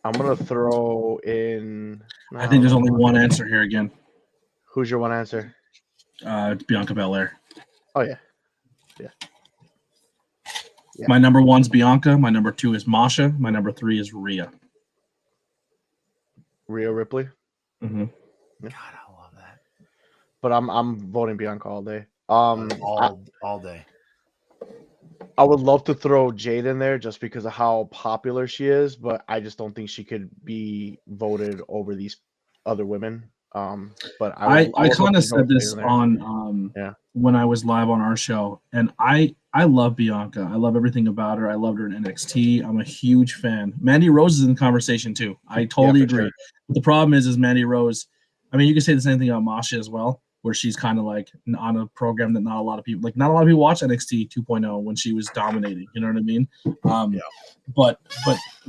I'm gonna throw in. I think there's only one answer here again. Who's your one answer? It's Bianca Belair. Oh yeah. My number one's Bianca. My number two is Masha. My number three is Rhea. Rhea Ripley. Mm-hmm. God, I love that. But I'm voting Bianca all day. All day. I would love to throw Jade in there just because of how popular she is, but I just don't think she could be voted over these other women. But I kind of said this on when I was live on our show, and I love Bianca. I love everything about her. I loved her in NXT. I'm a huge fan. Mandy Rose is in the conversation too. I totally agree. Sure. But the problem is Mandy Rose. I mean, you can say the same thing about Masha as well, where she's kind of like on a program that not a lot of people watch NXT 2.0 when she was dominating. You know what I mean? But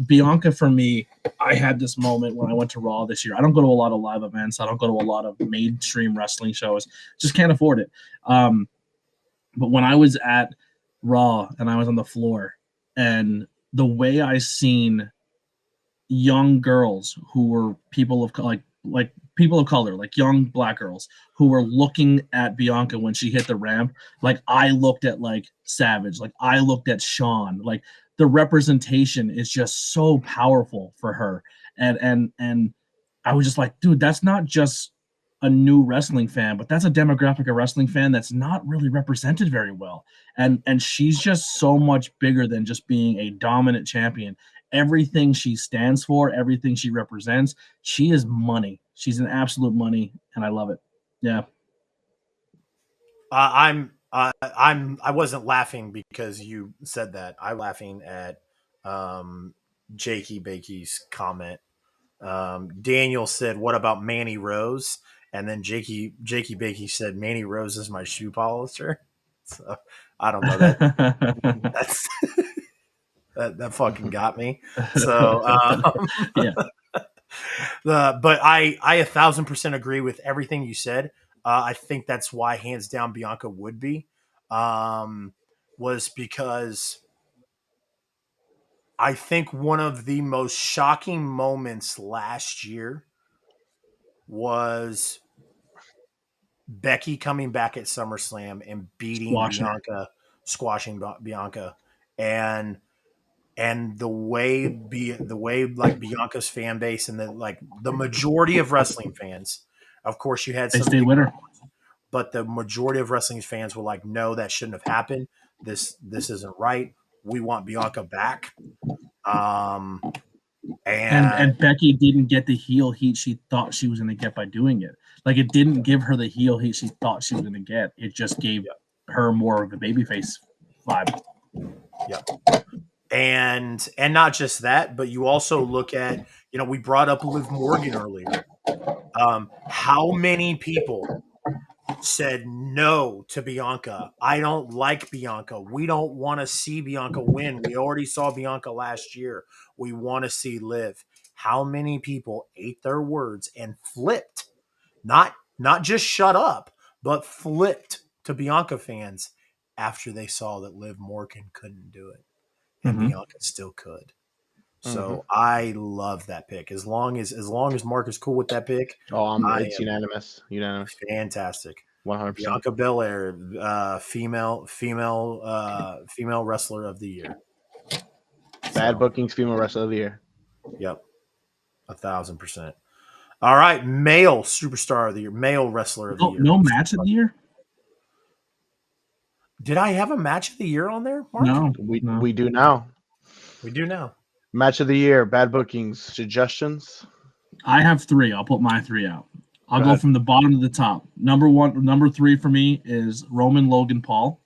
Bianca, for me, I had this moment when I went to Raw this year. I don't go to a lot of live events. I don't go to a lot of mainstream wrestling shows. Just can't afford it. But when I was at Raw and I was on the floor, and the way I seen young girls who were people of like people of color, like young black girls who were looking at Bianca when she hit the ramp, like I looked at like Savage, like I looked at Shawn, like the representation is just so powerful for her. And I was just like, dude, that's not just a new wrestling fan, but that's a demographic of wrestling fan that's not really represented very well. And she's just so much bigger than just being a dominant champion. Everything she stands for, everything she represents, she is money. She's an absolute money, and I love it. Yeah. I wasn't laughing because you said that. I'm laughing at Jakey Bakey's comment. Daniel said, "What about Manny Rose?" And then Jakey Bakey said, "Manny Rose is my shoe polisher." So I don't know that. That's that fucking got me. So yeah. But I 1,000% agree with everything you said. I think that's why hands down Bianca would be, was because I think one of the most shocking moments last year was Becky coming back at SummerSlam and beating Bianca squashing Bianca, and the way like Bianca's fan base and the majority of wrestling fans, of course, you had They some stay with her. but the majority of wrestling fans were like, no, that shouldn't have happened. This isn't right. We want Bianca back. And Becky didn't get the heel heat she thought she was going to get by doing it. Like, it didn't give her the heel heat she thought she was going to get. It just gave her more of a babyface vibe. Yeah. And not just that, but you also look at, we brought up Liv Morgan earlier. How many people said no to Bianca? I don't like Bianca. We don't want to see Bianca win. We already saw Bianca last year. We want to see Liv. How many people ate their words and flipped? Not just shut up, but flipped to Bianca fans after they saw that Liv Morgan couldn't do it, and Bianca still could. So I love that pick. As long as Mark is cool with that pick, it's unanimous. Fantastic. 100%. Bianca Belair, female wrestler of the year. Bad bookings, female wrestler of the year. Yep, 1,000%. All right, male superstar of the year, male wrestler of the year. No match of the year? Did I have a match of the year on there, Mark? No. We do now. We do now. Match of the year, bad bookings, suggestions? I have 3. I'll put my 3 out. I'll go from the bottom to the top. Number 3 for me is Roman Logan Paul.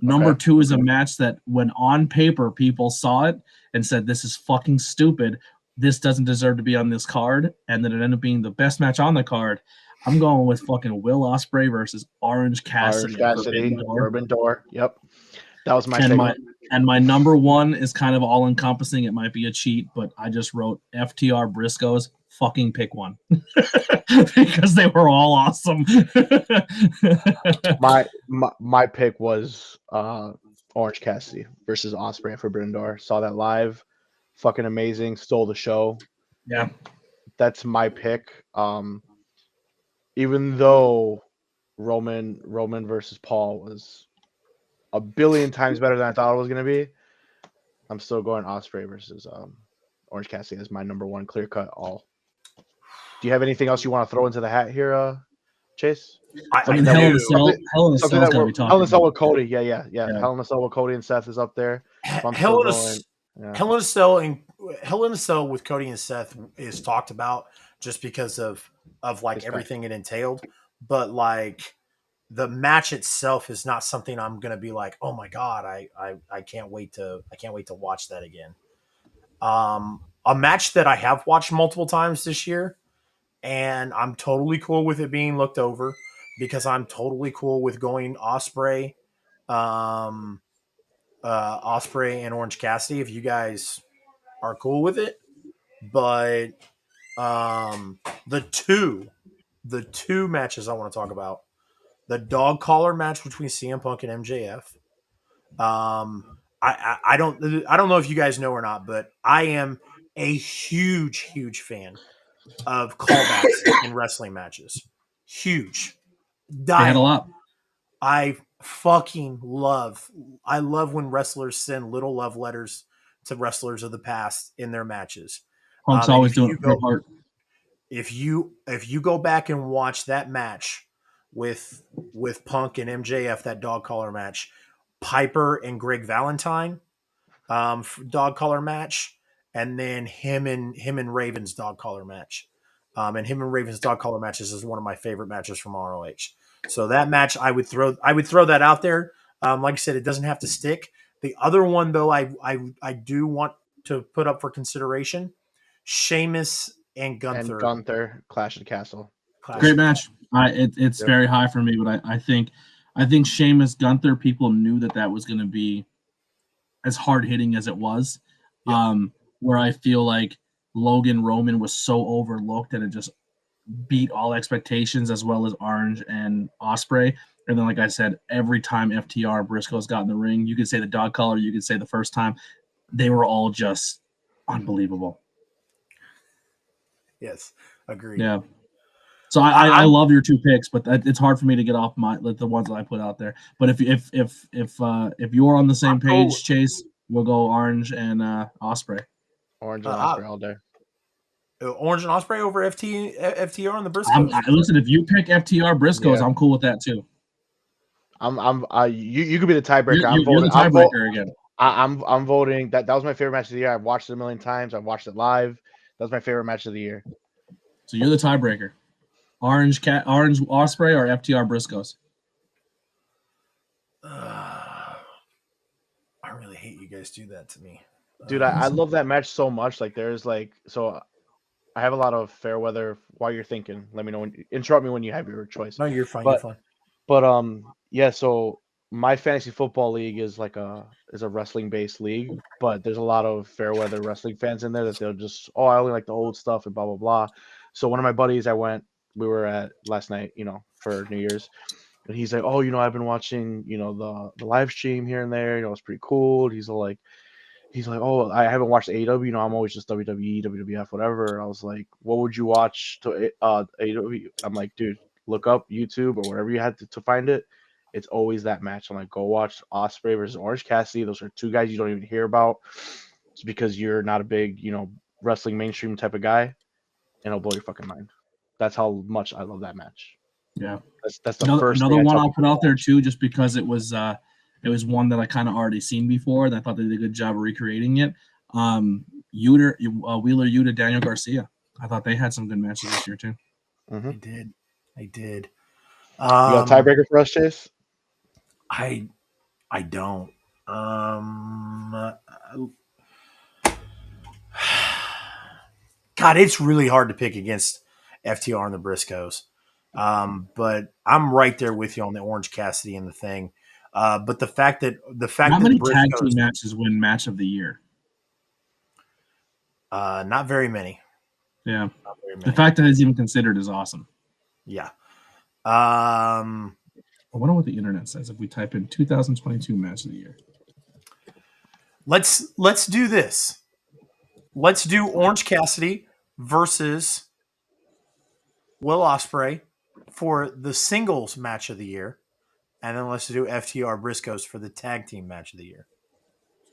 Number 2 is a match that when on paper people saw it and said, this is fucking stupid. This doesn't deserve to be on this card. And then it ended up being the best match on the card. I'm going with fucking Will Ospreay versus Orange Cassidy. Forbidden Door. Yep. That was my pick. And my number 1 is kind of all encompassing. It might be a cheat, but I just wrote FTR Briscoes. Fucking pick one because they were all awesome. my pick was Orange Cassidy versus Ospreay at Forbidden Door. Saw that live. Fucking amazing. Stole the show. Yeah. That's my pick. Even though Roman versus Paul was a billion times better than I thought it was going to be, I'm still going Ospreay versus Orange Cassidy as my number 1 clear cut all. Do you have anything else you want to throw into the hat here, Chase? Hell in a Cell with Cody. Yeah. Hell in a Cell with Cody and Seth is up there. Hell in a Cell with Cody and Seth is talked about just because of like everything it entailed, but like the match itself is not something I'm gonna be like, oh my god, I can't wait to watch that again. A match that I have watched multiple times this year, and I'm totally cool with it being looked over because I'm totally cool with going Ospreay and Orange Cassidy if you guys are cool with it. But the two matches I want to talk about, the dog collar match between CM Punk and MJF. I don't know if you guys know or not, but I am a huge fan of callbacks in wrestling matches. Huge. They had a lot. I fucking love when wrestlers send little love letters to wrestlers of the past in their matches. Punk's always doing it from heart. If you go back and watch that match with Punk and MJF, that dog collar match, Piper and Greg Valentine, dog collar match, and then him and Raven's dog collar match. And him and Raven's dog collar matches is one of my favorite matches from ROH. So that match, I would throw that out there. Like I said, it doesn't have to stick. The other one, though, I do want to put up for consideration: Sheamus and Gunther. Clash of the Castle. Great match. It's very high for me, but I think Sheamus Gunther, people knew that was going to be as hard hitting as it was. Yep. Where I feel like Logan Roman was so overlooked and it just beat all expectations, as well as Orange and Ospreay. And then, like I said, every time FTR Briscoes got in the ring, you could say the dog collar, you could say the first time, they were all just unbelievable. Yes, agreed. Yeah. So I love your two picks, but it's hard for me to get off the ones that I put out there. But if you're on the same page, Chase, we'll go Orange and Osprey. Orange and Osprey all day. Orange and Osprey over FTR on the Briscoes. Listen, if you pick FTR Briscoes, I'm cool with that too. You could be the tiebreaker. You're the tiebreaker again. I'm voting. That was my favorite match of the year. I've watched it a million times. I've watched it live. That was my favorite match of the year. So you're the tiebreaker. Orange Osprey or FTR Briscoes? I really hate you guys do that to me. Dude, I love that match so much. Like there's I have a lot of fair weather. While you're thinking, let me know interrupt me when you have your choice. No, you're fine. You're fine. But yeah. So my fantasy football league is a wrestling based league, but there's a lot of fair weather wrestling fans in there that they'll just I only like the old stuff and blah blah blah. So one of my buddies we were at last night, for New Year's, and he's like, I've been watching, the live stream here and there, it's pretty cool. He's like, I haven't watched AEW, I'm always just WWE, WWF, whatever. I was like, what would you watch to AEW? I'm like, dude, look up YouTube or wherever you had to find it. It's always that match. I'm like, go watch Osprey versus Orange Cassidy. Those are two guys you don't even hear about. It's because you're not a big, wrestling mainstream type of guy, and it'll blow your fucking mind. That's how much I love that match. Yeah, that's the first. Another one I'll put out there too, just because it was one that I kind of already seen before, and I thought they did a good job of recreating it. Wheeler Yuta, Daniel Garcia. I thought they had some good matches this year too. Mm-hmm. They did. You got a tiebreaker for us, Chase? I don't. God, it's really hard to pick against FTR and the Briscoes. But I'm right there with you on the Orange Cassidy and the thing. But the fact that how many tag team matches win match of the year? Not very many. Yeah. Not very many. The fact that it's even considered is awesome. Yeah. I wonder what the internet says if we type in 2022 match of the year. Let's do this. Let's do Orange Cassidy versus Will Ospreay for the singles match of the year, and then let's do FTR Briscoes for the tag team match of the year.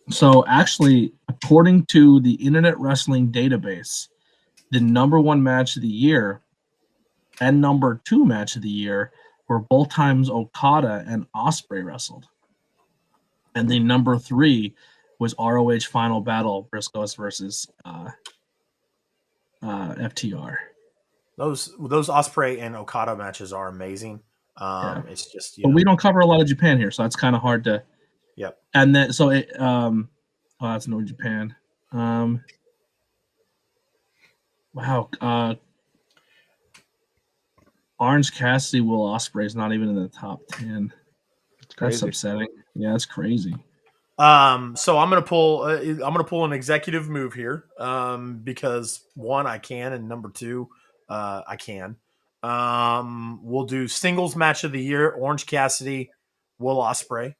So actually, according to the Internet Wrestling Database, the number one match of the year and number two match of the year were both times Okada and Ospreay wrestled. And the number three was ROH Final Battle, Briscoes versus FTR. Those Ospreay and Okada matches are amazing. It's just but we don't cover a lot of Japan here, so it's kind of hard to. Yep. And then that's no Japan. Wow. Orange Cassidy, Will Ospreay is not even in the top 10. That's upsetting. Yeah, that's crazy. So I'm gonna pull an executive move here, because one, I can, and number two, I can. We'll do singles match of the year: Orange Cassidy, Will Ospreay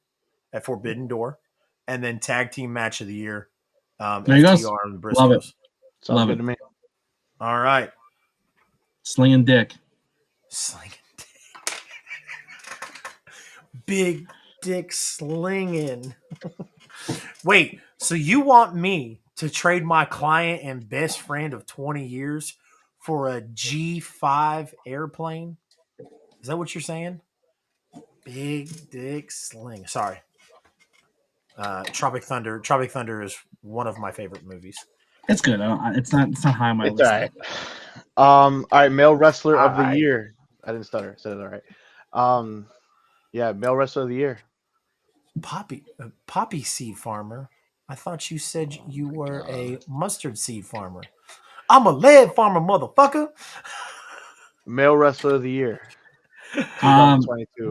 at Forbidden Door, and then tag team match of the year, FTR and Briscoes. Love it. Sounds good to me. All right, slinging dick. Big dick slinging. Wait, so you want me to trade my client and best friend of 20 years for a G5 airplane? Is that what you're saying? Big dick sling. Sorry. Tropic Thunder. Tropic Thunder is one of my favorite movies. It's good. It's not high on my list. All right. All right, male wrestler of the year. I didn't stutter. I said it all right. Yeah, male wrestler of the year. Poppy seed farmer. I thought you said you were a mustard seed farmer. I'm a lead farmer, motherfucker. Male wrestler of the year.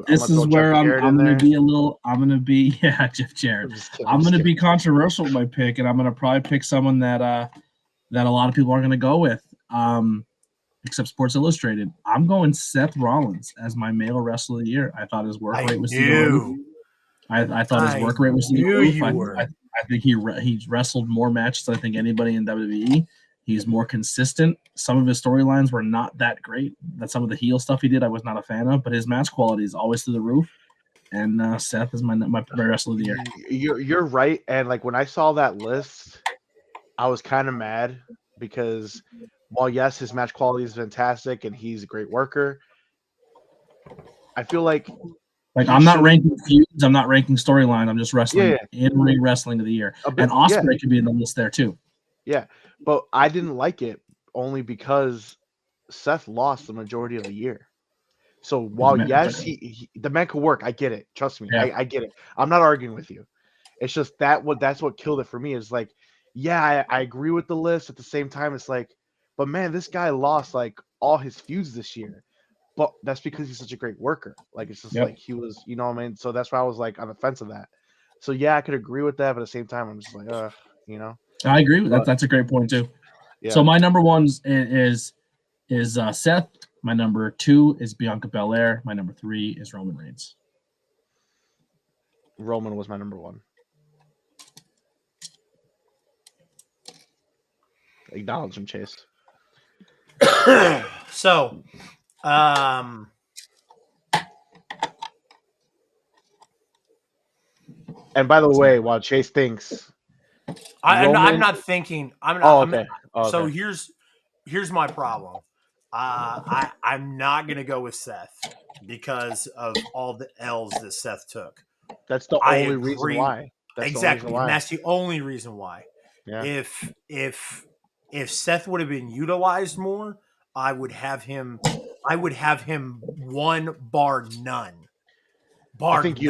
This is where I'm going to be a little. I'm going to be Jeff Jarrett. I'm going to be controversial with my pick, and I'm going to probably pick someone that a lot of people aren't going to go with, except Sports Illustrated. I'm going Seth Rollins as my male wrestler of the year. I thought his work rate was I thought his work rate was I think he wrestled more matches than I think anybody in WWE. He's more consistent. Some of his storylines were not that great. That some of the heel stuff he did, I was not a fan of. But his match quality is always through the roof. And Seth is my wrestler of the year. You're right. And like when I saw that list, I was kind of mad because while yes, his match quality is fantastic and he's a great worker, I feel like I'm not ranking feuds, I'm not ranking storyline. I'm just wrestling in-ring wrestling of the year. And Ospreay could be in the list there too. Yeah, but I didn't like it only because Seth lost the majority of the year. So while yes, he the man could work, I get it. Trust me, I get it. I'm not arguing with you. It's just that's what killed it for me. Is like, yeah, I agree with the list. At the same time, it's like, but man, this guy lost like all his feuds this year. But that's because he's such a great worker. Like it's just like he was, you know what I mean? So that's why I was like on the fence of that. So yeah, I could agree with that, but at the same time, I'm just like, you know. I agree with that. That's a great point too. Yeah. So my number one is Seth. My number 2 is Bianca Belair. My number 3 is Roman Reigns. Roman was my number 1. Acknowledge him, Chase. So, and by the way, while Chase thinks, I'm not thinking. I'm not. Oh, okay. So here's my problem. I'm not gonna go with Seth because of all the L's that Seth took. That's the only reason why. Exactly, and that's the only reason why. Yeah. If Seth would have been utilized more, I would have him 1 bar none. I think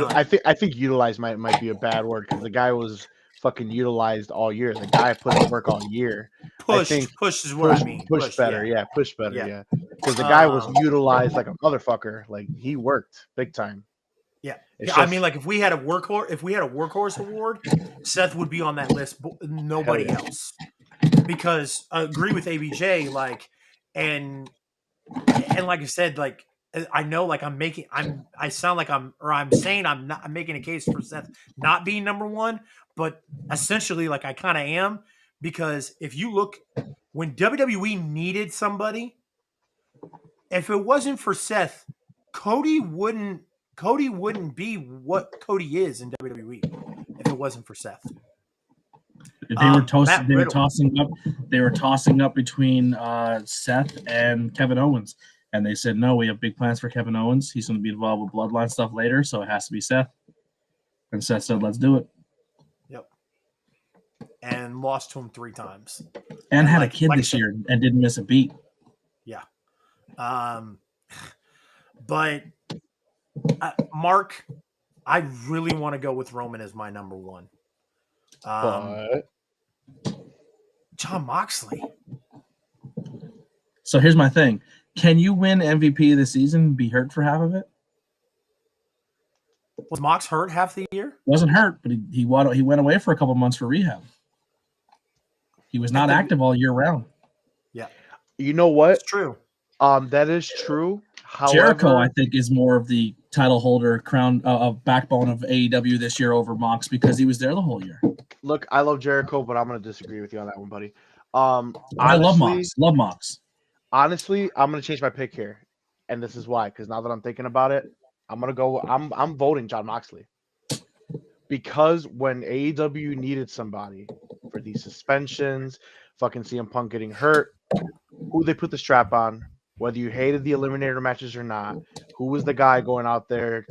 utilized might be a bad word because the guy was fucking utilized all year. The guy put in work all year. Push is what I mean. Push better, yeah. Push better, yeah. Because the guy was utilized like a motherfucker. Like he worked big time. Yeah, I mean, like if we had a workhorse award, Seth would be on that list. But nobody else, because I agree with ABJ. Like, and like I said, like I know, like I'm making making a case for Seth not being number 1, but essentially, like I kind of am, because if you look when WWE needed somebody, if it wasn't for Seth, Cody wouldn't be what Cody is in WWE if it wasn't for Seth. They were tossing up between Seth and Kevin Owens, and they said no. We have big plans for Kevin Owens. He's going to be involved with Bloodline stuff later, so it has to be Seth. And Seth said, "Let's do it." Yep. And lost to him 3 times. And had a kid this year and didn't miss a beat. Yeah. But Mark, I really want to go with Roman as my number 1. But Jon Moxley. So here's my thing. Can you win MVP this season and be hurt for half of it? Was Mox hurt half the year? Wasn't hurt, but he went away for a couple months for rehab. He was not active all year round. Yeah. You know what? It's true. That is true. However, Jericho, I think, is more of the title holder, crown of backbone of AEW this year over Mox because he was there the whole year. Look, I love Jericho, but I'm going to disagree with you on that one, buddy. I love Mox. Love Mox. Honestly, I'm going to change my pick here, and this is why. Because now that I'm thinking about it, I'm going to go. I'm voting Jon Moxley because when AEW needed somebody for these suspensions, fucking CM Punk getting hurt, who they put the strap on, whether you hated the Eliminator matches or not, who was the guy going out there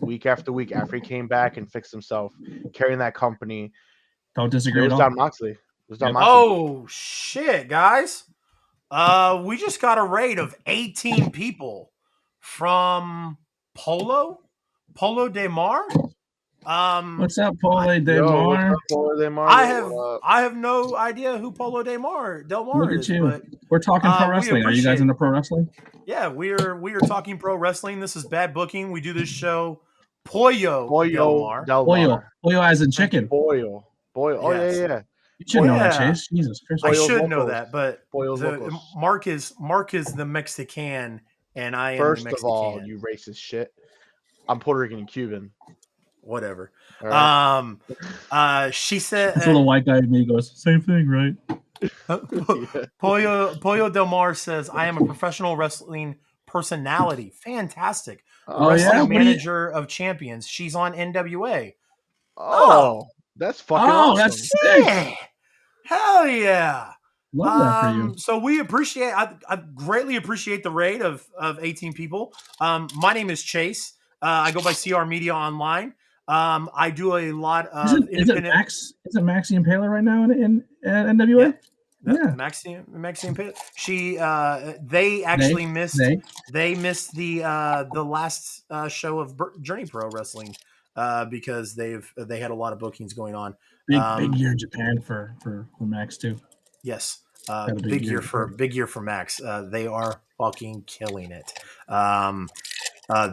week after week after he came back and fixed himself, carrying that company? Don't disagree. It was Jon Moxley. Oh shit, guys! We just got a raid of 18 people from Polo de Mar. What's up, Polo de Mar? I have no idea who Polo de Mar Look is. at you. But, we're talking pro wrestling. Are you guys into pro wrestling? Yeah, we are talking pro wrestling. This is Bad Booking. We do this show Pollo Del Mar. Pollo as in chicken. Pollo. Oh yes. yeah. You should know that, Chase. Jesus Christ. I should know that, but Locos. Mark is the Mexican, and I am First the Mexican. of all, you racist shit. I'm Puerto Rican and Cuban. Whatever. Right. She said. This little white guy in me goes, same thing, right? Pollo Del Mar says, "I am a professional wrestling personality. Fantastic. The Oh, yeah? wrestling What do you- manager of champions. She's on NWA. Oh, that's fucking Oh, awesome. that's sick. Yeah. Hell yeah. Love that for you. So we appreciate, I greatly appreciate the raid of 18 people. My name is Chase. I go by CR Media Online. I do a lot of Is it independent. Max? Is it Maxi Impaler right now in NWA? Yeah. Maxine Pitt. She they actually missed they missed the last show of Journey Pro Wrestling because they had a lot of bookings going on. Big year in Japan for Max too. Yes. Had a Big year for Max. They are fucking killing it.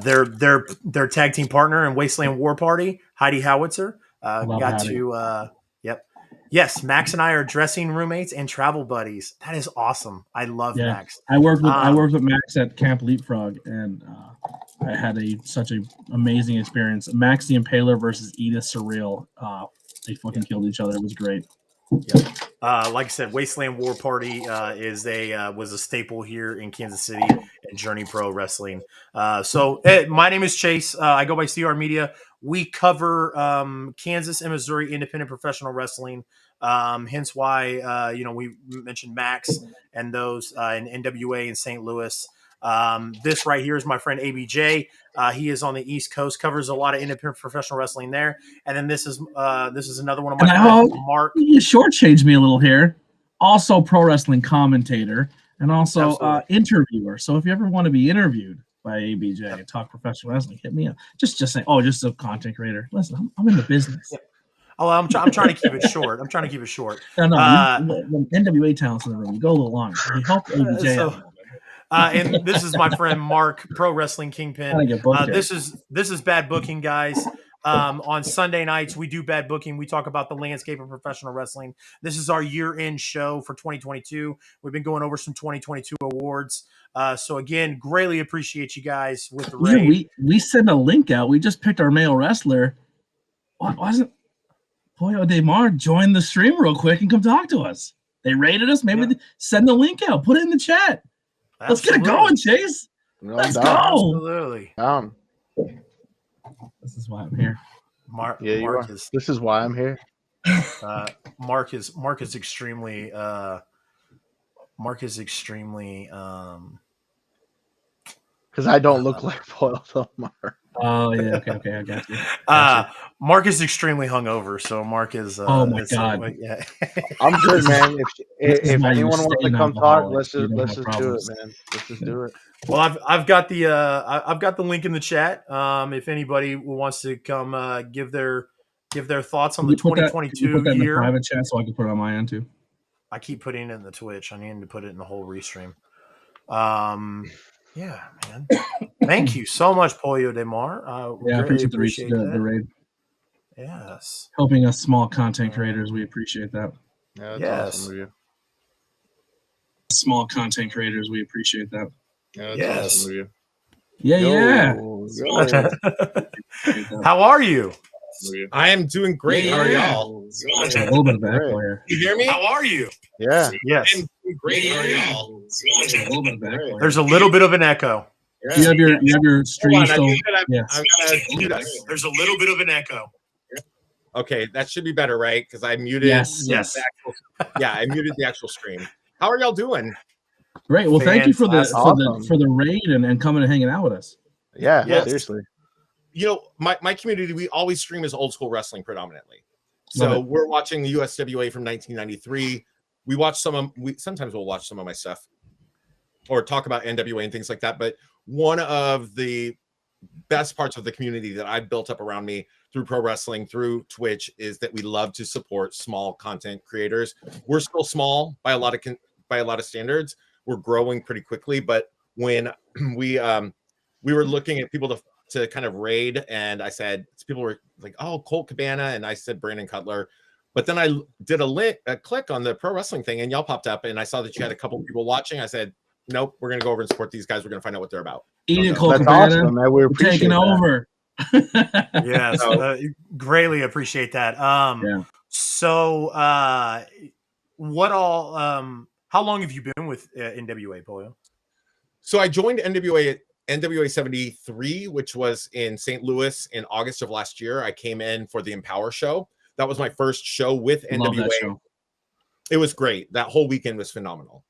Their tag team partner in Wasteland War Party, Heidi Howitzer, got Heidi. to yep. Yes, Max and I are dressing roommates and travel buddies. That is awesome. I love Max. I worked with Max at Camp Leapfrog, and I had such an amazing experience. Max the Impaler versus Edith Surreal. They fucking killed each other. It was great. Yep. Like I said, Wasteland War Party was a staple here in Kansas City and Journey Pro Wrestling. My name is Chase. I go by CR Media. We cover Kansas and Missouri independent professional wrestling. Hence why we mentioned Max and those in NWA in St. Louis. This right here is my friend ABJ. He is on the East Coast, covers a lot of independent professional wrestling there. And then this is another one of my friends, Mark. You shortchanged me a little here. Also, pro wrestling commentator and also interviewer. So if you ever want to be interviewed by ABJ and talk professional wrestling, hit me up. Just say, just a content creator. Listen, I'm in the business. Yep. Oh, I'm trying to keep it short. No, when NWA talent's in the room, you go a little longer. You help ABJ out. And this is my friend Mark, Pro Wrestling Kingpin. This is bad booking, guys. On Sunday nights, we do bad booking. We talk about the landscape of professional wrestling. This is our year-end show for 2022. We've been going over some 2022 awards. So again, greatly appreciate you guys with the raid. We send a link out. We just picked our male wrestler. Why wasn't Pollo Del Mar join the stream real quick and come talk to us? They rated us. Maybe send the link out. Put it in the chat. Let's get it going, Chase. Let's go. Absolutely. This is why I'm here. This is why I'm here. Mark is extremely because I don't look like Pollo Del Mar. Oh yeah, okay, I got you. Mark is extremely hungover, so Mark is. Oh my god! I'm good, man. If anyone wants to come talk, let's just do it, man. Let's just do it. Well, I've got the link in the chat. If anybody wants to come give their thoughts on the 2022 put that year, in the private chat so I can put it on my end too. I keep putting it in the Twitch. I need to put it in the whole restream. Yeah, man. Thank you so much, Pollo Del Mar. I appreciate the raid. Yes. Helping us small content creators, we appreciate that. Yeah, that's awesome of you. Small content creators, we appreciate that. Yeah, that's awesome of you. Yeah. How are you? I am doing great. How are y'all? A little bit of echo here. You hear me? How are you? Yeah. Yes. I'm doing great. How are y'all? There's a little bit of an echo. You have your stream still. There's a little bit of an echo. Okay, that should be better, right? Because I muted. Yes. I muted the actual stream. How are y'all doing? Great. Well, thank you for the raid and coming and hanging out with us. Yeah, seriously. You know, my community, we always stream as old school wrestling predominantly. So we're watching the USWA from 1993. We watch sometimes we'll watch some of my stuff or talk about NWA and things like that. But one of the best parts of the community that I've built up around me through pro wrestling, through Twitch, is that we love to support small content creators. We're still small by a lot of standards. We're growing pretty quickly, but when we were looking at people to kind of raid, and I said, people were like, "Oh, Colt Cabana," and I said Brandon Cutler, but then I did a click on the pro wrestling thing, and y'all popped up, and I saw that you had a couple people watching. I said, "Nope, we're gonna go over and support these guys. We're gonna find out what they're about." Colt Cabana, awesome, man. We're taking over. Yes, greatly appreciate that. So what all? How long have you been with NWA, Polio? So I joined NWA 73, which was in St. Louis in August of last year. I came in for the Empower show. That was my first show with NWA. Love that show. It was great. That whole weekend was phenomenal.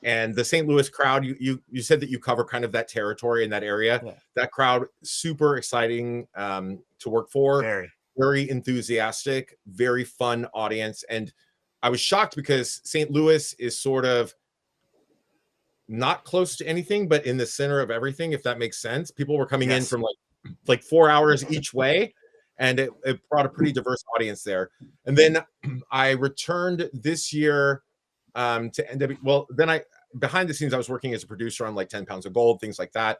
And the St. Louis crowd, you said that you cover kind of that territory in that area. Yeah. That crowd, super exciting to work for. Very enthusiastic, very fun audience. And I was shocked because St. Louis is sort of not close to anything, but in the center of everything, if that makes sense. People were coming in from like 4 hours each way, and it brought a pretty diverse audience there. And then I returned this year to NWA. Well, then behind the scenes, I was working as a producer on like 10 Pounds of Gold, things like that.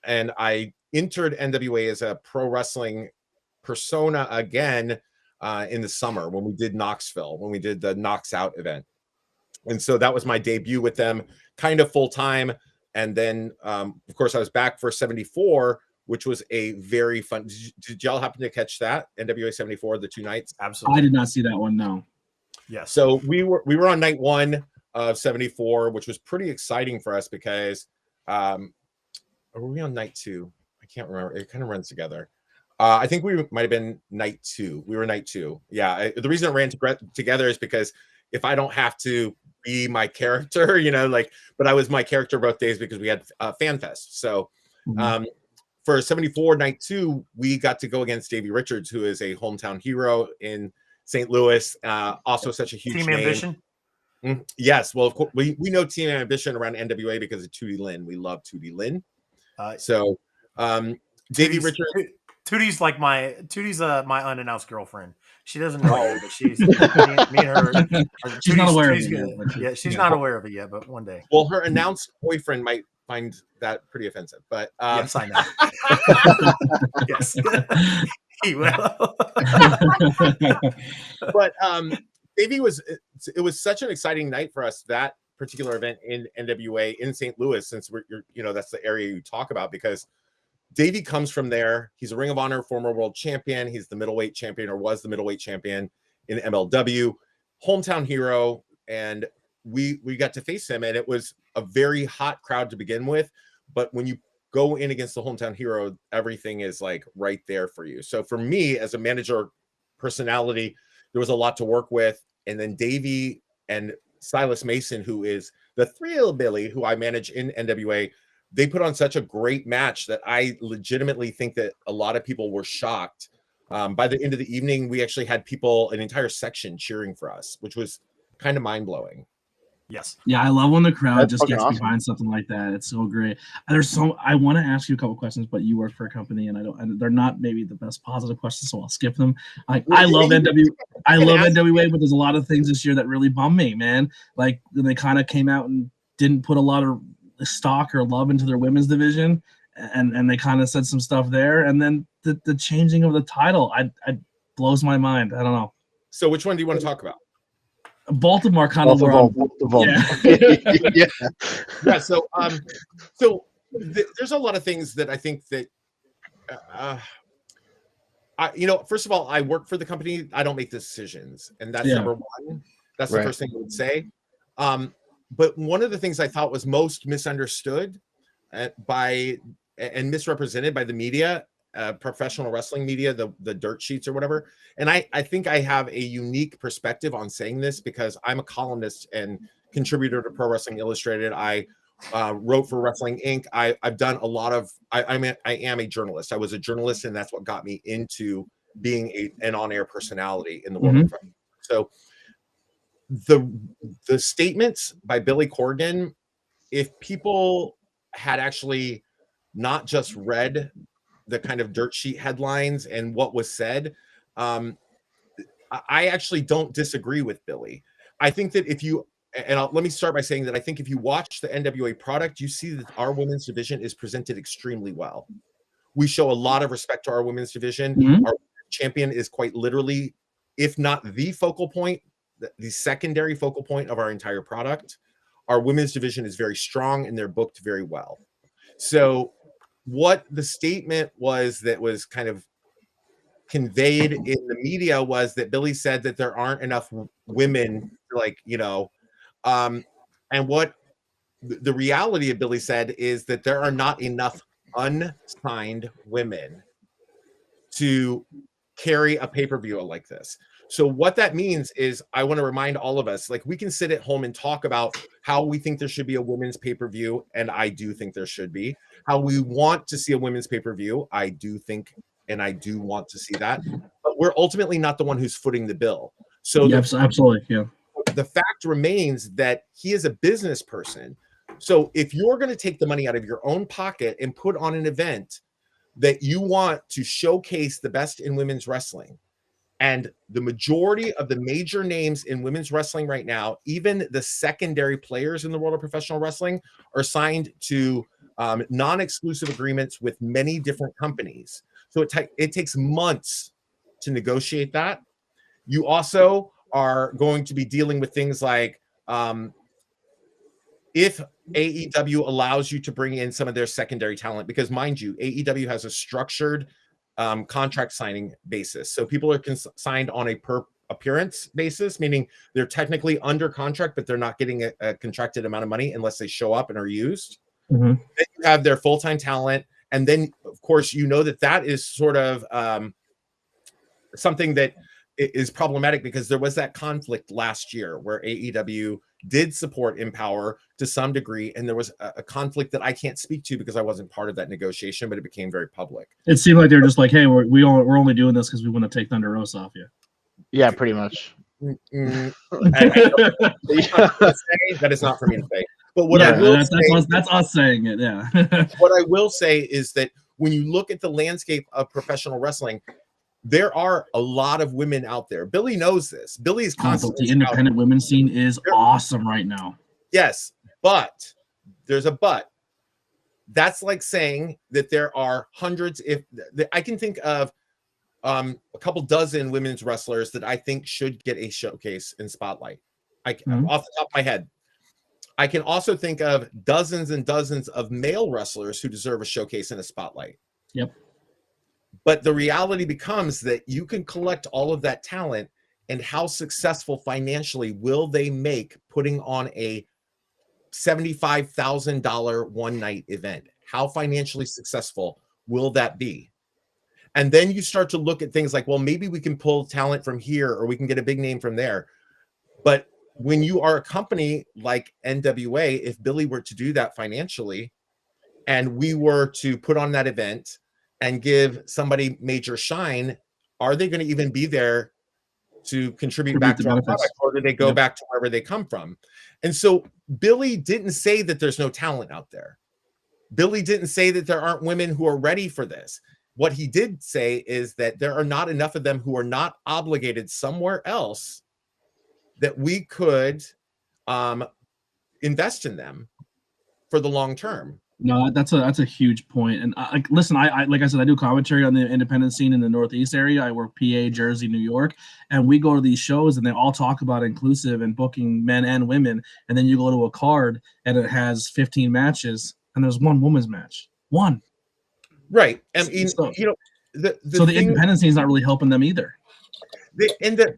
And I entered NWA as a pro wrestling persona again in the summer when we did Knoxville, when we did the Knocks Out event. And so that was my debut with them, kind of full time. And then, of course, I was back for 74, which was a very fun. Did y'all happen to catch that NWA 74, the 2 nights? Absolutely. I did not see that one. No. Yes. So we were on night 1 of 74, which was pretty exciting for us because were we on night 2? I can't remember. It kind of runs together. I think we might have been night 2. We were night 2. Yeah. The reason it ran together is because if I don't have to be my character, but I was my character both days because we had Fan Fest. So for 74 night 2, we got to go against Davey Richards, who is a hometown hero in St. Louis. Also such a huge Team name. Ambition. Yes. Well, of course, we know Team Ambition around NWA because of Tootie Lynn. We love Tootie Lynn. Davey Richards. Tootie's my unannounced girlfriend. She doesn't know it, but she's me and her. She's not aware of it yet. Yeah, she's not aware of it yet, but one day. Well, her announced boyfriend might find that pretty offensive, but yes, I know. Yes, he will. But Davey it was such an exciting night for us, that particular event in NWA in St. Louis, since that's the area you talk about, because Davey comes from there. He's a Ring of Honor former world champion. He's the middleweight champion, or was the middleweight champion in MLW, hometown hero. And we got to face him, and it was a very hot crowd to begin with. But when you go in against the hometown hero, everything is like right there for you. So for me as a manager personality, there was a lot to work with. And then Davey and Silas Mason, who is the Thrill Billy, who I manage in NWA, they put on such a great match that I legitimately think that a lot of people were shocked. By the end of the evening, we actually had an entire section cheering for us, which was kind of mind-blowing. Yes. Yeah, I love when the crowd just gets behind something like that. It's so great. I want to ask you a couple questions, but you work for a company, and they're not maybe the best positive questions, so I'll skip them. I love NWA, but there's a lot of things this year that really bum me, man. Like they kind of came out and didn't put a lot of stock or love into their women's division, and they kind of said some stuff there, and then the changing of the title, I blows my mind. I don't know. So which one do you want to talk about? Both of them are kind of yeah. Yeah. So there's a lot of things that I think that first of all, I work for the company. I don't make decisions, and that's number one. That's the first thing I would say. But one of the things I thought was most misunderstood and misrepresented by the media, professional wrestling media, the dirt sheets or whatever. And I think I have a unique perspective on saying this because I'm a columnist and contributor to Pro Wrestling Illustrated. I wrote for Wrestling Inc. I've done a lot of. I am a journalist. I was a journalist, and that's what got me into being an on-air personality in the world of wrestling. So the statements by Billy Corgan, if people had actually not just read the kind of dirt sheet headlines and what was said, I actually don't disagree with Billy. I think that let me start by saying that I think if you watch the NWA product, you see that our women's division is presented extremely well. We show a lot of respect to our women's division. Our champion is quite literally, if not the focal point, the secondary focal point of our entire product. Our women's division is very strong, and they're booked very well. So what the statement was that was kind of conveyed in the media was that Billy said that there aren't enough women, for like, and what the reality of Billy said is that there are not enough unsigned women to carry a pay-per-view like this. So what that means is, I want to remind all of us, like, we can sit at home and talk about how we think there should be a women's pay-per-view, and I do think there should be. How we want to see a women's pay-per-view, I do think, and I do want to see that. But we're ultimately not the one who's footing the bill. So yes, absolutely, yeah. The fact remains that he is a business person. So if you're going to take the money out of your own pocket and put on an event that you want to showcase the best in women's wrestling, and the majority of the major names in women's wrestling right now, even the secondary players in the world of professional wrestling, are signed to non-exclusive agreements with many different companies. So it takes months to negotiate that. You also are going to be dealing with things like, if AEW allows you to bring in some of their secondary talent, because mind you, AEW has a structured contract signing basis. So people are signed on a per appearance basis, meaning they're technically under contract, but they're not getting a contracted amount of money unless they show up and are used. Mm-hmm. Then you have their full-time talent. And then, of course, that is sort of something that is problematic, because there was that conflict last year where AEW did support Empower to some degree, and there was a conflict that I can't speak to because I wasn't part of that negotiation, but it became very public. It seemed like they're just like, hey, we're only doing this because we want to take Thunder Rosa off you. Yeah, pretty much. That is not for me to say. But what Yeah, I will that's us saying it. Yeah. What I will say is that when you look at the landscape of professional wrestling, there are a lot of women out there. Billy knows this. Billy's constantly the independent women's scene is awesome right now. Yes, but there's a but. That's like saying that there are hundreds. If I can think of a couple dozen women's wrestlers that I think should get a showcase in Spotlight. Off the top of my head. I can also think of dozens and dozens of male wrestlers who deserve a showcase in a Spotlight. Yep. But the reality becomes that you can collect all of that talent, and how successful financially will they make putting on a $75,000 one-night event? How financially successful will that be? And then you start to look at things like, well, maybe we can pull talent from here, or we can get a big name from there. But when you are a company like NWA, if Billy were to do that financially, and we were to put on that event and give somebody major shine, are they going to even be there to contribute back to our product, or do they go back to wherever they come from? And so Billy didn't say that there's no talent out there. Billy didn't say that there aren't women who are ready for this. What he did say is that there are not enough of them who are not obligated somewhere else that we could invest in them for the long term. No, that's a huge point. And listen, I like I said, I do commentary on the independent scene in the Northeast area. I work PA, Jersey, New York, and we go to these shows and they all talk about inclusive and booking men and women. And then you go to a card and it has 15 matches and there's one women's match. One. Right. I mean, so, the independent scene is not really helping them either.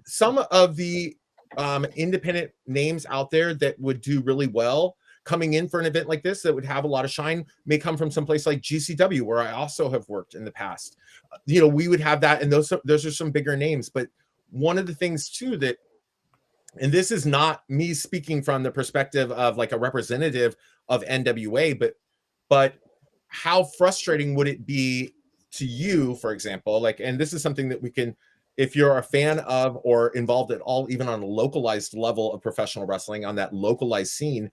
Some of the independent names out there that would do really well coming in for an event like this that would have a lot of shine may come from someplace like GCW, where I also have worked in the past. We would have that, and those are some bigger names. But one of the things too that, and this is not me speaking from the perspective of like a representative of NWA, but how frustrating would it be to you, for example, like, and this is something that we can, if you're a fan of or involved at all, even on a localized level of professional wrestling, on that localized scene,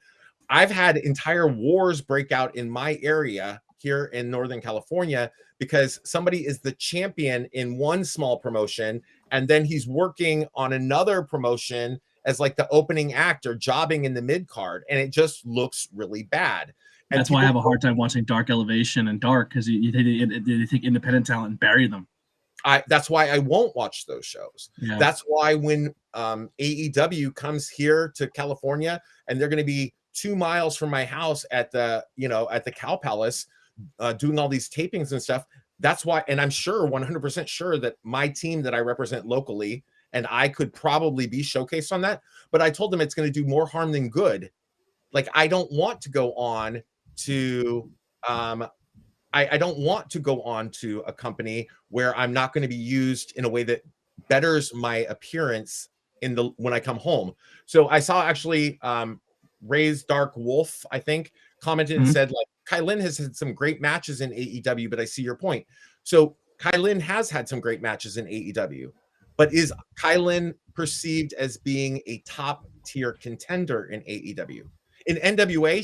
I've had entire wars break out in my area here in Northern California because somebody is the champion in one small promotion, and then he's working on another promotion as like the opening act or jobbing in the mid card, and it just looks really bad. And that's why I have a hard time watching Dark Elevation and Dark, because you take independent talent and bury them. That's why I won't watch those shows. Yeah. That's why when AEW comes here to California and they're going to be 2 miles from my house at the Cow Palace doing all these tapings and stuff, that's why, and I'm sure 100% sure that my team that I represent locally and I could probably be showcased on that. But I told them it's going to do more harm than good. Like, I don't want to go on to I don't want to go on to a company where I'm not going to be used in a way that betters my appearance when I come home. So I saw actually Ray's Dark Wolf, I think, commented and said, like, Kai Lynn has had some great matches in AEW, but I see your point. So Kai Lynn has had some great matches in AEW, but is Kai Lynn perceived as being a top tier contender in AEW? In NWA,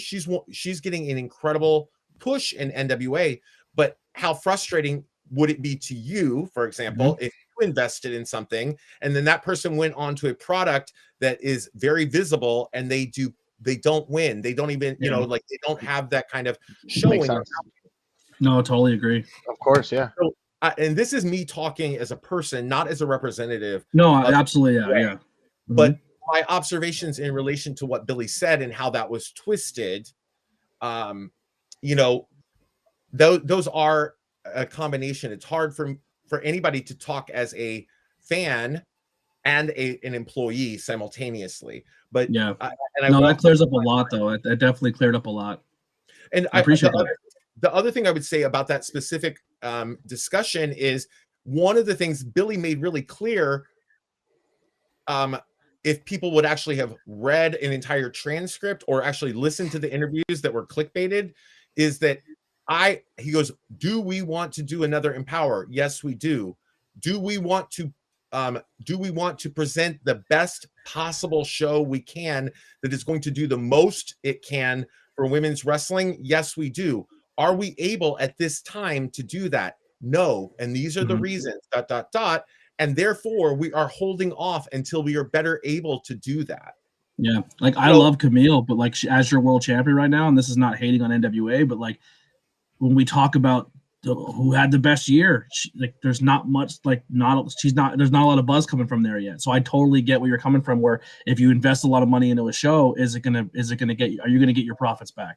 she's getting an incredible push in NWA, but how frustrating would it be to you, for example, if you invested in something and then that person went on to a product that is very visible and they don't win, they don't even, you know, like, they don't have that kind of showing. No, I totally agree. Of course, yeah. So, and this is me talking as a person, not as a representative. No, absolutely, yeah. But my observations in relation to what Billy said and how that was twisted, you know, those are a combination. It's hard for anybody to talk as a fan and an employee simultaneously. But yeah, that clears up a lot, though. It definitely cleared up a lot. And I appreciate that. The other thing I would say about that specific discussion is one of the things Billy made really clear. If people would actually have read an entire transcript or actually listened to the interviews that were clickbaited, is that he goes, do we want to do another Empower? Yes, we do. Do we want to present the best possible show we can that is going to do the most it can for women's wrestling? Yes, we do. Are we able at this time to do that? No. And these are the reasons, ... And therefore, we are holding off until we are better able to do that. Yeah, like, I love Camille, but like, as your world champion right now, and this is not hating on NWA, but like, when we talk about who had the best year, there's not much, there's not a lot of buzz coming from there yet. So I totally get where you're coming from. Where if you invest a lot of money into a show, are you gonna get your profits back?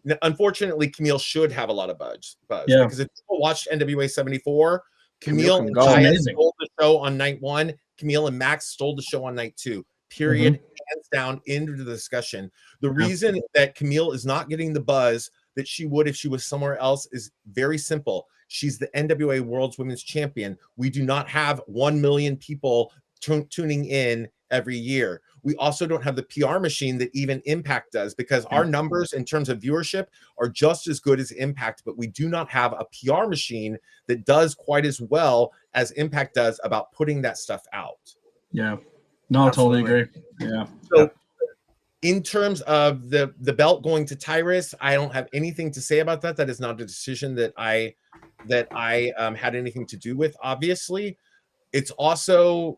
Now, unfortunately, Camille should have a lot of buzz. Yeah. Because if people watched NWA 74. Camille and Camille stole the show on night 1. Camille and Max stole the show on night 2. Period. Hands down, into the discussion. The reason that Camille is not getting the buzz that she would if she was somewhere else is very simple. She's the NWA World's Women's Champion. We do not have 1 million people tuning in every year. We also don't have the PR machine that even Impact does, because our numbers in terms of viewership are just as good as Impact, but we do not have a PR machine that does quite as well as Impact does about putting that stuff out. Yeah. No, Absolutely. I totally agree. Yeah. So in terms of the belt going to Tyrus, I don't have anything to say about that. That is not a decision that I had anything to do with, obviously. It's also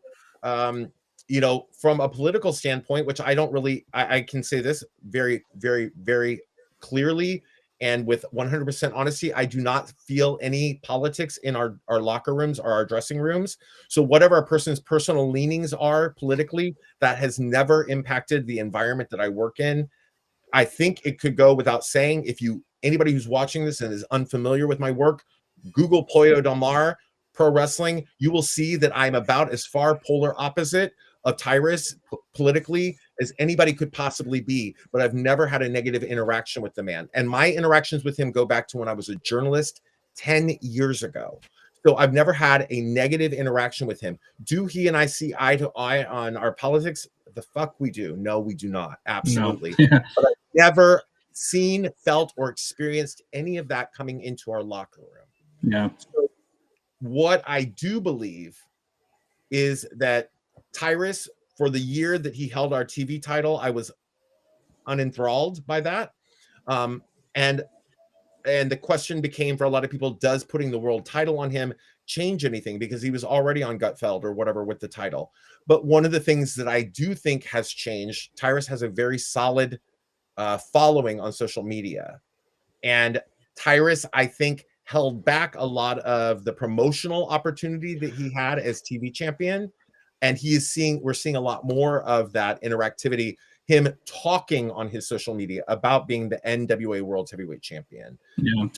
you know, from a political standpoint, which I don't really, I can say this very, very, very clearly and with 100% honesty, I do not feel any politics in our locker rooms or our dressing rooms. So whatever a person's personal leanings are politically, that has never impacted the environment that I work in. I think it could go without saying, anybody who's watching this and is unfamiliar with my work, Google Pollo Del Mar Pro Wrestling, you will see that I'm about as far polar opposite of Tyrus politically as anybody could possibly be, but I've never had a negative interaction with the man. And my interactions with him go back to when I was a journalist 10 years ago. So I've never had a negative interaction with him. Do he and I see eye to eye on our politics? The fuck we do. No, we do not. Absolutely. No. But I've never seen, felt, or experienced any of that coming into our locker room. Yeah. So what I do believe is that Tyrus, for the year that he held our TV title, I was unenthralled by that. And the question became for a lot of people, does putting the world title on him change anything? Because he was already on Gutfeld or whatever with the title. But one of the things that I do think has changed, Tyrus has a very solid following on social media. And Tyrus, I think, held back a lot of the promotional opportunity that he had as TV champion. And we're seeing a lot more of that interactivity, him talking on his social media about being the NWA World Heavyweight Champion,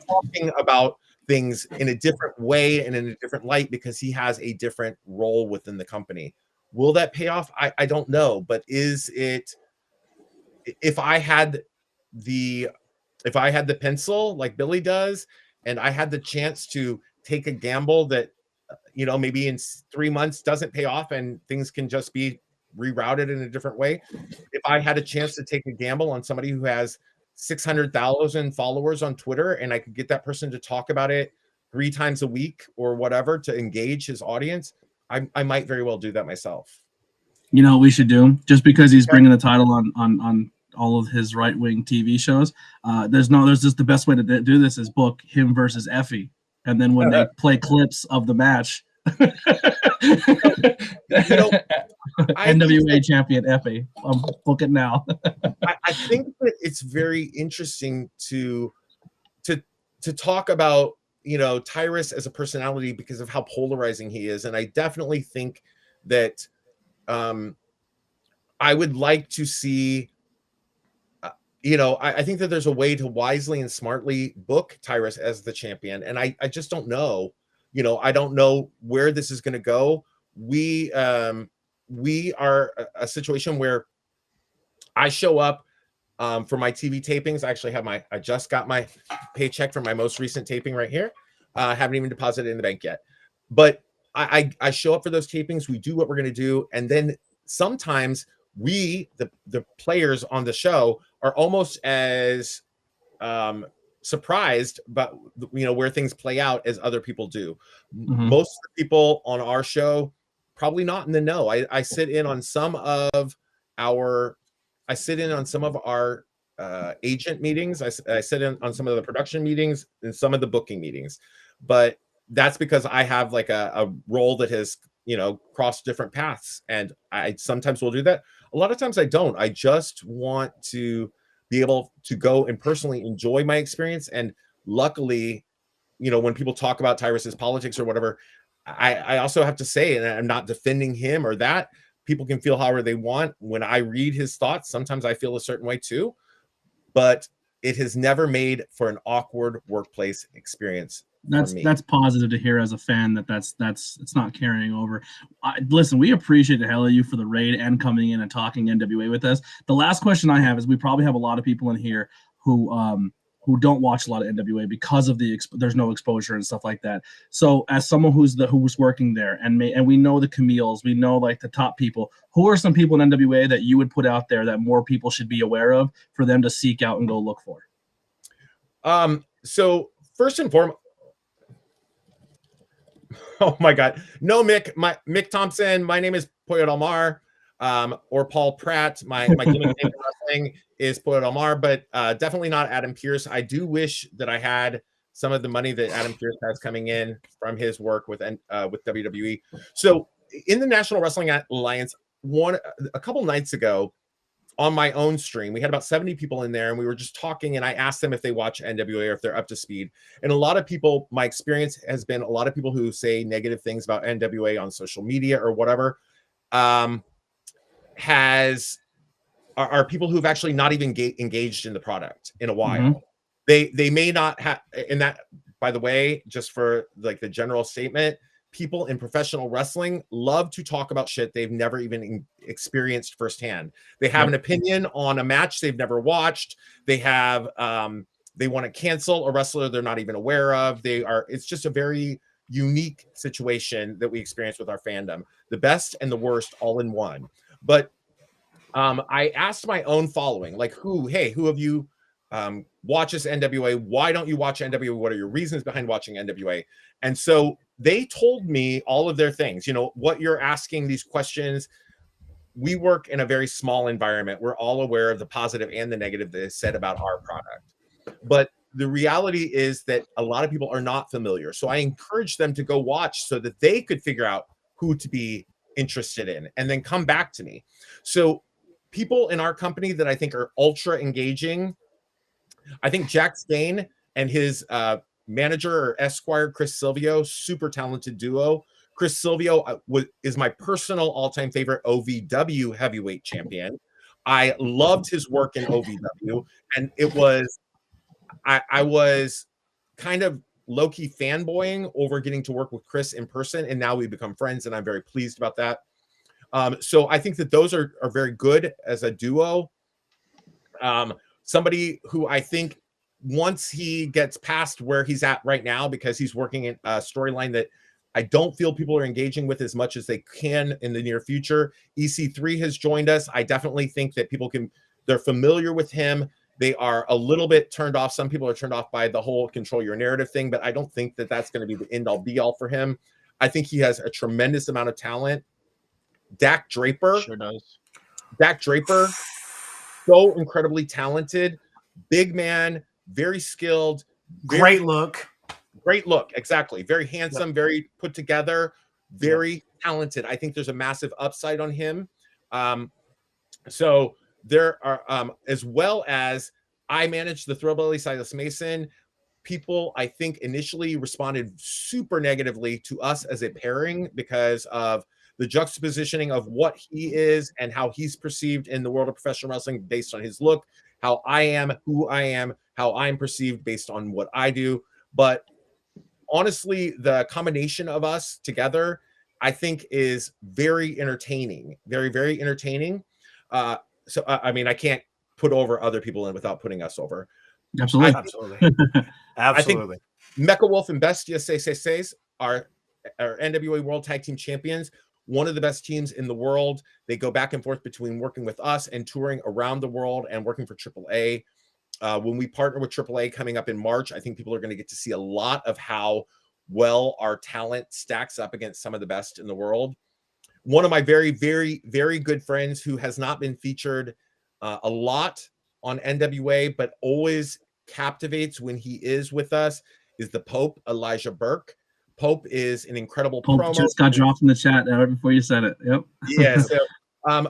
talking about things in a different way and in a different light because he has a different role within the company. Will that pay off? I don't know, but is it, if I had the pencil like Billy does, and I had the chance to take a gamble that, maybe in 3 months doesn't pay off and things can just be rerouted in a different way. If I had a chance to take a gamble on somebody who has 600,000 followers on Twitter, and I could get that person to talk about it 3 times a week or whatever to engage his audience, I might very well do that myself. You know what we should do? Just because he's Okay. bringing the title on all of his right-wing TV shows, there's just the best way to do this is book him versus Effie, and then when they play clips of the match, NWA champion Effie, book it now. I think that it's very interesting to talk about, Tyrus as a personality because of how polarizing he is, and I definitely think that I would like to see, I think that there's a way to wisely and smartly book Tyrus as the champion, and I just don't know. I don't know where this is going to go. We are a situation where I show up for my TV tapings. I actually have I just got my paycheck from my most recent taping right here. I haven't even deposited it in the bank yet, but I show up for those tapings. We do what we're going to do, and then sometimes we, the players on the show, are almost as surprised but where things play out as other people do. Most of the people on our show probably not in the know. I sit in on some of our agent meetings. I sit in on some of the production meetings and some of the booking meetings, but that's because I have like a role that has crossed different paths, and I sometimes will do that. A lot of times I don't. I just want to be able to go and personally enjoy my experience. And luckily, when people talk about Tyrus's politics or whatever, I also have to say, and I'm not defending him or that, people can feel however they want. When I read his thoughts, sometimes I feel a certain way too, but it has never made for an awkward workplace experience. That's positive to hear as a fan, that's it's not carrying over. Listen, we appreciate the hell of you for the raid and coming in and talking NWA with us. The last question I have is, we probably have a lot of people in here who don't watch a lot of NWA because of there's no exposure and stuff like that. So as someone who's working there, and we know the Camille's, we know like the top people, who are some people in NWA that you would put out there that more people should be aware of for them to seek out and go look for? So first and foremost, oh my God. No, Mick Thompson. My name is Pollo Del Mar, or Paul Pratt. My gimmick name for wrestling is Pollo Del Mar, but definitely not Adam Pearce. I do wish that I had some of the money that Adam Pearce has coming in from his work with WWE. So in the National Wrestling Alliance, a couple nights ago, on my own stream, we had about 70 people in there, and we were just talking, and I asked them if they watch NWA or if they're up to speed. And a lot of people, my experience has been a lot of people who say negative things about NWA on social media or whatever, are people who've actually not even engaged in the product in a while. They may not have, and that, by the way, just for like the general statement, people in professional wrestling love to talk about shit they've never even experienced firsthand. They have an opinion on a match they've never watched. They have they want to cancel a wrestler they're not even aware of. It's just a very unique situation that we experience with our fandom, the best and the worst all in one. But I asked my own following, like, who of you watches NWA? Why don't you watch NWA? What are your reasons behind watching NWA? And so they told me all of their things. What you're asking these questions, we work in a very small environment. We're all aware of the positive and the negative that is said about our product. But the reality is that a lot of people are not familiar. So I encourage them to go watch so that they could figure out who to be interested in and then come back to me. So people in our company that I think are ultra engaging, I think Jack Stain and his manager or Esquire, Chris Silvio, super talented duo. Chris Silvio is my personal all-time favorite OVW heavyweight champion. I loved his work in OVW, and I was kind of low-key fanboying over getting to work with Chris in person, and now we've become friends, and I'm very pleased about that. So I think that those are very good as a duo. Somebody who I think once he gets past where he's at right now, because he's working in a storyline that I don't feel people are engaging with as much as they can in the near future. EC3 has joined us. I definitely think that they're familiar with him. They are a little bit turned off. Some people are turned off by the whole control your narrative thing, but I don't think that that's going to be the end all be all for him. I think he has a tremendous amount of talent. Dak Draper. Sure does. Dak Draper, so incredibly talented, big man, very skilled, Great look. Great look, exactly. Very handsome, very put together, very talented. I think there's a massive upside on him. So there are, as well as I managed the Throwbelly Silas Mason. People, I think, initially responded super negatively to us as a pairing because of the juxtapositioning of what he is and how he's perceived in the world of professional wrestling based on his look, how I am, who I am, how I'm perceived based on what I do. But honestly, the combination of us together, I think, is very entertaining. Very, very entertaining. So, I mean, I can't put over other people in without putting us over. Absolutely. I think Mecha Wolf and Bestia Seis are NWA World Tag Team Champions. One of the best teams in the world. They go back and forth between working with us and touring around the world and working for AAA. When we partner with AAA coming up in March, I think people are going to get to see a lot of how well our talent stacks up against some of the best in the world. One of my very, very, very good friends who has not been featured a lot on NWA, but always captivates when he is with us, is the Pope, Elijah Burke. Pope is an incredible promo. Just got dropped in the chat right before you said it. Yep. Yeah.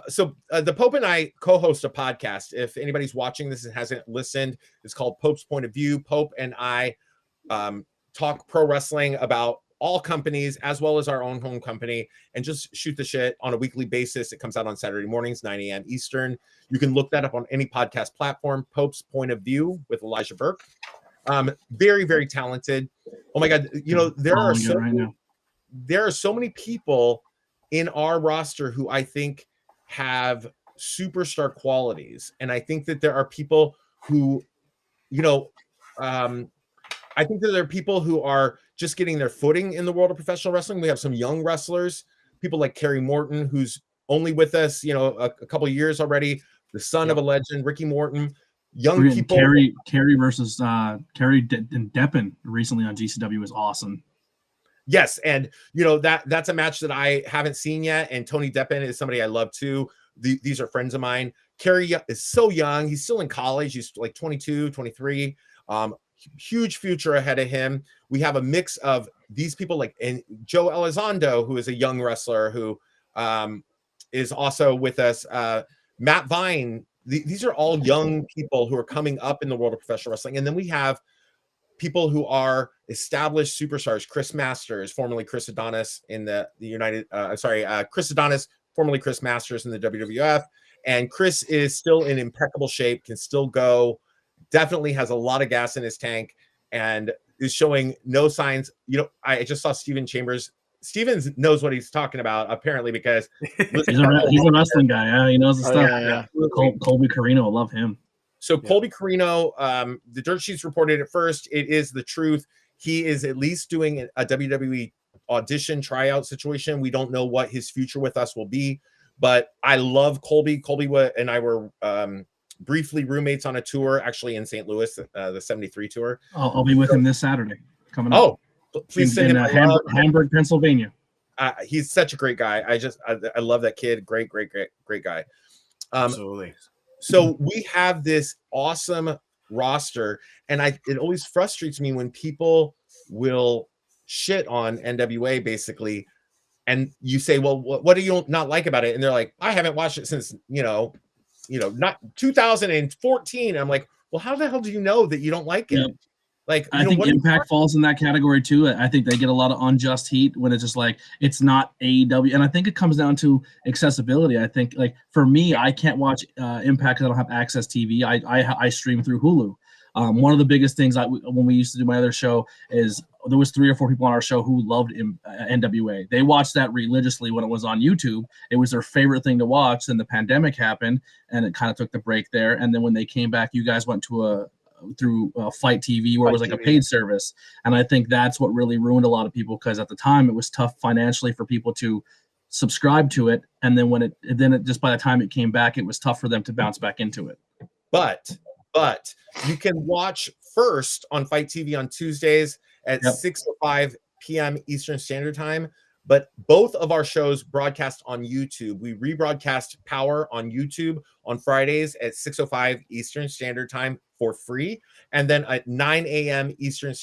So the Pope and I co-host a podcast. If anybody's watching this and hasn't listened, it's called Pope's Point of View. Pope and I talk pro wrestling about all companies as well as our own home company and just shoot the shit on a weekly basis. It comes out on Saturday mornings, 9 a.m. Eastern. You can look that up on any podcast platform. Pope's Point of View with Elijah Burke. Very, very talented. Oh my God. You know, there are so many people in our roster who I think have superstar qualities. And I think that there are people who, you know, I think that there are people who are just getting their footing in the world of professional wrestling. We have some young wrestlers, people like Kerry Morton, who's only with us, you know, a couple of years already, the son of a legend, Ricky Morton. Young people. Kerry versus Kerry and Deppen recently on GCW was awesome. Yes, and you know that's a match that I haven't seen yet. And Tony Deppen is somebody I love too. These are friends of mine. Kerry is so young; he's still in college. He's like 22, 23. Huge future ahead of him. We have a mix of these people like and Joe Elizondo, who is a young wrestler who is also with us. Matt Vine. These are all young people who are coming up in the world of professional wrestling. And then we have people who are established superstars. Chris Masters, formerly Chris Adonis in the United, Chris Adonis, formerly Chris Masters in the WWF. And Chris is still in impeccable shape, can still go, definitely has a lot of gas in his tank and is showing no signs. You know, I just saw Steven Chambers. Stevens knows what he's talking about, apparently, because he's a wrestling guy. Yeah, he knows the stuff. Yeah. Colby Carino, love him. So Colby Carino, the dirt sheets reported at first. It is the truth. He is at least doing a WWE audition tryout situation. We don't know what his future with us will be, but I love Colby. Colby and I were briefly roommates on a tour, actually in St. Louis, the 73 tour. I'll be with him this Saturday coming up. Oh, please send him Hamburg, Pennsylvania. He's such a great guy. I love that kid. Great guy. Absolutely. So we have this awesome roster, and it always frustrates me when people will shit on NWA basically, and you say, well, what do you not like about it? And they're like, I haven't watched it since not 2014. I'm like, well, how the hell do you know that you don't like it? Yeah. Like, I think Impact falls in that category too. I think they get a lot of unjust heat when it's just like it's not AEW, and I think it comes down to accessibility. I think, like for me, I can't watch Impact because I don't have Access TV. I stream through Hulu. One of the biggest things when we used to do my other show is there was 3 or 4 people on our show who loved NWA. They watched that religiously when it was on YouTube. It was their favorite thing to watch. Then the pandemic happened, and it kind of took the break there. And then when they came back, you guys went to through Fight TV, where it was like a paid service. And I think that's what really ruined a lot of people, because at the time it was tough financially for people to subscribe to it. And then just by the time it came back, it was tough for them to bounce back into it. But you can watch first on Fight TV on Tuesdays at 6:05 p.m. Eastern Standard Time. But both of our shows broadcast on YouTube. We rebroadcast Power on YouTube on Fridays at 6:05 Eastern Standard Time for free. And then at 9 a.m. noon Eastern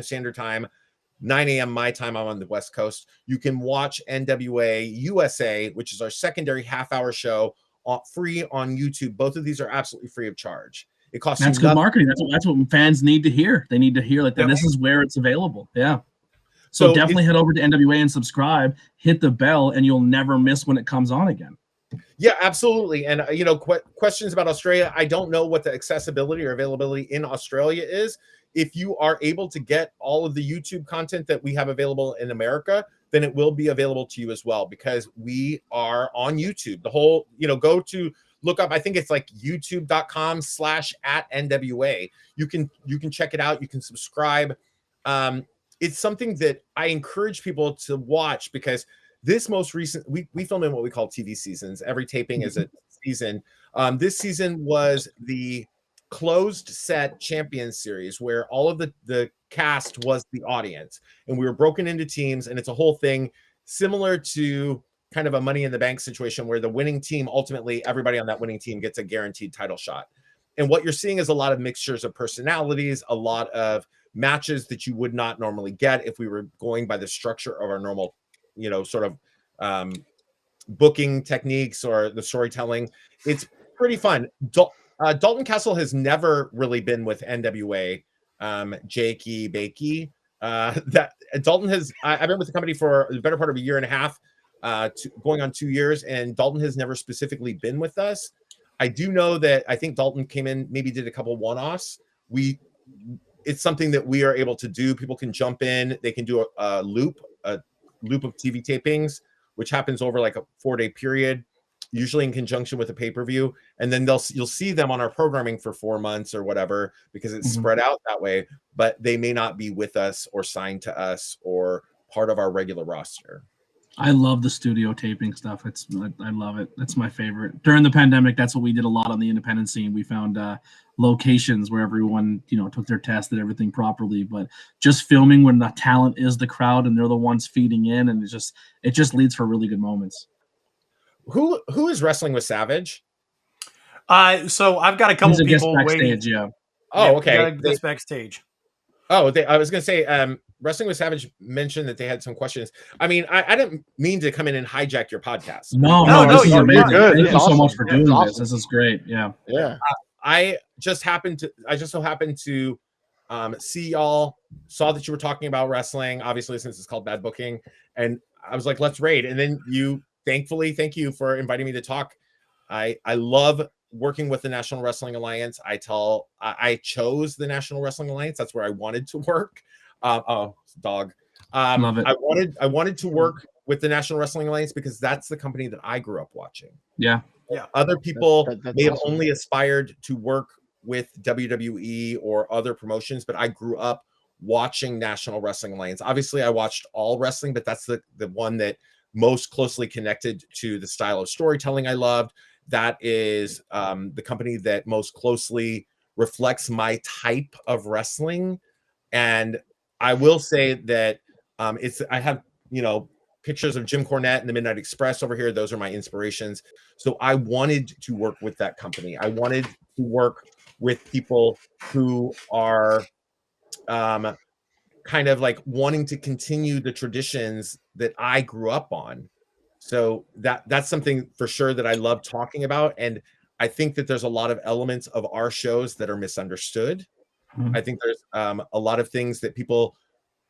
Standard Time, 9 a.m. my time, I'm on the West Coast. You can watch NWA USA, which is our secondary half-hour show, free on YouTube. Both of these are absolutely free of charge. It costs That's good marketing. That's what fans need to hear. They need to hear that this is where it's available. Yeah. So definitely head over to NWA and subscribe, hit the bell, and you'll never miss when it comes on again. Yeah, absolutely. And, questions about Australia, I don't know what the accessibility or availability in Australia is. If you are able to get all of the YouTube content that we have available in America, then it will be available to you as well, because we are on YouTube. The whole, go to look up, I think it's like youtube.com/@NWA. You can check it out. You can subscribe. It's something that I encourage people to watch, because this most recent, we film in what we call TV seasons. Every taping is a season. This season was the closed set Champions Series, where all of the cast was the audience, and we were broken into teams, and it's a whole thing similar to kind of a Money in the Bank situation, where the winning team, ultimately everybody on that winning team gets a guaranteed title shot. And what you're seeing is a lot of mixtures of personalities, a lot of matches that you would not normally get if we were going by the structure of our normal, sort of booking techniques or the storytelling. It's pretty fun. Dalton Castle has never really been with NWA. Jakey Bakey. That Dalton has. I've been with the company for the better part of a year and a half, going on 2 years, and Dalton has never specifically been with us. I do know that I think Dalton came in, maybe did a couple one-offs. It's something that we are able to do. People can jump in. They can do a loop of TV tapings, which happens over like a 4-day period, usually in conjunction with a pay-per-view. And then you'll see them on our programming for 4 months or whatever, because it's spread out that way, but they may not be with us or signed to us or part of our regular roster. I love the studio taping stuff. I love it. That's my favorite. During the pandemic, that's what we did a lot on the independent scene. We found locations where everyone, took their test, did everything properly. But just filming when the talent is the crowd and they're the ones feeding in, and it just leads for really good moments. Who is Wrestling with Savage? So I've got a couple people waiting. Yeah. Oh, okay. This backstage. Oh, I was going to say, Wrestling with Savage mentioned that they had some questions. I mean, I didn't mean to come in and hijack your podcast. No, this is amazing. Thank you so much for doing this. This is great. Yeah. Yeah. I just so happened to see y'all, saw that you were talking about wrestling, obviously, since it's called Bad Booking. And I was like, let's raid. And then thank you for inviting me to talk. I love working with the National Wrestling Alliance. I chose the National Wrestling Alliance. That's where I wanted to work. Love it. I wanted to work with the National Wrestling Alliance because that's the company that I grew up watching. Yeah. Other people that's may have awesome. only aspired to work with WWE or other promotions, but I grew up watching National Wrestling Alliance. Obviously, I watched all wrestling, but that's the one that most closely connected to the style of storytelling I loved. That is the company that most closely reflects my type of wrestling. And I will say that I have, pictures of Jim Cornette and the Midnight Express over here. Those are my inspirations. So I wanted to work with that company. I wanted to work with people who are kind of like wanting to continue the traditions that I grew up on. So that's something for sure that I love talking about. And I think that there's a lot of elements of our shows that are misunderstood. Mm-hmm. I think there's a lot of things that people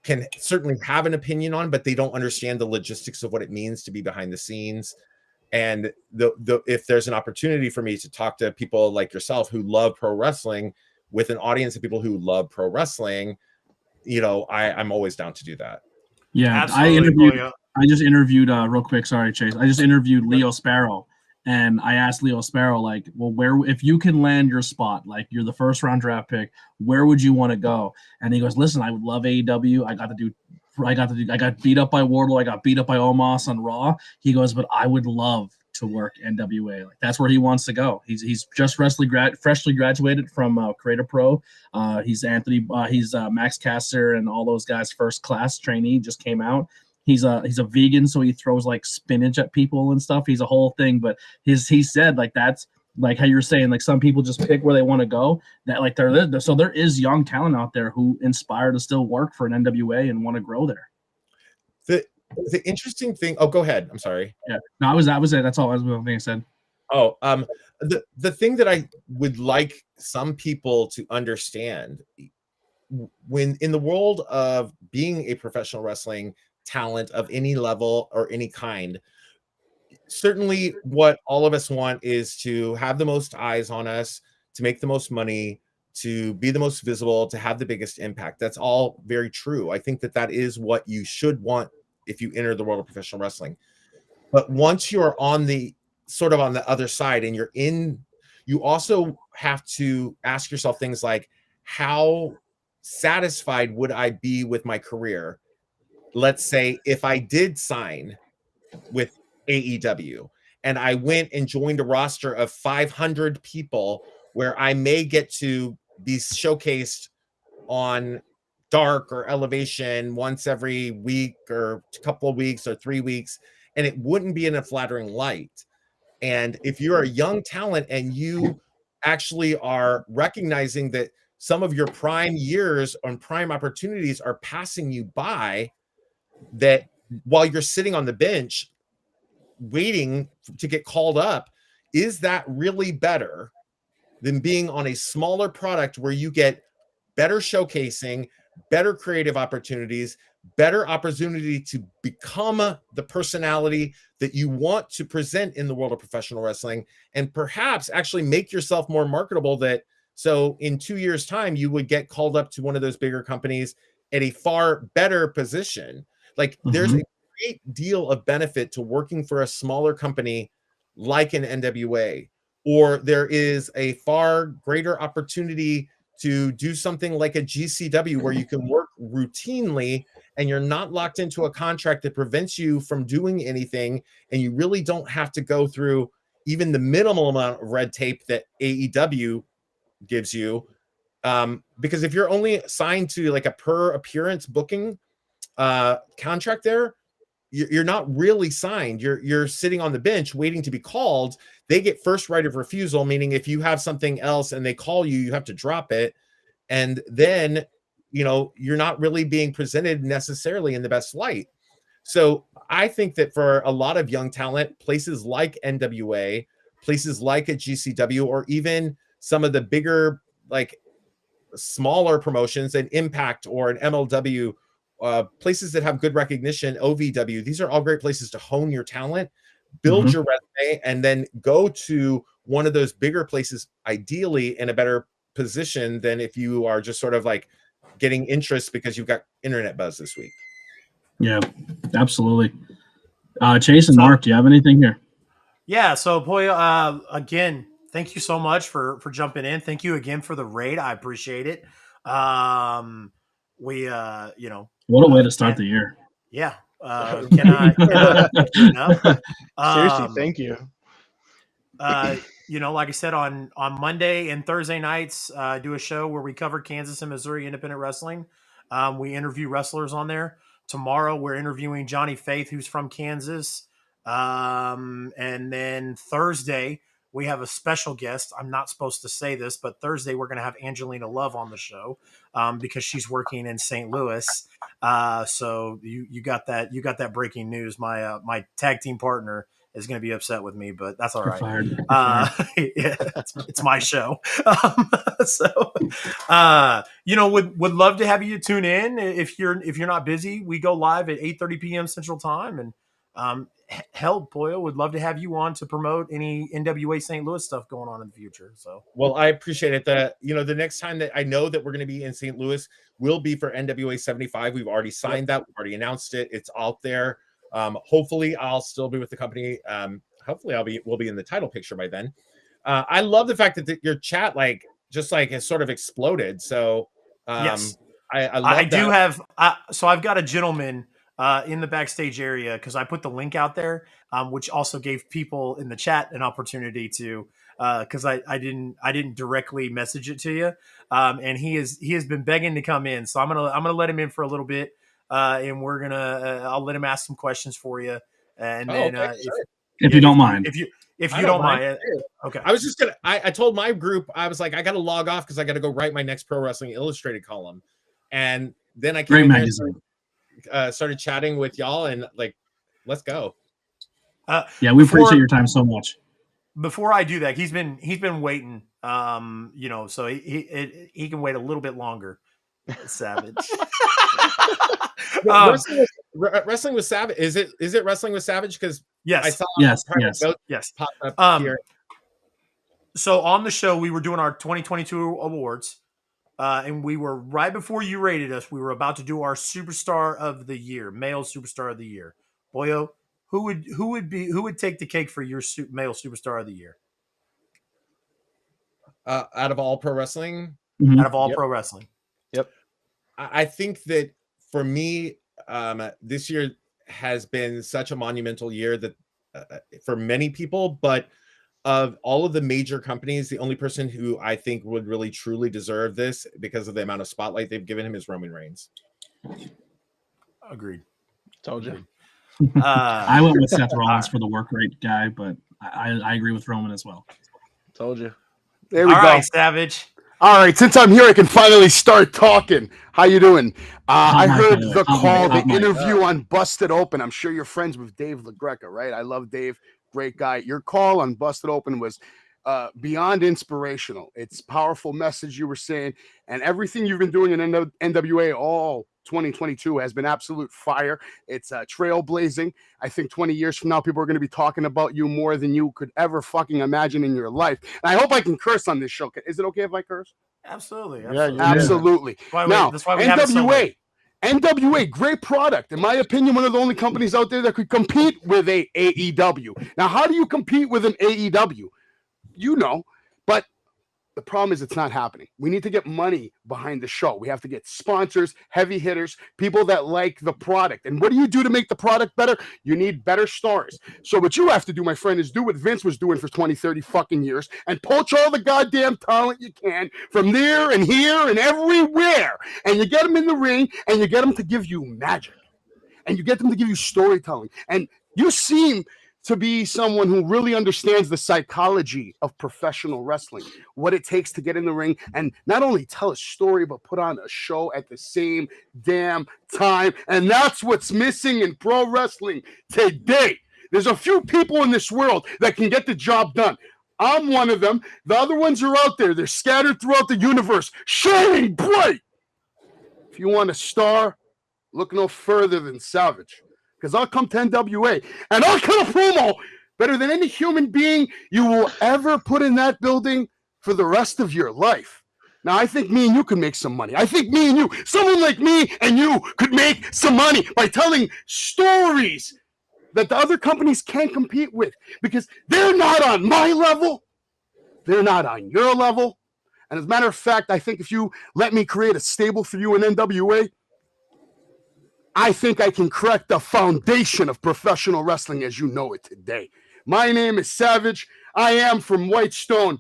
can certainly have an opinion on, but they don't understand the logistics of what it means to be behind the scenes. And if there's an opportunity for me to talk to people like yourself who love pro wrestling with an audience of people who love pro wrestling, I'm always down to do that. Yeah, Absolutely, I just interviewed real quick. Sorry, Chase. I just interviewed Leo Sparrow, and I asked Leo Sparrow, like, well, if you can land your spot, like you're the first round draft pick, where would you want to go? And he goes, listen, I would love AEW. I got beat up by Wardlow. I got beat up by Omos on Raw. He goes, but I would love to work NWA. Like that's where he wants to go. He's just freshly graduated from Creative Pro. He's Max Caster and all those guys' first class trainee, just came out. He's a vegan, so he throws like spinach at people and stuff. He's a whole thing, but he said like that's like how you're saying, like some people just pick where they want to go. That like there is young talent out there who inspire to still work for an NWA and want to grow there. The interesting thing. Oh, go ahead. I'm sorry. Yeah, no, that was it. That's all I was going to say. Oh, the thing that I would like some people to understand, when in the world of being a professional wrestling talent of any level or any kind, certainly what all of us want is to have the most eyes on us, to make the most money, to be the most visible, to have the biggest impact. That's all very true. I think that is what you should want if you enter the world of professional wrestling. But once you're on the other side and you also have to ask yourself things like, how satisfied would I be with my career? Let's say if I did sign with AEW and I went and joined a roster of 500 people where I may get to be showcased on Dark or Elevation once every week or a couple of weeks or 3 weeks, and it wouldn't be in a flattering light. And if you're a young talent and you actually are recognizing that some of your prime years and prime opportunities are passing you by, that while you're sitting on the bench waiting to get called up, is that really better than being on a smaller product where you get better showcasing, better creative opportunities, better opportunity to become the personality that you want to present in the world of professional wrestling, and perhaps actually make yourself more marketable, so in 2 years' time you would get called up to one of those bigger companies at a far better position. Like there's a great deal of benefit to working for a smaller company like an NWA, or there is a far greater opportunity to do something like a GCW where you can work routinely and you're not locked into a contract that prevents you from doing anything, and you really don't have to go through even the minimal amount of red tape that AEW gives you. Because if you're only signed to like a per appearance booking contract there, you're not really signed. You're sitting on the bench waiting to be called. They get first right of refusal, meaning if you have something else and they call you, you have to drop it. And then, you're not really being presented necessarily in the best light. So I think that for a lot of young talent, places like NWA, places like a GCW, or even some of the bigger, like smaller promotions, an Impact or an MLW, places that have good recognition, OVW, these are all great places to hone your talent, build your resume, and then go to one of those bigger places, ideally in a better position than if you are just sort of like getting interest because you've got internet buzz this week. Yeah, absolutely. Chase and Mark, do you have anything here? Yeah, so Poyo, again, thank you so much for jumping in. Thank you again for the raid. I appreciate it. What a way to start the year. Yeah. Cannot thank you enough. Seriously, thank you. Like I said, on Monday and Thursday nights, do a show where we cover Kansas and Missouri independent wrestling. We interview wrestlers on there. Tomorrow we're interviewing Johnny Faith, who's from Kansas. And then Thursday we have a special guest. I'm not supposed to say this, but Thursday we're going to have Angelina Love on the show because she's working in St. Louis. So you got that breaking news. My tag team partner is going to be upset with me, but that's all right. Yeah, it's my show. Would love to have you tune in if you're not busy. We go live at 8:30 p.m. Central Time, and Hell, Boyle, would love to have you on to promote any NWA St. Louis stuff going on in the future. So, well, I appreciate it. The next time that I know that we're going to be in St. Louis will be for NWA 75. We've already signed that. We've already announced it. It's out there. Hopefully, I'll still be with the company. Hopefully, we'll be in the title picture by then. I love the fact that your chat has sort of exploded. So, yes, I love I that. do have. So I've got a gentleman in the backstage area because I put the link out there, which also gave people in the chat an opportunity to, because I didn't directly message it to you, and he has been begging to come in. So I'm gonna let him in for a little bit, and we're gonna I'll let him ask some questions for you, and then if you don't mind. If you don't mind. Okay. I was just gonna. I told my group I was like I got to log off because I got to go write my next Pro Wrestling Illustrated column, and then I came in here, started chatting with y'all, and let's go. Yeah, we appreciate your time so much. Before I do that, he's been waiting. So he can wait a little bit longer. Savage. Wrestling with Savage. Is it Wrestling with Savage? Because yes, I saw yes. pop up here. So on the show, we were doing our 2022 awards, and we were right before you rated us. We were about to do our Superstar of the Year, male Superstar of the Year. Boyo, who would take the cake for your male Superstar of the Year? Out of all pro wrestling, out of all pro wrestling. Yep. I think that for me, this year has been such a monumental year that for many people, but of all of the major companies, the only person who I think would really truly deserve this because of the amount of spotlight they've given him is Roman Reigns. Agreed. Told you. I went with Seth Rollins for the work rate guy, but I agree with Roman as well. Told you. There we go. All right, Savage. All right, since I'm here, I can finally start talking. How you doing? I heard the call, the interview on Busted Open. I'm sure you're friends with Dave LaGreca, right? I love Dave. Great guy. Your call on Busted Open was beyond inspirational. It's powerful message you were saying, and everything you've been doing in NWA all 2022 has been absolute fire. It's trailblazing. I think 20 years from now, people are going to be talking about you more than you could ever fucking imagine in your life. And I hope I can curse on this show. Is it okay if I curse? Absolutely. Absolutely. Now, that's why we have NWA, great product. In my opinion, one of the only companies out there that could compete with a AEW. Now, how do you compete with an AEW? You know, but the problem is it's not happening. We need to get money behind the show. We have to get sponsors, heavy hitters, people that like the product. And what do you do to make the product better? You need better stars. So what you have to do, my friend, is do what Vince was doing for 20, 30 fucking years and poach all the goddamn talent you can from there and here and everywhere. And you get them in the ring and you get them to give you magic. And you get them to give you storytelling. And you seem to be someone who really understands the psychology of professional wrestling, what it takes to get in the ring and not only tell a story, but put on a show at the same damn time. And that's what's missing in pro wrestling today. There's a few people in this world that can get the job done. I'm one of them. The other ones are out there. They're scattered throughout the universe, shining bright. If you want a star, look no further than Savage. Because I'll come to NWA and I'll cut a promo better than any human being you will ever put in that building for the rest of your life. Now, I think me and you could make some money. I think me and you, someone like me and you, could make some money by telling stories that the other companies can't compete with because they're not on my level. They're not on your level. And as a matter of fact, I think if you let me create a stable for you in NWA, I think I can correct the foundation of professional wrestling as you know it today. My name is Savage. I am from Whitestone,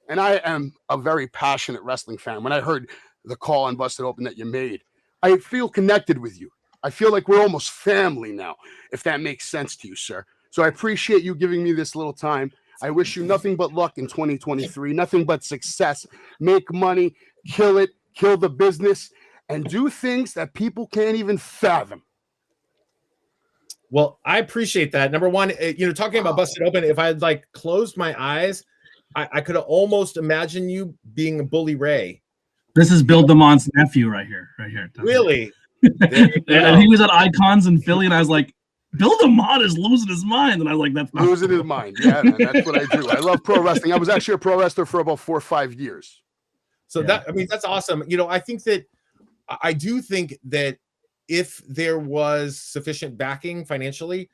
and I am a very passionate wrestling fan. When I heard the call on Busted Open that you made, I feel connected with you. I feel like we're almost family now, if that makes sense to you, sir. So I appreciate you giving me this little time. I wish you nothing but luck in 2023, nothing but success. Make money, kill it, kill the business, and do things that people can't even fathom. Well, I appreciate that. Number one, talking about Busted Open, if I had closed my eyes, I could almost imagine you being Bully Ray. This is Bill DeMont's nephew right here. Really? And he was at Icons in Philly, and I was like, Bill DeMott is losing his mind. And I was like, that's not Losing his mind. Yeah, man, that's what I do. I love pro wrestling. I was actually a pro wrestler for about 4 or 5 years. So that's awesome. I think that I do think that if there was sufficient backing financially,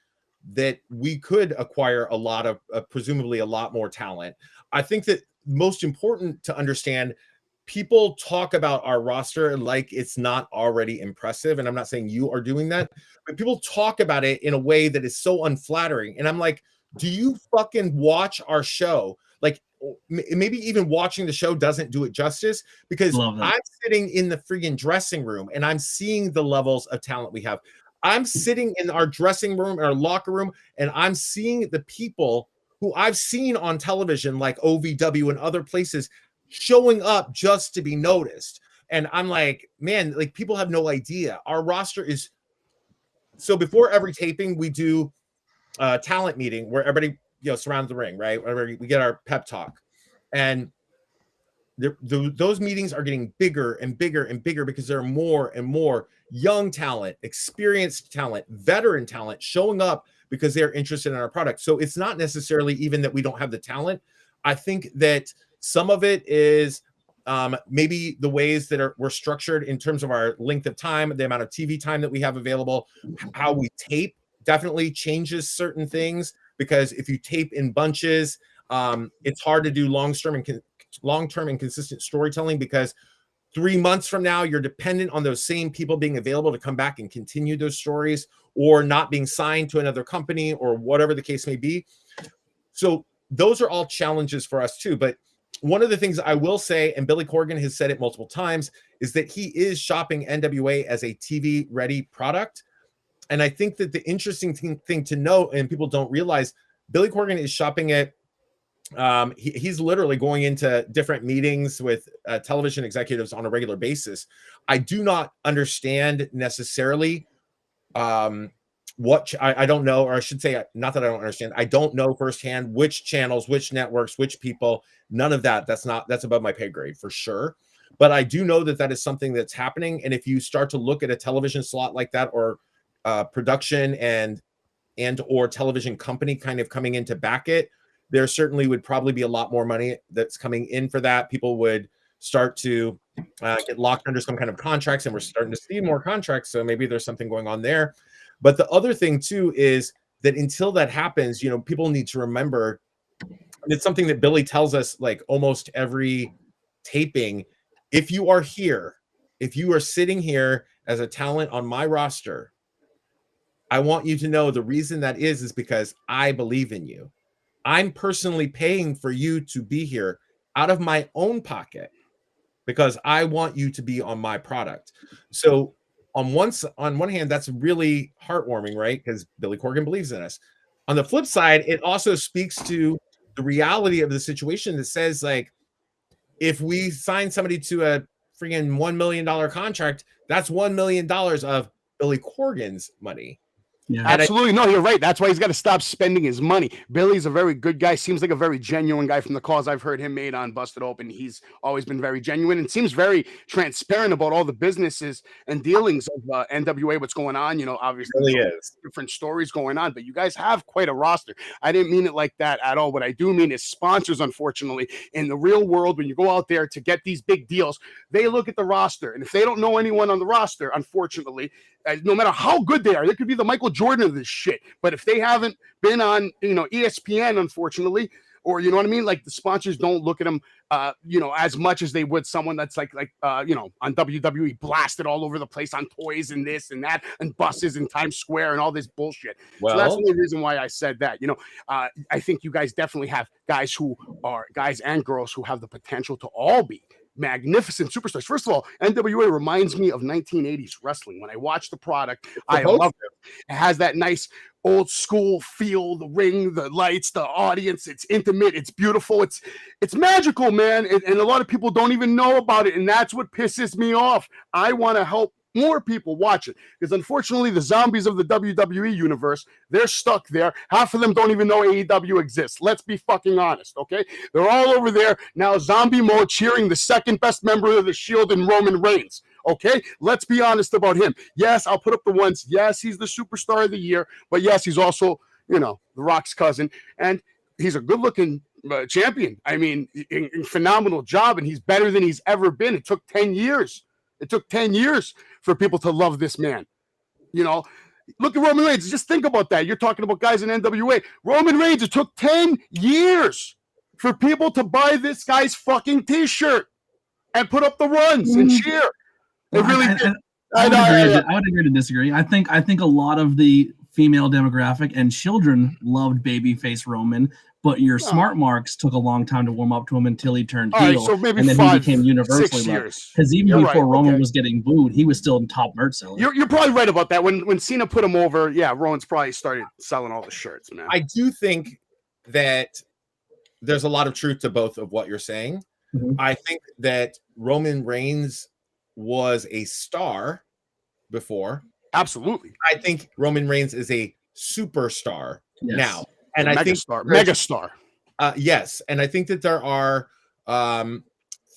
that we could acquire a lot of presumably a lot more talent. I think that most important to understand, people talk about our roster like it's not already impressive. And I'm not saying you are doing that, but people talk about it in a way that is so unflattering. And I'm like, do you fucking watch our show? Like, maybe even watching the show doesn't do it justice, because I'm sitting in the friggin' dressing room and I'm seeing the levels of talent we have. I'm sitting in our dressing room, our locker room, and I'm seeing the people who I've seen on television, like OVW and other places, showing up just to be noticed. And I'm like, man, like, people have no idea. Our roster is so, before every taping, we do a talent meeting where everybody surrounds the ring, right? Whenever we get our pep talk, and those meetings are getting bigger and bigger and bigger because there are more and more young talent, experienced talent, veteran talent showing up because they're interested in our product. So it's not necessarily even that we don't have the talent. I think that some of it is maybe the ways that we're structured in terms of our length of time, the amount of TV time that we have available, how we tape definitely changes certain things, because if you tape in bunches, it's hard to do long-term and consistent storytelling, because 3 months from now, you're dependent on those same people being available to come back and continue those stories, or not being signed to another company, or whatever the case may be. So those are all challenges for us too. But one of the things I will say, and Billy Corgan has said it multiple times, is that he is shopping NWA as a TV-ready product. And I think that the interesting thing to note, and people don't realize, Billy Corgan is shopping it. He's literally going into different meetings with television executives on a regular basis. I do not understand necessarily what I don't know, or I should say, not that I don't understand. I don't know firsthand which channels, which networks, which people. None of that. That's above my pay grade for sure. But I do know that that is something that's happening. And if you start to look at a television slot like that, or production and or television company kind of coming in to back it, there certainly would probably be a lot more money that's coming in for that. People would start to get locked under some kind of contracts, and we're starting to see more contracts. So maybe there's something going on there. But the other thing too is that until that happens, people need to remember, it's something that Billy tells us like almost every taping. If you are here, if you are sitting here as a talent on my roster, I want you to know the reason that is because I believe in you. I'm personally paying for you to be here out of my own pocket, because I want you to be on my product. So on one hand, that's really heartwarming, right? Because Billy Corgan believes in us. On the flip side, it also speaks to the reality of the situation that says, like, if we sign somebody to a freaking $1 million contract, that's $1 million of Billy Corgan's money. Yeah. Absolutely. No, you're right. That's why he's got to stop spending his money. Billy's a very good guy. Seems like a very genuine guy from the calls I've heard him made on Busted Open. He's always been very genuine and seems very transparent about all the businesses and dealings of NWA, what's going on. Obviously, really is different stories going on, but you guys have quite a roster. I didn't mean it like that at all. What I do mean is sponsors, unfortunately, in the real world, when you go out there to get these big deals, they look at the roster. And if they don't know anyone on the roster, unfortunately, no matter how good they are, they could be the Michael Jordan of this shit. But if they haven't been on, ESPN, unfortunately, or you know what I mean, like the sponsors don't look at them, as much as they would someone that's like on WWE, blasted all over the place on toys and this and that and buses in Times Square and all this bullshit. Well, so that's the only reason why I said that. I think you guys definitely have guys and girls who have the potential to all be magnificent superstars. First of all, NWA reminds me of 1980s wrestling. When I watch the product, I love it. It has that nice old school feel, the ring, the lights, the audience. It's intimate. It's beautiful. It's magical, man. And a lot of people don't even know about it. And that's what pisses me off. I want to help more people watch it, because unfortunately the zombies of the WWE universe, they're stuck there. Half of them don't even know AEW exists. Let's be fucking honest, okay? They're all over there now, zombie mode, cheering the second best member of the Shield in Roman Reigns. Okay, let's be honest about him. Yes, I'll put up the ones. Yes, he's the superstar of the year, but yes, he's also, The Rock's cousin, and he's a good-looking champion. I mean, in phenomenal job, and he's better than he's ever been. It took 10 years. It took 10 years for people to love this man. Look at Roman Reigns. Just think about that. You're talking about guys in NWA. Roman Reigns, it took 10 years for people to buy this guy's fucking T-shirt and put up the runs and cheer. It really did. I would agree to disagree. I think a lot of the female demographic and children loved babyface Roman, but your smart marks took a long time to warm up to him until he turned heel, right, so maybe and then he became universally loved. Because even before Roman was getting booed, he was still top merch seller. You're probably right about that. When Cena put him over, Roman's probably started selling all the shirts, man. I do think that there's a lot of truth to both of what you're saying. Mm-hmm. I think that Roman Reigns was a star before. Absolutely. I think Roman Reigns is a superstar now. And I think megastar. Yes. And I think that there are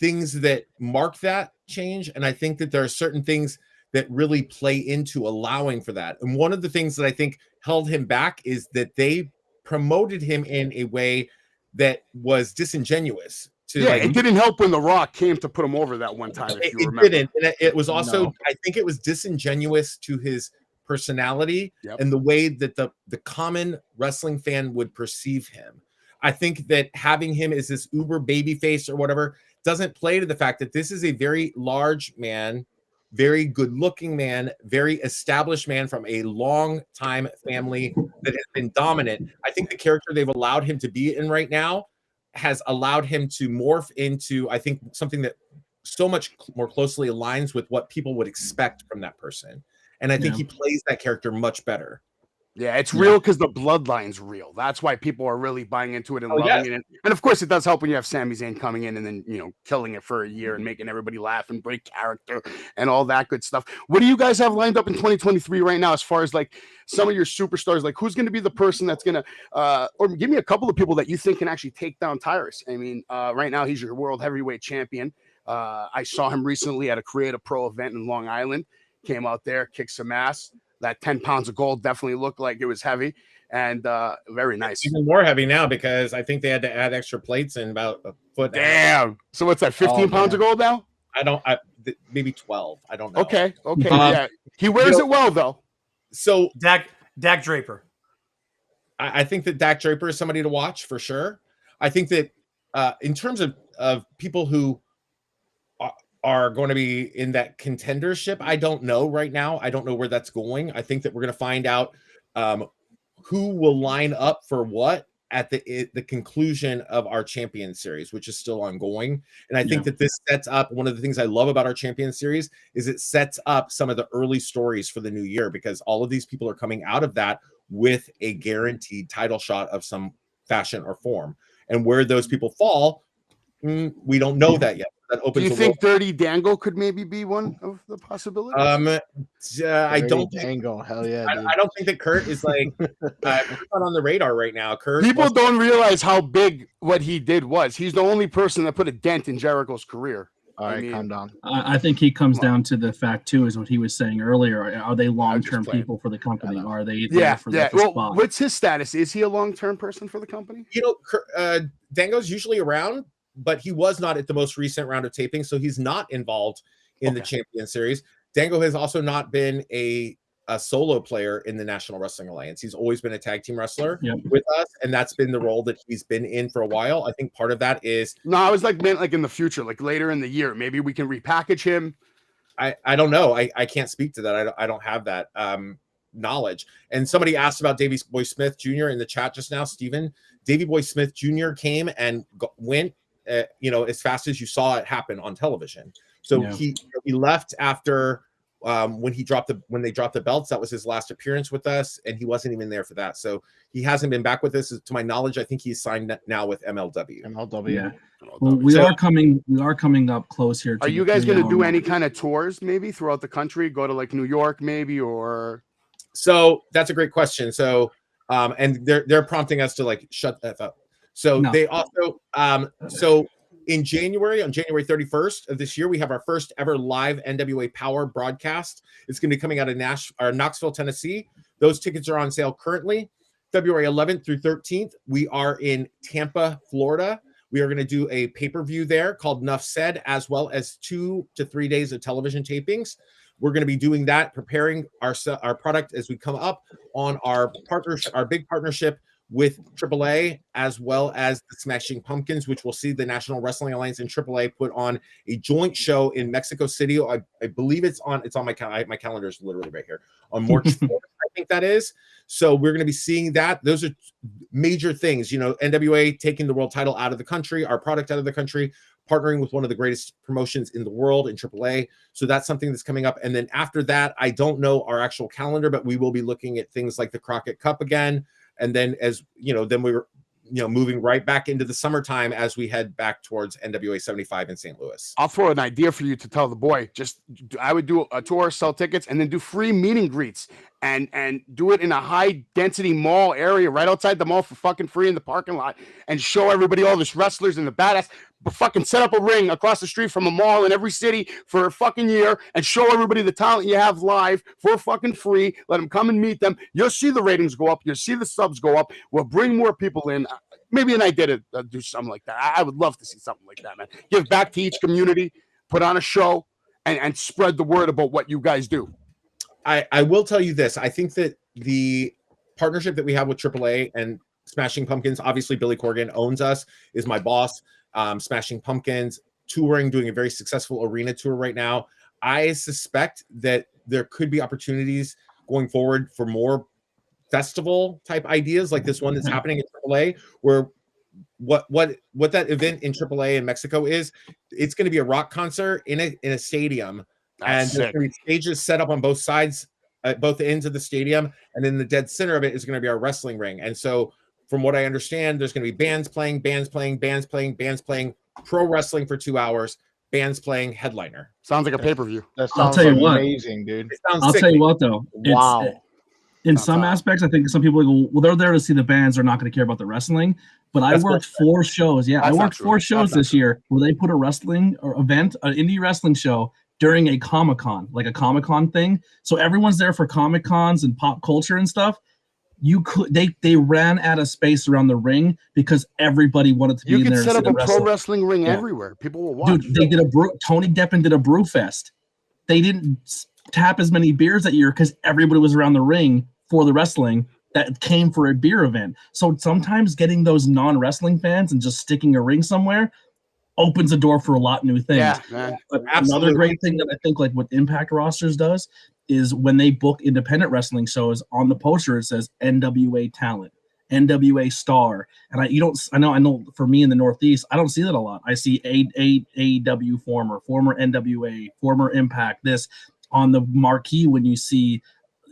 things that mark that change. And I think that there are certain things that really play into allowing for that. And one of the things that I think held him back is that they promoted him in a way that was disingenuous. It didn't help when The Rock came to put him over that one time. If you remember. It didn't. And it was also, I think it was disingenuous to his personality and the way that the common wrestling fan would perceive him. I think that having him as this uber babyface or whatever doesn't play to the fact that this is a very large man, very good looking man, very established man from a long time family that has been dominant. I think the character they've allowed him to be in right now has allowed him to morph into, I think, something that so much more closely aligns with what people would expect from that person. And I think he plays that character much better. Yeah, it's real because the bloodline's real. That's why people are really buying into it and loving it. And of course, it does help when you have Sami Zayn coming in and then, killing it for a year and making everybody laugh and break character and all that good stuff. What do you guys have lined up in 2023 right now as far as like some of your superstars? Like, who's going to be the person that's going to, or give me a couple of people that you think can actually take down Tyrus? I mean, right now he's your world heavyweight champion. I saw him recently at a Creative Pro event in Long Island. Came out there, kicked some ass. That 10 pounds of gold definitely looked like it was heavy and very nice. It's even more heavy now because I think they had to add extra plates and about a foot. Damn. So what's that, 15 pounds of gold now? Maybe 12. I don't know. Okay. Yeah. He wears it well, though. So Dak Draper. I think that Dak Draper is somebody to watch for sure. I think that in terms of people who are going to be in that contendership, I don't know right now. I don't know where that's going. I think that we're going to find out who will line up for what at the conclusion of our Champion Series, which is still ongoing. And I think that this sets up, one of the things I love about our Champion Series is it sets up some of the early stories for the new year, because all of these people are coming out of that with a guaranteed title shot of some fashion or form. And where those people fall, we don't know that yet. Do you think Dirty Dango could maybe be one of the possibilities? I don't think Dango. Hell yeah! I don't think that Kurt is like not on the radar right now. People don't realize how big what he did was. He's the only person that put a dent in Jericho's career. All right, calm down. I think he comes down to the fact too, is what he was saying earlier. Are they long-term people for the company? Are they there for the spot? What's his status? Is he a long-term person for the company? Dango's usually around, but he was not at the most recent round of taping, so he's not involved in the Champion Series. Dango has also not been a solo player in the National Wrestling Alliance. He's always been a tag team wrestler with us, and that's been the role that he's been in for a while. I think part of that is... No, I was meant like in the future, like later in the year. Maybe we can repackage him. I don't know. I can't speak to that. I don't have that knowledge. And somebody asked about Davey Boy Smith Jr. in the chat just now, Steven. Davey Boy Smith Jr. came and went as fast as you saw it happen on television. So he left after when they dropped the belts. That was his last appearance with us, and he wasn't even there for that. So he hasn't been back with us. To my knowledge, I think he's signed now with MLW. Yeah. Well, we are coming up close here. Are you guys going to do any kind of tours maybe throughout the country? Go to like New York maybe, or? So that's a great question. So and they're prompting us to like shut that up. So they also in January, on January 31st of this year, we have our first ever live NWA Power broadcast. It's going to be coming out of Knoxville, Tennessee. Those tickets are on sale currently. February 11th through 13th, we are in Tampa, Florida. We are going to do a pay-per-view there called Nuff Said, as well as 2 to 3 days of television tapings. We're going to be doing that, preparing our product as we come up on our big partnership with AAA, as well as the Smashing Pumpkins, which will see the National Wrestling Alliance and AAA put on a joint show in Mexico City. I believe it's on my calendar is literally right here on March 4th, I think that is. So we're going to be seeing that. Those are major things, NWA taking the world title out of the country, our product out of the country, partnering with one of the greatest promotions in the world in AAA. So that's something that's coming up. And then after that, I don't know our actual calendar, but we will be looking at things like the Crockett Cup again. And then then we were, moving right back into the summertime as we head back towards NWA 75 in St. Louis. I'll throw an idea for you to tell the boy. I would do a tour, sell tickets, and then do free meet and greets and do it in a high density mall area right outside the mall for fucking free in the parking lot and show everybody all this wrestlers and the badass. But fucking set up a ring across the street from a mall in every city for a fucking year and show everybody the talent you have live for fucking free. Let them come and meet them. You'll see the ratings go up. You'll see the subs go up. We'll bring more people in. Maybe an idea to do something like that. I would love to see something like that, man. Give back to each community, put on a show, and spread the word about what you guys do. I will tell you this. I think that the partnership that we have with AAA and Smashing Pumpkins, obviously Billy Corgan owns us, is my boss. Smashing Pumpkins touring, doing a very successful arena tour right now. I suspect that there could be opportunities going forward for more festival type ideas like this one that's happening at AAA, where what that event in AAA in Mexico is, it's going to be a rock concert in a stadium. That's and there's going to be stages set up on both sides, at both ends of the stadium, and in the dead center of it is going to be our wrestling ring. And so from what I understand, there's going to be bands playing, pro wrestling for 2 hours, bands playing, headliner. Sounds like a pay-per-view. That sounds amazing, dude. I'll tell you what, though. Wow. In some aspects, I think some people go, well, they're there to see the bands. They're not going to care about the wrestling. But I worked 4 shows. Yeah, I worked 4 shows this year where they put a wrestling or event, an indie wrestling show during a Comic-Con, like a Comic-Con thing. So everyone's there for Comic-Cons and pop culture and stuff. They ran out of space around the ring because everybody wanted to be in there. You could set up a pro wrestling ring everywhere. People will watch. Dude, they did Tony Deppen did a brew fest. They didn't tap as many beers that year because everybody was around the ring for the wrestling that came for a beer event. So sometimes getting those non-wrestling fans and just sticking a ring somewhere opens the door for a lot of new things. Yeah, man. But another great thing that I think like what Impact Rosters does is when they book independent wrestling shows, on the poster it says NWA talent, NWA star. And I know for me in the Northeast, I don't see that a lot. I see AEW former NWA, former Impact, this on the marquee when you see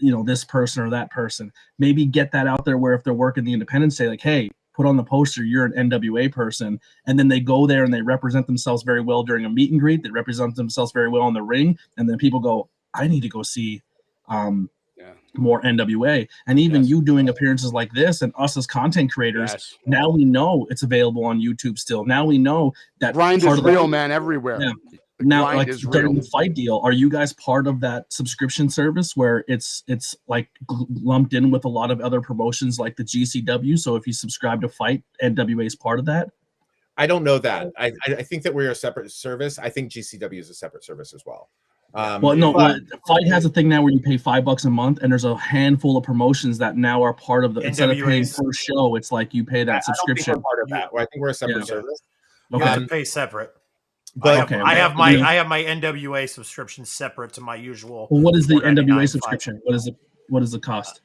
this person or that person. Maybe get that out there where if they're working the independents, say like, hey, put on the poster, you're an NWA person. And then they go there and they represent themselves very well during a meet and greet. They represent themselves very well in the ring. And then people go, I need to go see more NWA. And even you doing appearances like this and us as content creators, now we know it's available on YouTube still. Now we know that grind is real, man, everywhere. Yeah. Now, like during the fight deal, are you guys part of that subscription service where it's like lumped in with a lot of other promotions like the GCW? So if you subscribe to Fight, NWA is part of that? I don't know that. I think that we're a separate service. I think GCW is a separate service as well. Fight has a thing now where you pay $5 a month, and there's a handful of promotions that now are part of the. Instead of paying per show, it's like you pay that subscription. I don't think we're part of that. I think we're a separate service. You have to pay separate. But I have my NWA subscription separate to my usual. Well, what is the NWA subscription? What is the cost?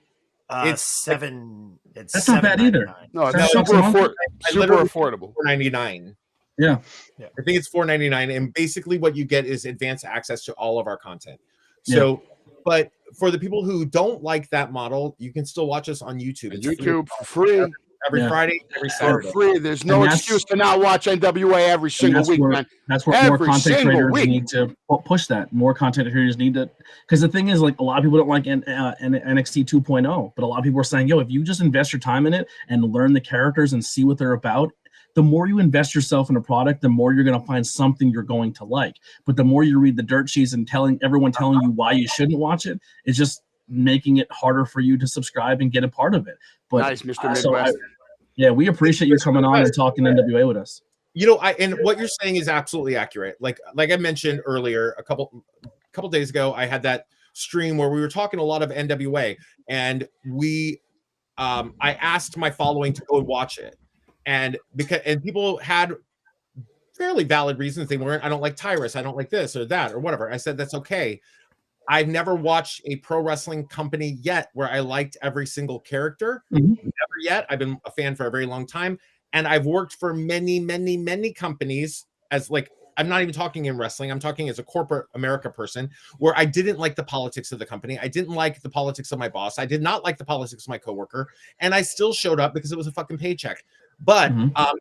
It's That's $7.99. not bad either. No, it's super affordable. $4.99. Yeah. I think it's $4.99, and basically what you get is advanced access to all of our content. So, but for the people who don't like that model, you can still watch us on YouTube. It's YouTube free. Every Friday, every Saturday. Free. There's no excuse to not watch NWA every single week, man. That's where more content creators need to push that. More content creators need to, because the thing is, like, a lot of people don't like NXT 2.0, but a lot of people are saying, yo, if you just invest your time in it and learn the characters and see what they're about, the more you invest yourself in a product, the more you're going to find something you're going to like. But the more you read the dirt sheets and telling you why you shouldn't watch it, it's just making it harder for you to subscribe and get a part of it. But Nice, Mr. Midwest. yeah, we appreciate you coming on and talking NWA with us. You know, and what you're saying is absolutely accurate. Like I mentioned earlier, a couple days ago, I had that stream where we were talking a lot of NWA, and I asked my following to go and watch it, and people had fairly valid reasons. They weren't, I don't like Tyrus, I don't like this or that or whatever. I said that's okay. I've never watched a pro wrestling company yet where I liked every single character. Never yet. I've been a fan for a very long time. And I've worked for many, many, many companies as like, I'm not even talking in wrestling. I'm talking as a corporate America person where I didn't like the politics of the company. I didn't like the politics of my boss. I did not like the politics of my coworker. And I still showed up because it was a fucking paycheck. But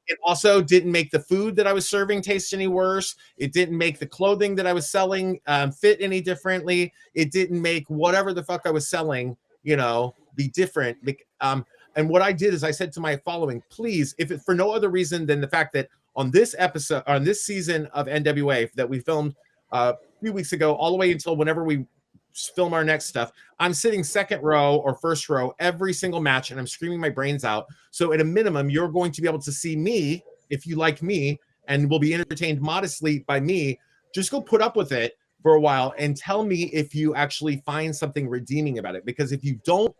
it also didn't make the food that I was serving taste any worse. It didn't make the clothing that I was selling fit any differently. It didn't make whatever the fuck I was selling, you know, be different. And what I did is I said to my following, please, if it for no other reason than the fact that on this episode, on this season of NWA that we filmed a few weeks ago, all the way until whenever we film our next stuff, I'm sitting second row or first row every single match, and I'm screaming my brains out. So at a minimum, you're going to be able to see me if you like me, and will be entertained modestly by me. Just go put up with it for a while and tell me if you actually find something redeeming about it. Because if you don't,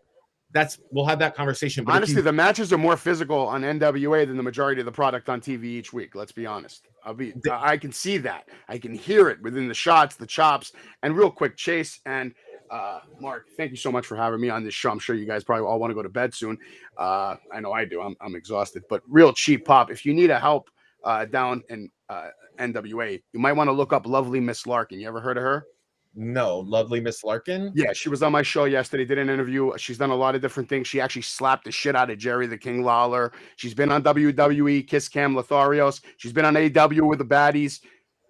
we'll have that conversation. But honestly, the matches are more physical on NWA than the majority of the product on TV each week. Let's be honest. I can see that. I can hear it within the shots, the chops. And real quick, Chase and Mark, thank you so much for having me on this show. I'm sure you guys probably all want to go to bed soon. I know I do. I'm exhausted. But real cheap pop, if you need a help down in NWA, you might want to look up Lovely Miss Larkin. You ever heard of her? No, Lovely Miss Larkin. Yeah, she was on my show yesterday, did an interview. She's done a lot of different things. She actually slapped the shit out of Jerry the King Lawler. She's been on WWE, Kiss Cam Lotharios. She's been on AW with the baddies.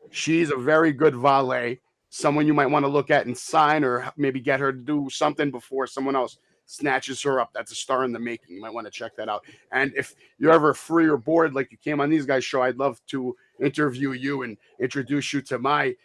She's a very good valet, someone you might want to look at and sign, or maybe get her to do something before someone else snatches her up. That's a star in the making. You might want to check that out. And if you're ever free or bored, like you came on these guys' show, I'd love to interview you and introduce you to my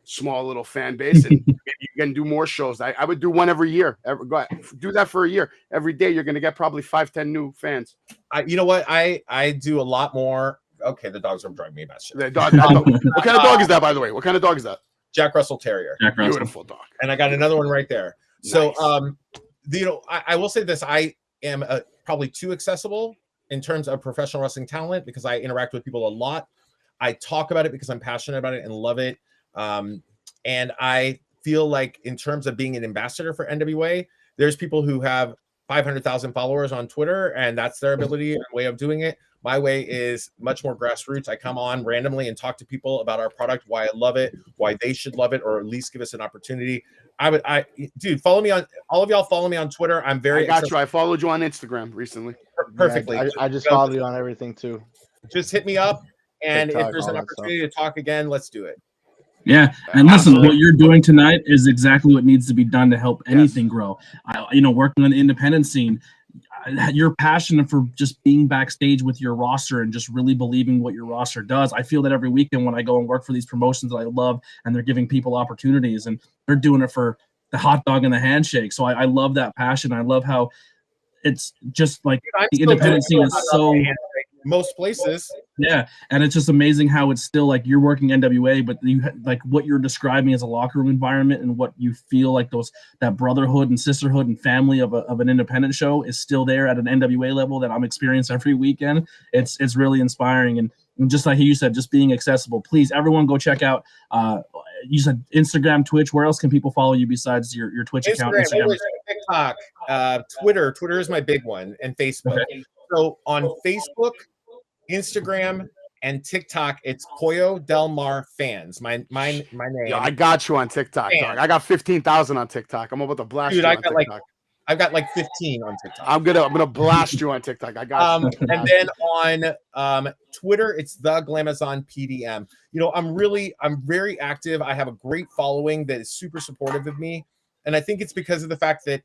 small little fan base, and maybe you can do more shows. I would do one every year. Go ahead, do that for a year. Every day you're going to get probably 5-10 new fans. You know what? I do a lot more. Okay, the dogs are driving me about shit. The dog, what kind of dog is that, by the way? What kind of dog is that? Jack Russell Terrier. Jack Russell. Beautiful dog. And I got another one right there. Nice. So, you know, I will say this. I am probably too accessible in terms of professional wrestling talent because I interact with people a lot. I talk about it because I'm passionate about it and love it. And I feel like in terms of being an ambassador for NWA, there's people who have 500,000 followers on Twitter, and that's their ability and way of doing it. My way is much more grassroots. I come on randomly and talk to people about our product, why I love it, why they should love it, or at least give us an opportunity. Dude, follow me on, all of y'all follow me on Twitter. I'm very I followed you on Instagram recently. Perfectly. Yeah, I just followed you on everything too. Just hit me up, and TikTok, if there's an opportunity to talk again, let's do it. Yeah, and listen, what you're doing tonight is exactly what needs to be done to help anything grow. Working on the independent scene, your passion for just being backstage with your roster and just really believing what your roster does. I feel that every weekend when I go and work for these promotions that I love, and they're giving people opportunities, and they're doing it for the hot dog and the handshake. So I love that passion. I love how it's just like the independent scene is so. Most places. Yeah, and it's just amazing how it's still like you're working NWA, but you like what you're describing as a locker room environment and what you feel like that brotherhood and sisterhood and family of an independent show is still there at an NWA level that I'm experiencing every weekend. It's really inspiring, and just like you said, just being accessible. Please, everyone, go check out. You said Instagram, Twitch. Where else can people follow you besides your Twitch account? Instagram, TikTok, Twitter. Twitter is my big one, and Facebook. Okay. So on Facebook, Instagram, and TikTok, it's Pollo Del Mar Fans. My name. Yeah, I got you on TikTok, dog. I got 15,000 on TikTok. I'm about to blast you on TikTok. I've got like 15 on TikTok. I'm gonna blast you on TikTok. I got you. And then on Twitter, it's the Glamazon PDM. You know, I'm very active. I have a great following that is super supportive of me, and I think it's because of the fact that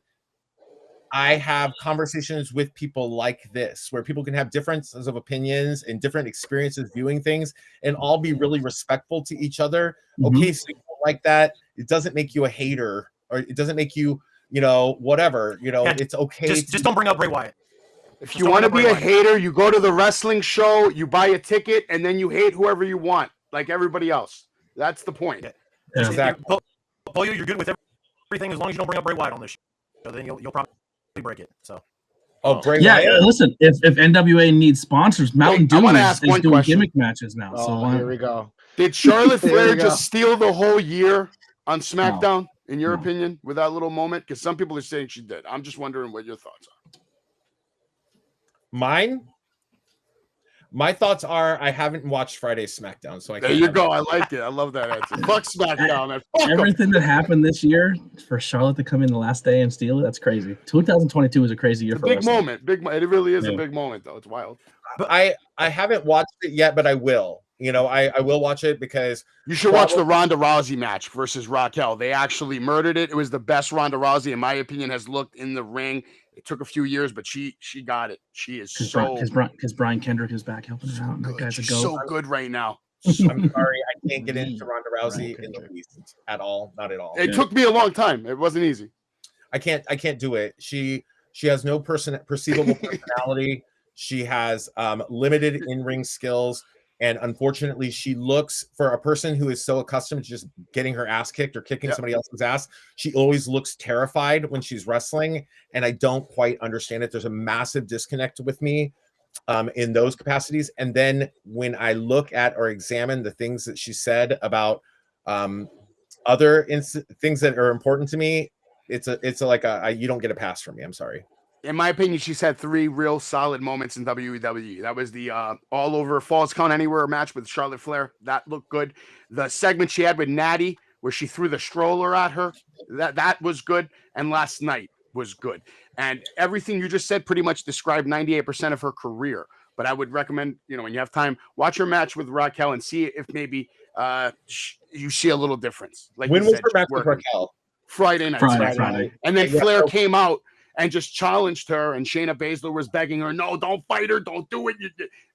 I have conversations with people like this, where people can have differences of opinions and different experiences viewing things and all be really respectful to each other. Okay, so you don't like that. It doesn't make you a hater, or it doesn't make you, whatever. Yeah, it's okay. Just don't bring up Bray Wyatt. If you want to be a hater, you go to the wrestling show, you buy a ticket, and then you hate whoever you want, like everybody else. That's the point. Yeah. Exactly. Polio, you're good with everything as long as you don't bring up Bray Wyatt on this show. Then you'll probably break it. So. Bray Yeah, Wyatt? listen, if NWA needs sponsors, Mountain Dew is doing question. gimmick matches now. Oh, here we go. Did Charlotte There Flair we go. just steal the whole year on SmackDown, in your opinion, with that little moment? Because some people are saying she did. I'm just wondering what your thoughts are. My thoughts are I haven't watched Friday's SmackDown, so There you go. I like it. I love that answer. Fuck SmackDown. Man. Fuck 'em. Everything that happened this year for Charlotte to come in the last day and steal it, that's crazy. 2022 was a crazy year It's a for big wrestling. moment. It really is a big moment, though. It's wild. But I haven't watched it yet, but I will. I will watch it because you should watch the Ronda Rousey match versus Raquel. They actually murdered it. It was the best Ronda Rousey, in my opinion, has looked in the ring. It took a few years, but she got it. She is because Brian Kendrick is back helping her out. And that guy's a She's goat. so good right now. I'm sorry, I can't get into Ronda Rousey in the least at all. Not at all. It took me a long time. It wasn't easy. I can't do it. She has no perceivable personality. She has limited in-ring skills. And unfortunately, she looks, for a person who is so accustomed to just getting her ass kicked or kicking somebody else's ass, she always looks terrified when she's wrestling. And I don't quite understand it. There's a massive disconnect with me in those capacities. And then when I look at or examine the things that she said about other things that are important to me, it's like you don't get a pass from me. I'm sorry. In my opinion, she's had 3 real solid moments in WWE. That was the all over Falls Count Anywhere match with Charlotte Flair. That looked good. The segment she had with Natty, where she threw the stroller at her, that was good. And last night was good. And everything you just said pretty much described 98% of her career. But I would recommend, when you have time, watch her match with Raquel and see if maybe you see a little difference. Like when was her match with Raquel? Friday night. Friday. And then Flair came out and just challenged her, and Shayna Baszler was begging her, no, don't fight her, don't do it.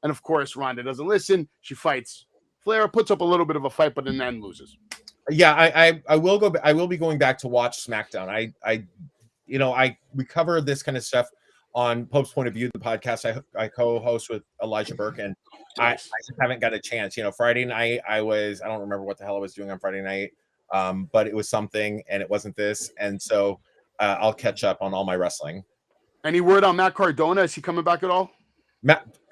And of course, Ronda doesn't listen. She fights. Flair puts up a little bit of a fight, but in the end loses. Yeah, I will go. I will be going back to watch SmackDown. We cover this kind of stuff on Pope's Point of View, the podcast I co-host with Elijah Burke, and I just haven't got a chance. Friday night I don't remember what the hell I was doing on Friday night, but it was something, and it wasn't this, and so. I'll catch up on all my wrestling. Any word on Matt Cardona? Is he coming back at all?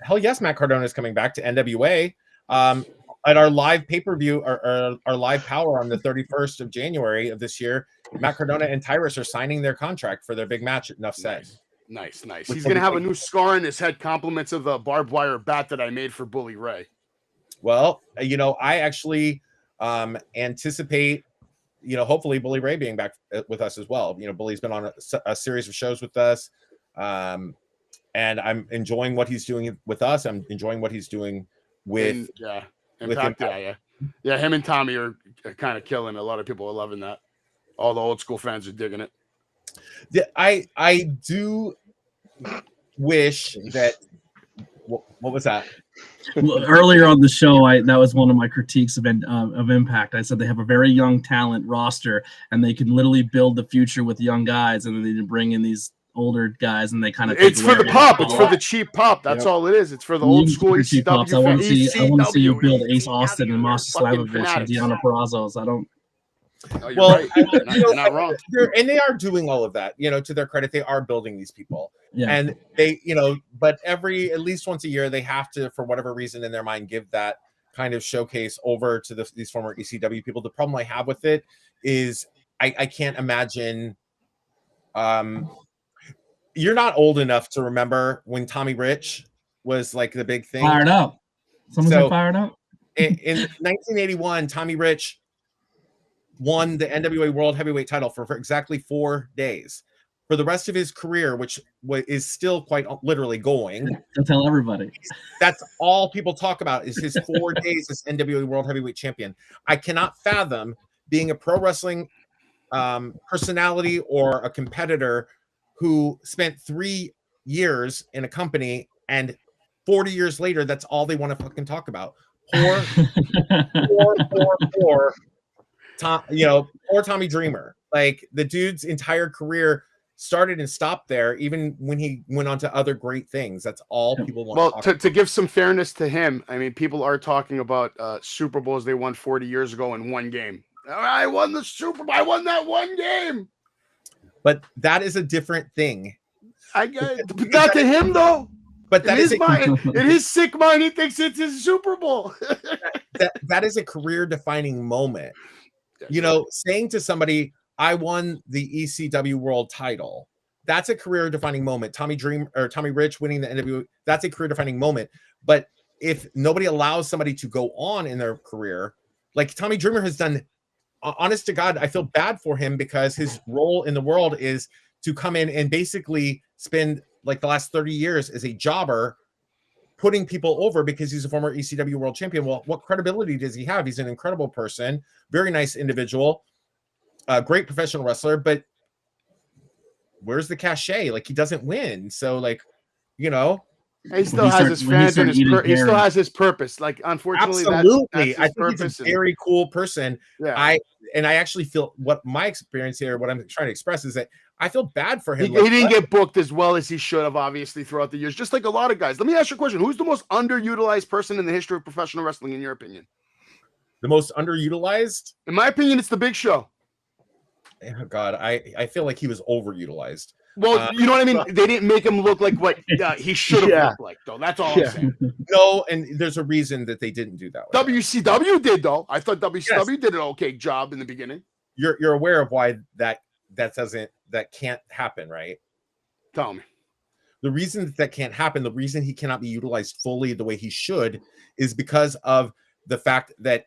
Hell yes, Matt Cardona is coming back to NWA. At our live pay-per-view, our live power on the 31st of January of this year, Matt Cardona and Tyrus are signing their contract for their big match at Enough Said. Nice. He's going to have a new scar in his head, compliments of the barbed wire bat that I made for Bully Ray. Well, I actually anticipate hopefully Bully Ray being back with us as well. Bully's been on a series of shows with us. And I'm enjoying what he's doing with us. I'm enjoying what he's doing with Impact. Yeah. Him and Tommy are kind of killing. A lot of people are loving that. All the old school fans are digging it. Yeah, I do wish that. What was that? Well, earlier on the show, that was one of my critiques of Impact. I said they have a very young talent roster, and they can literally build the future with young guys, and then they bring in these older guys, and they kind of. It's for the pop. It's for the cheap pop. That's all it is. It's for the old school ECW. I want to see you build Ace Austin and Masha Slavovich and Deanna Purrazzo. I don't. Right. You're not wrong. And they are doing all of that. To their credit, they are building these people. Yeah. And they, but at least once a year, they have to, for whatever reason in their mind, give that kind of showcase over to these former ECW people. The problem I have with it is I can't imagine. You're not old enough to remember when Tommy Rich was like the big thing. Fired up. Someone fired up. In 1981, Tommy Rich won the NWA World Heavyweight title for exactly 4 days. For the rest of his career, which is still quite literally going. To tell everybody. That's all people talk about is his 4 days as NWA World Heavyweight Champion. I cannot fathom being a pro wrestling personality or a competitor who spent 3 years in a company and 40 years later, that's all they want to fucking talk about. Poor Tom, poor Tommy Dreamer. Like the dude's entire career started and stopped there, even when he went on to other great things. That's all people want. Well, to give some fairness to him, I mean, people are talking about Super Bowls they won 40 years ago in one game. I won the Super Bowl. I won that one game. But that is a different thing. Not to him though. But that is in his sick mind, he thinks it's his Super Bowl. that is a career-defining moment. Saying to somebody, I won the ECW World Title. That's a career-defining moment. Tommy Rich winning the NWA, that's a career-defining moment. But if nobody allows somebody to go on in their career, like Tommy Dreamer has done, honest to God, I feel bad for him because his role in the world is to come in and basically spend like the last 30 years as a jobber, putting people over because he's a former ECW World Champion. Well, what credibility does he have? He's an incredible person, very nice individual, a great professional wrestler, but where's the cachet? Like he doesn't win. So he still has his fans and he still has his purpose. Like, unfortunately, absolutely, I think he's a very cool person. Yeah. I actually feel what my experience here, what I'm trying to express is that I feel bad for him. He didn't get booked as well as he should have, obviously, throughout the years, just like a lot of guys. Let me ask you a question. Who's the most underutilized person in the history of professional wrestling, in your opinion? The most underutilized? In my opinion, it's the Big Show. Oh, God, I feel like he was overutilized. Well, you know what I mean? They didn't make him look like what he should have looked like, though. That's all I'm saying. No, and there's a reason that they didn't do that. WCW did, though. I thought WCW did an okay job in the beginning. You're aware of why that can't happen, right? Tell me. The reason that can't happen, the reason he cannot be utilized fully the way he should, is because of the fact that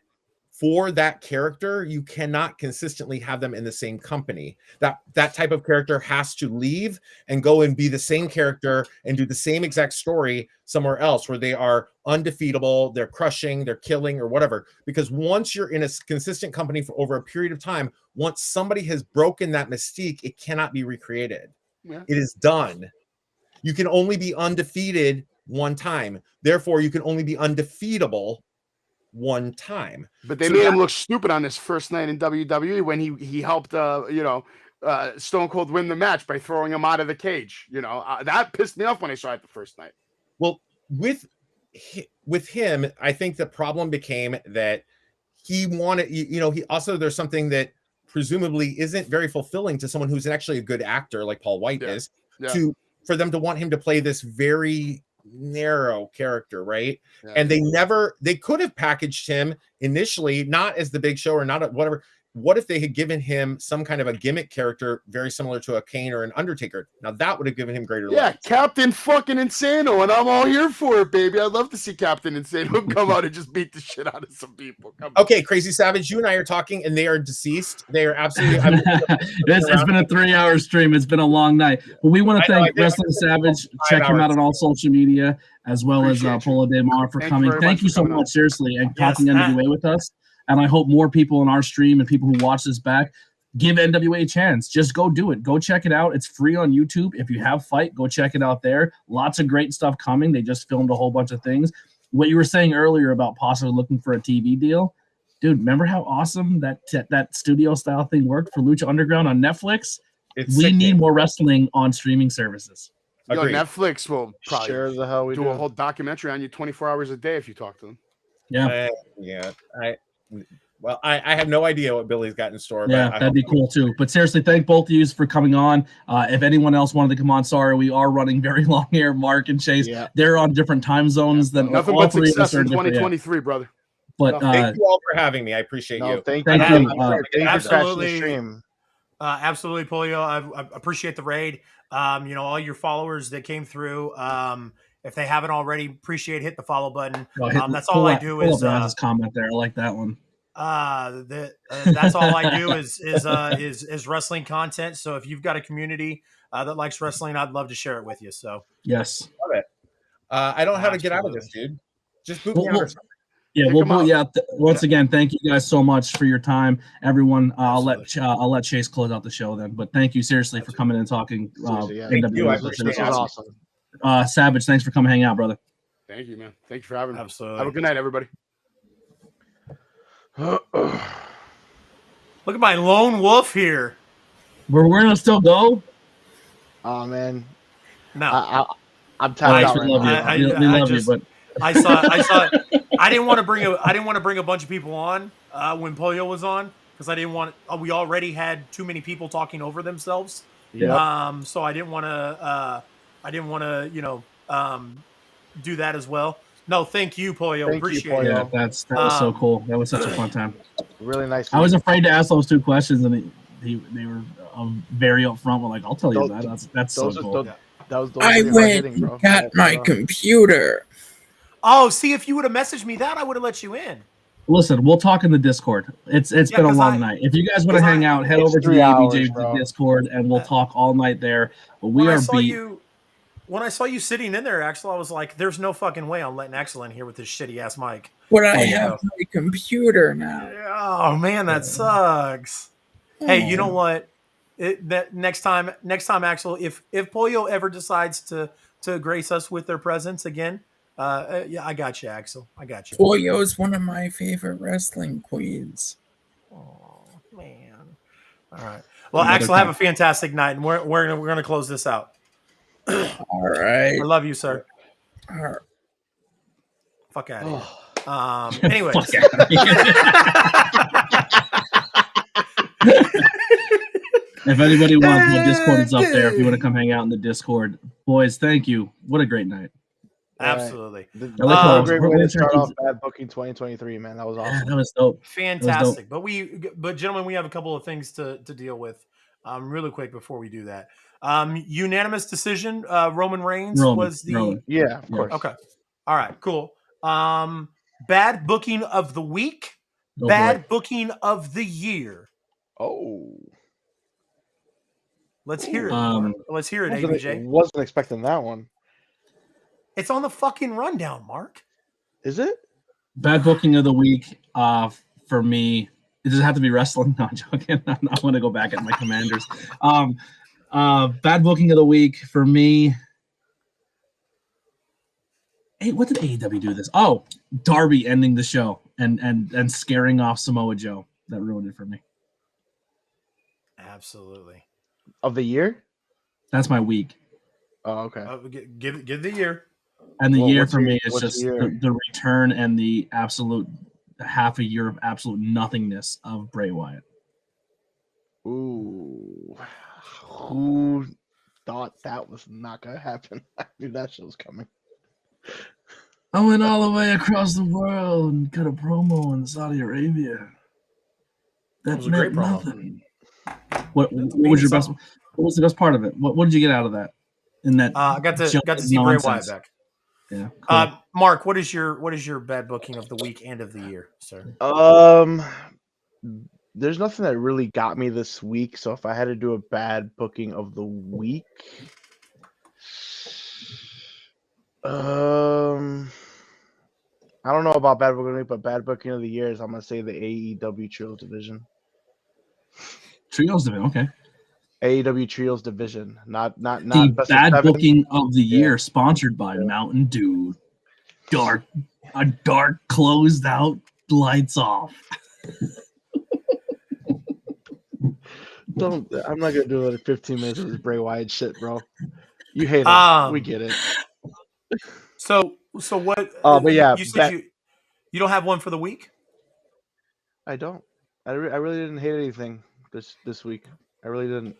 for that character, you cannot consistently have them in the same company. That type of character has to leave and go and be the same character and do the same exact story somewhere else where they are undefeatable, they're crushing, they're killing, or whatever. Because once you're in a consistent company for over a period of time, once somebody has broken that mystique, it cannot be recreated. Yeah. It is done. You can only be undefeated one time. Therefore, you can only be undefeatable one time. But they made him look stupid on his first night in WWE when he helped Stone Cold win the match by throwing him out of the cage. That pissed me off when I saw it the first night. Well, with him, I think the problem became that he wanted, he also, there's something that presumably isn't very fulfilling to someone who's actually a good actor like Paul White is, for them to want him to play this very narrow character, right? Yeah. And they could have packaged him initially not as the Big Show or not whatever. What if they had given him some kind of a gimmick character very similar to a Kane or an Undertaker? Now that would have given him greater legs. Captain fucking Insano, and I'm all here for it, baby. I'd love to see Captain Insano come out and just beat the shit out of some people. Okay, Crazy Savage, you and I are talking, and they are deceased. They are absolutely. It's been a 3-hour stream. It's been a long night. But we want to thank Wrestling Savage. Check him out on all social media, as well as Polo De Mar for coming. Thank you so much, seriously, and talking NWA with us. And I hope more people in our stream and people who watch this back give NWA a chance. Just go do it. Go check it out. It's free on YouTube. If you have Fight, go check it out there. Lots of great stuff coming. They just filmed a whole bunch of things. What you were saying earlier about possibly looking for a TV deal, dude, remember how awesome that studio-style thing worked for Lucha Underground on Netflix? We need more wrestling on streaming services. Netflix will probably sure the hell we do a whole documentary on you 24 hours a day if you talk to them. Yeah. I have no idea what Billy's got in store. Yeah, that'd be cool too. But seriously, thank both of you for coming on. If anyone else wanted to come on, sorry, we are running very long here. Mark and Chase, they're on different time zones than nothing all but three success of us in 2023, brother. But thank you all for having me. I appreciate you. Thank you. Absolutely. Absolutely, Polio. I appreciate the raid. All your followers that came through. If they haven't already, appreciate hit the follow button. That's all I do is comment there. I like that one. That's all I do is wrestling content. So if you've got a community that likes wrestling, I'd love to share it with you. So yes, love it. I don't know how to get out of this, dude. Just boot me out or something. Yeah, Pick we'll 'em do. up. Yeah, once again, thank you guys so much for your time, everyone. I'll let Chase close out the show then. But thank you seriously for coming and talking. Seriously, yeah. Thank you, I This appreciate was it. awesome. Savage, thanks for coming hang out, brother. Thank you, man. Thanks for having me. Absolutely. Have a good night, everybody. Look at my lone wolf here. We're gonna still go. Oh man, No, I'm tapped out we right love now. you. bro. We I love you, just- but I saw. I didn't want to bring a bunch of people on when Polio was on because I didn't want. We already had too many people talking over themselves. Yep. So I didn't want to. Do that as well. No, thank you, Polio. Thank you, Appreciate Polio. it. yeah, that was so cool. That was such a fun time. Really nice. I was afraid to ask those two questions, and they were very upfront. We're like, I'll tell you Those- that. That's so those, cool. those I were went hitting, bro. and got my computer. Oh, see, if you would have messaged me that, I would have let you in. Listen, we'll talk in the Discord. It's been a 'cause long night. If you guys want to hang out, head It's over to 3 the hours, ABJ bro. Discord, and we'll talk all night there. But we When I are saw beat. when I saw you sitting in there, Axel, I was like, "There's no fucking way I'm letting Axel in here with this shitty ass mic." But I Oh, have my computer now. Oh man, that sucks. Hey, you know what? Next time, Axel, if Polio ever decides to grace us with their presence again, yeah, I got you, Axel. I got you. Polio is one of my favorite wrestling queens. Oh man. All right. Well, Another Axel, time. have a fantastic night, and we're gonna close this out. All right. I love you, sir. All right. Fuck out of here. Oh, Anyways. Fuck outta here. If anybody wants, my Discord is up there. If you want to come hang out in the Discord, boys, thank you. What a great night. Absolutely. I like how great we're way to gonna start turn off Bad Booking 2023, man. That was Yeah, awesome. that was dope. Fantastic. But gentlemen, we have a couple of things to deal with really quick before we do that. Unanimous decision. Roman Reigns was the Roman. Yeah, of course. Okay. All right, cool. Bad booking of the week, Oh, bad boy. booking of the year. Oh, Let's hear it. Um, Let's hear it, ABJ. wasn't expecting that one. It's on the fucking rundown, Mark. Is it? Bad booking of the week for me. Does it have to be wrestling? No, I'm joking. I want to go back at my commanders. Bad booking of the week for me. Hey, what did AEW do this? Oh, Darby ending the show and scaring off Samoa Joe. That ruined it for me. Absolutely. Of the year? That's my week. Oh, okay. Give the year. And the Well, year what's for your- me is what's just your- the return and the absolute half a year of absolute nothingness of Bray Wyatt. Ooh. Who thought that was not gonna happen? I knew that shit was coming. I went all the way across the world and cut a promo in Saudi Arabia. That was a great meant promo. nothing. What was your best? What was the best part of it? What did you get out of that? In that, I got to junk see Bray Wyatt nonsense? back. Yeah. Cool. Mark, what is your bad booking of the week and of the year, sir? There's nothing that really got me this week. So if I had to do a bad booking of the week, I don't know about bad booking of the week, but bad booking of the year is I'm gonna say the AEW Trios division. Trios division. Okay. AEW Trios division, not The best of bad seven. booking of the year, sponsored by Mountain Dew. A dark closed out, lights off. I'm not gonna do another 15 minutes of this Bray Wyatt shit, bro. You hate him. We get it. So what? But yeah, you said you don't have one for the week. I don't. I really didn't hate anything this week. I really didn't.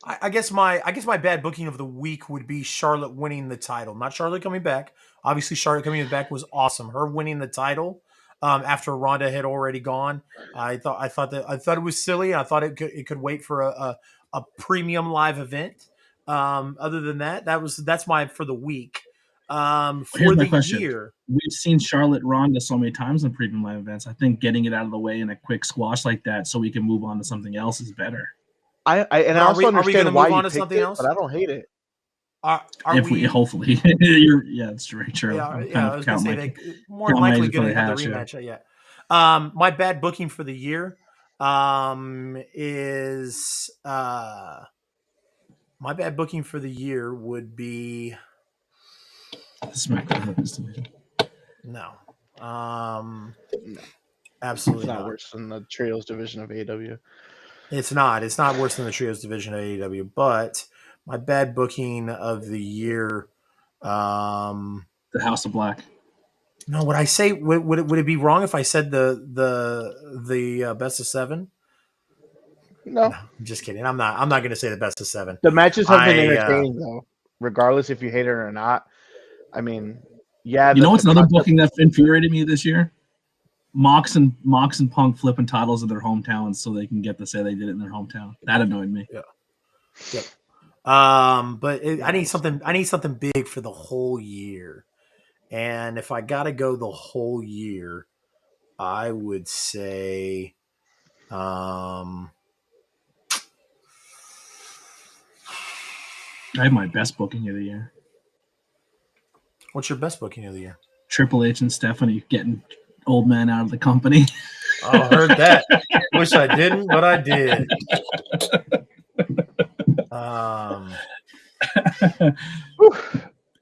I guess my bad booking of the week would be Charlotte winning the title, not Charlotte coming back. Obviously, Charlotte coming back was awesome. Her winning the title after Ronda had already gone, I thought it was silly. I thought it could wait for a premium live event. Other than that's my for the week. For Here's my the question. year, We've seen Charlotte Ronda so many times in premium live events. I think getting it out of the way in a quick squash like that, so we can move on to something else, is better. I But also are we gonna understand why move on you to picked something it, else? but I don't hate it. Are if we hopefully, it's very true. Yeah, I'm I was gonna say they more than likely going to have the rematch. Yeah. My bad booking for the year is my bad booking for the year would be SmackDown Women's Division. no. It's Absolutely not not. worse than the trios division of AEW. It's not. It's not worse than the trios division of AEW. But my bad booking of the year. The House of Black. No, would I say would it be wrong if I said the best of 7? No, No, I'm just kidding. I'm not going to say the best of 7. the matches have been entertaining though, regardless if you hate it or not. I mean, yeah. You know what's another booking that infuriated me this year? Mox and Punk flipping titles in their hometowns so they can get to say they did it in their hometown. That annoyed me. Yeah. Yep. I need something big for the whole year. And if I got to go the whole year, I would say I have my best booking of the year. What's your best booking of the year? Triple H and Stephanie getting old man out of the company. Oh, I heard that. Wish I didn't, but I did. All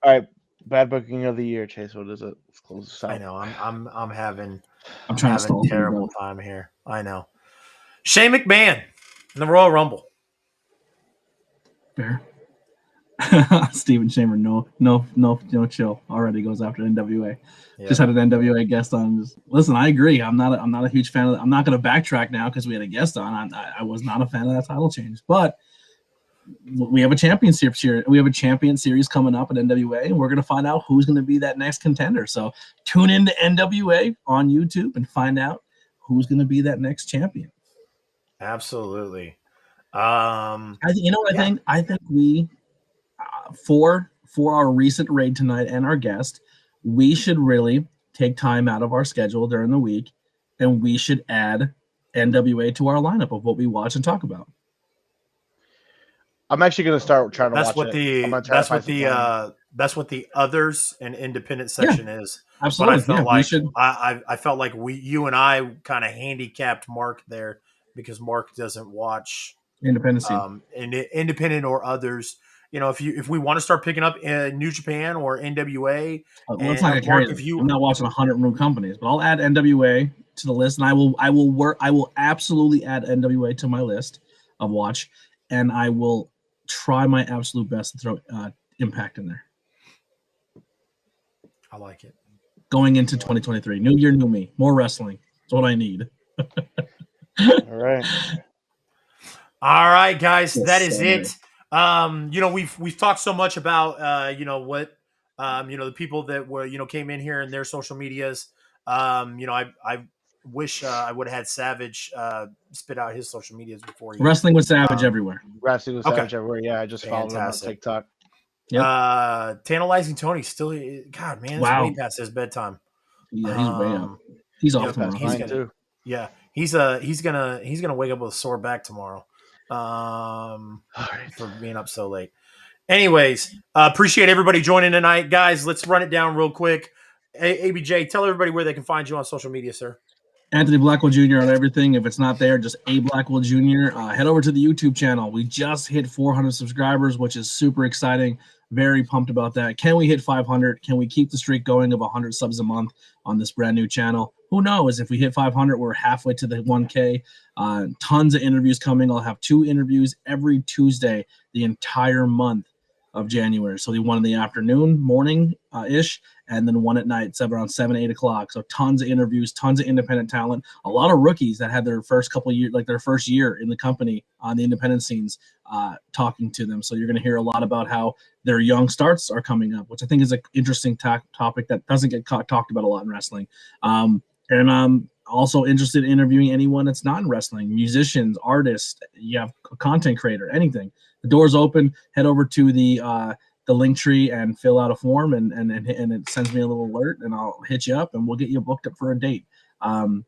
right, bad booking of the year, Chase. What is it? Let's close this out. I know. I'm having trying to stall a terrible time here. I know. Shane McMahon in the Royal Rumble. Fair. Steven Shamer, no chill. Already goes after NWA. Yeah. Just had an NWA guest on. Listen, I agree. I'm not a huge fan of that. I'm not going to backtrack now because we had a guest on. I was not a fan of that title change, but we have a champion series here. We have a champion series coming up at NWA, and we're going to find out who's going to be that next contender. So tune into NWA on YouTube and find out who's going to be that next champion. Absolutely. I think we. For our recent raid tonight and our guest, we should really take time out of our schedule during the week, and we should add NWA to our lineup of what we watch and talk about. I'm actually going to start trying to watch it. That's what the others and independent section is. Absolutely. But I felt like you and I kind of handicapped Mark there because Mark doesn't watch independent or others. You know, if we want to start picking up New Japan or NWA, I'm not watching 100 room companies, but I'll add NWA to the list, and I will absolutely add NWA to my list of watch, and I will try my absolute best to throw Impact in there. I like it. Going into 2023, new year, new me, more wrestling. That's what I need. All right, guys, that is it. We've talked so much about the people that were came in here and their social medias. I wish I would have had Savage spit out his social medias before. Wrestling with Savage everywhere. Wrestling with Savage everywhere. Yeah, I just followed him on TikTok. Yep. Tantalizing Tony still. God, man, it's way past his bedtime. Yeah, he's way up. He's off tomorrow. He's gonna wake up with a sore back tomorrow. For being up so late. Anyways, appreciate everybody joining tonight, guys. Let's run it down real quick. ABJ, tell everybody where they can find you on social media, sir. Anthony Blackwell Jr. on everything. If it's not there, just A Blackwell Jr. Head over to the YouTube channel. We just hit 400 subscribers, which is super exciting. Very pumped about that. Can we hit 500? Can we keep the streak going of 100 subs a month on this brand new channel? Who knows? If we hit 500, we're halfway to the 1K. Tons of interviews coming. I'll have 2 interviews every Tuesday the entire month of January. So the one in the afternoon, morning-ish, and then one at night, around 7, 8 o'clock. So tons of interviews, tons of independent talent. A lot of rookies that had their first couple of years, like their first year in the company on the independent scenes, talking to them. So you're going to hear a lot about how their young starts are coming up, which I think is an interesting topic that doesn't get talked about a lot in wrestling. And I'm also interested in interviewing anyone that's not in wrestling, musicians, artists, you have a content creator, anything. The door's open. Head over to the link tree and fill out a form, and it sends me a little alert, and I'll hit you up, and we'll get you booked up for a date. Like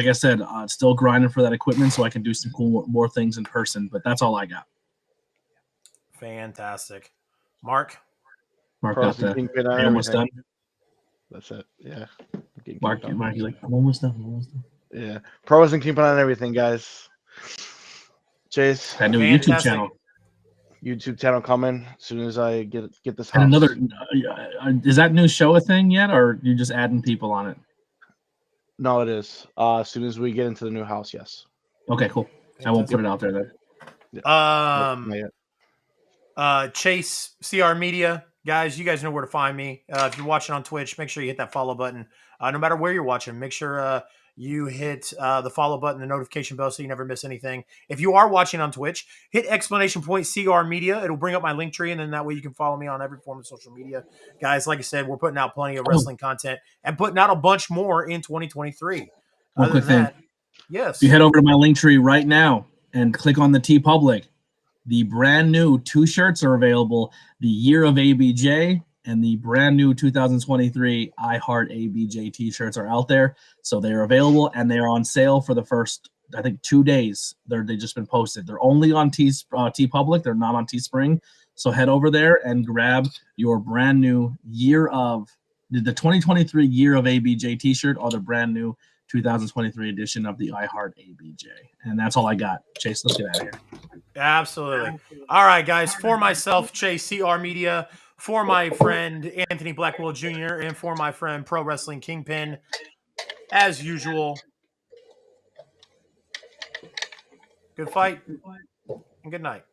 I said, still grinding for that equipment so I can do some cool more things in person, but that's all I got. Fantastic. Mark. Mark Pro got Wrestling the. Kingpin Are on you almost done? everything. That's it. Yeah. Getting Mark, kicked off. Mark, he's like, I'm almost done. I'm almost done. Yeah. Pro Wrestling Kingpin on everything, guys. Chase, That new Fantastic. YouTube channel. YouTube channel coming as soon as I get this house. And another. Is that new show a thing yet, or you just adding people on it? No, it is. As soon as we get into the new house, yes. Okay, cool. I won't put it out there then. Um, Not yet. Chase CR Media, guys. You guys know where to find me. If you're watching on Twitch, make sure you hit that follow button. No matter where you're watching, make sure you hit the follow button, the notification bell, so you never miss anything. If you are watching on Twitch, hit !CR Media. It'll bring up my link tree, and then that way you can follow me on every form of social media. Guys, like I said, we're putting out plenty of wrestling content and putting out a bunch more in 2023. One quick thing. Yes. If you head over to my link tree right now and click on the T Public, the brand new 2 shirts are available. The Year of ABJ and the brand new 2023 I Heart ABJ t-shirts are out there. So they are available and they are on sale for the first, I think, 2 days. They've just been posted. They're only on T Public. They're not on Teespring. So head over there and grab your brand new the 2023 Year of ABJ t-shirt or the brand new 2023 edition of the I Heart ABJ. And that's all I got. Chase, let's get out of here. Absolutely. All right, guys. For myself, Chase CR Media, for my friend Anthony Blackwell Jr., and for my friend Pro Wrestling Kingpin, as usual, good fight and good night.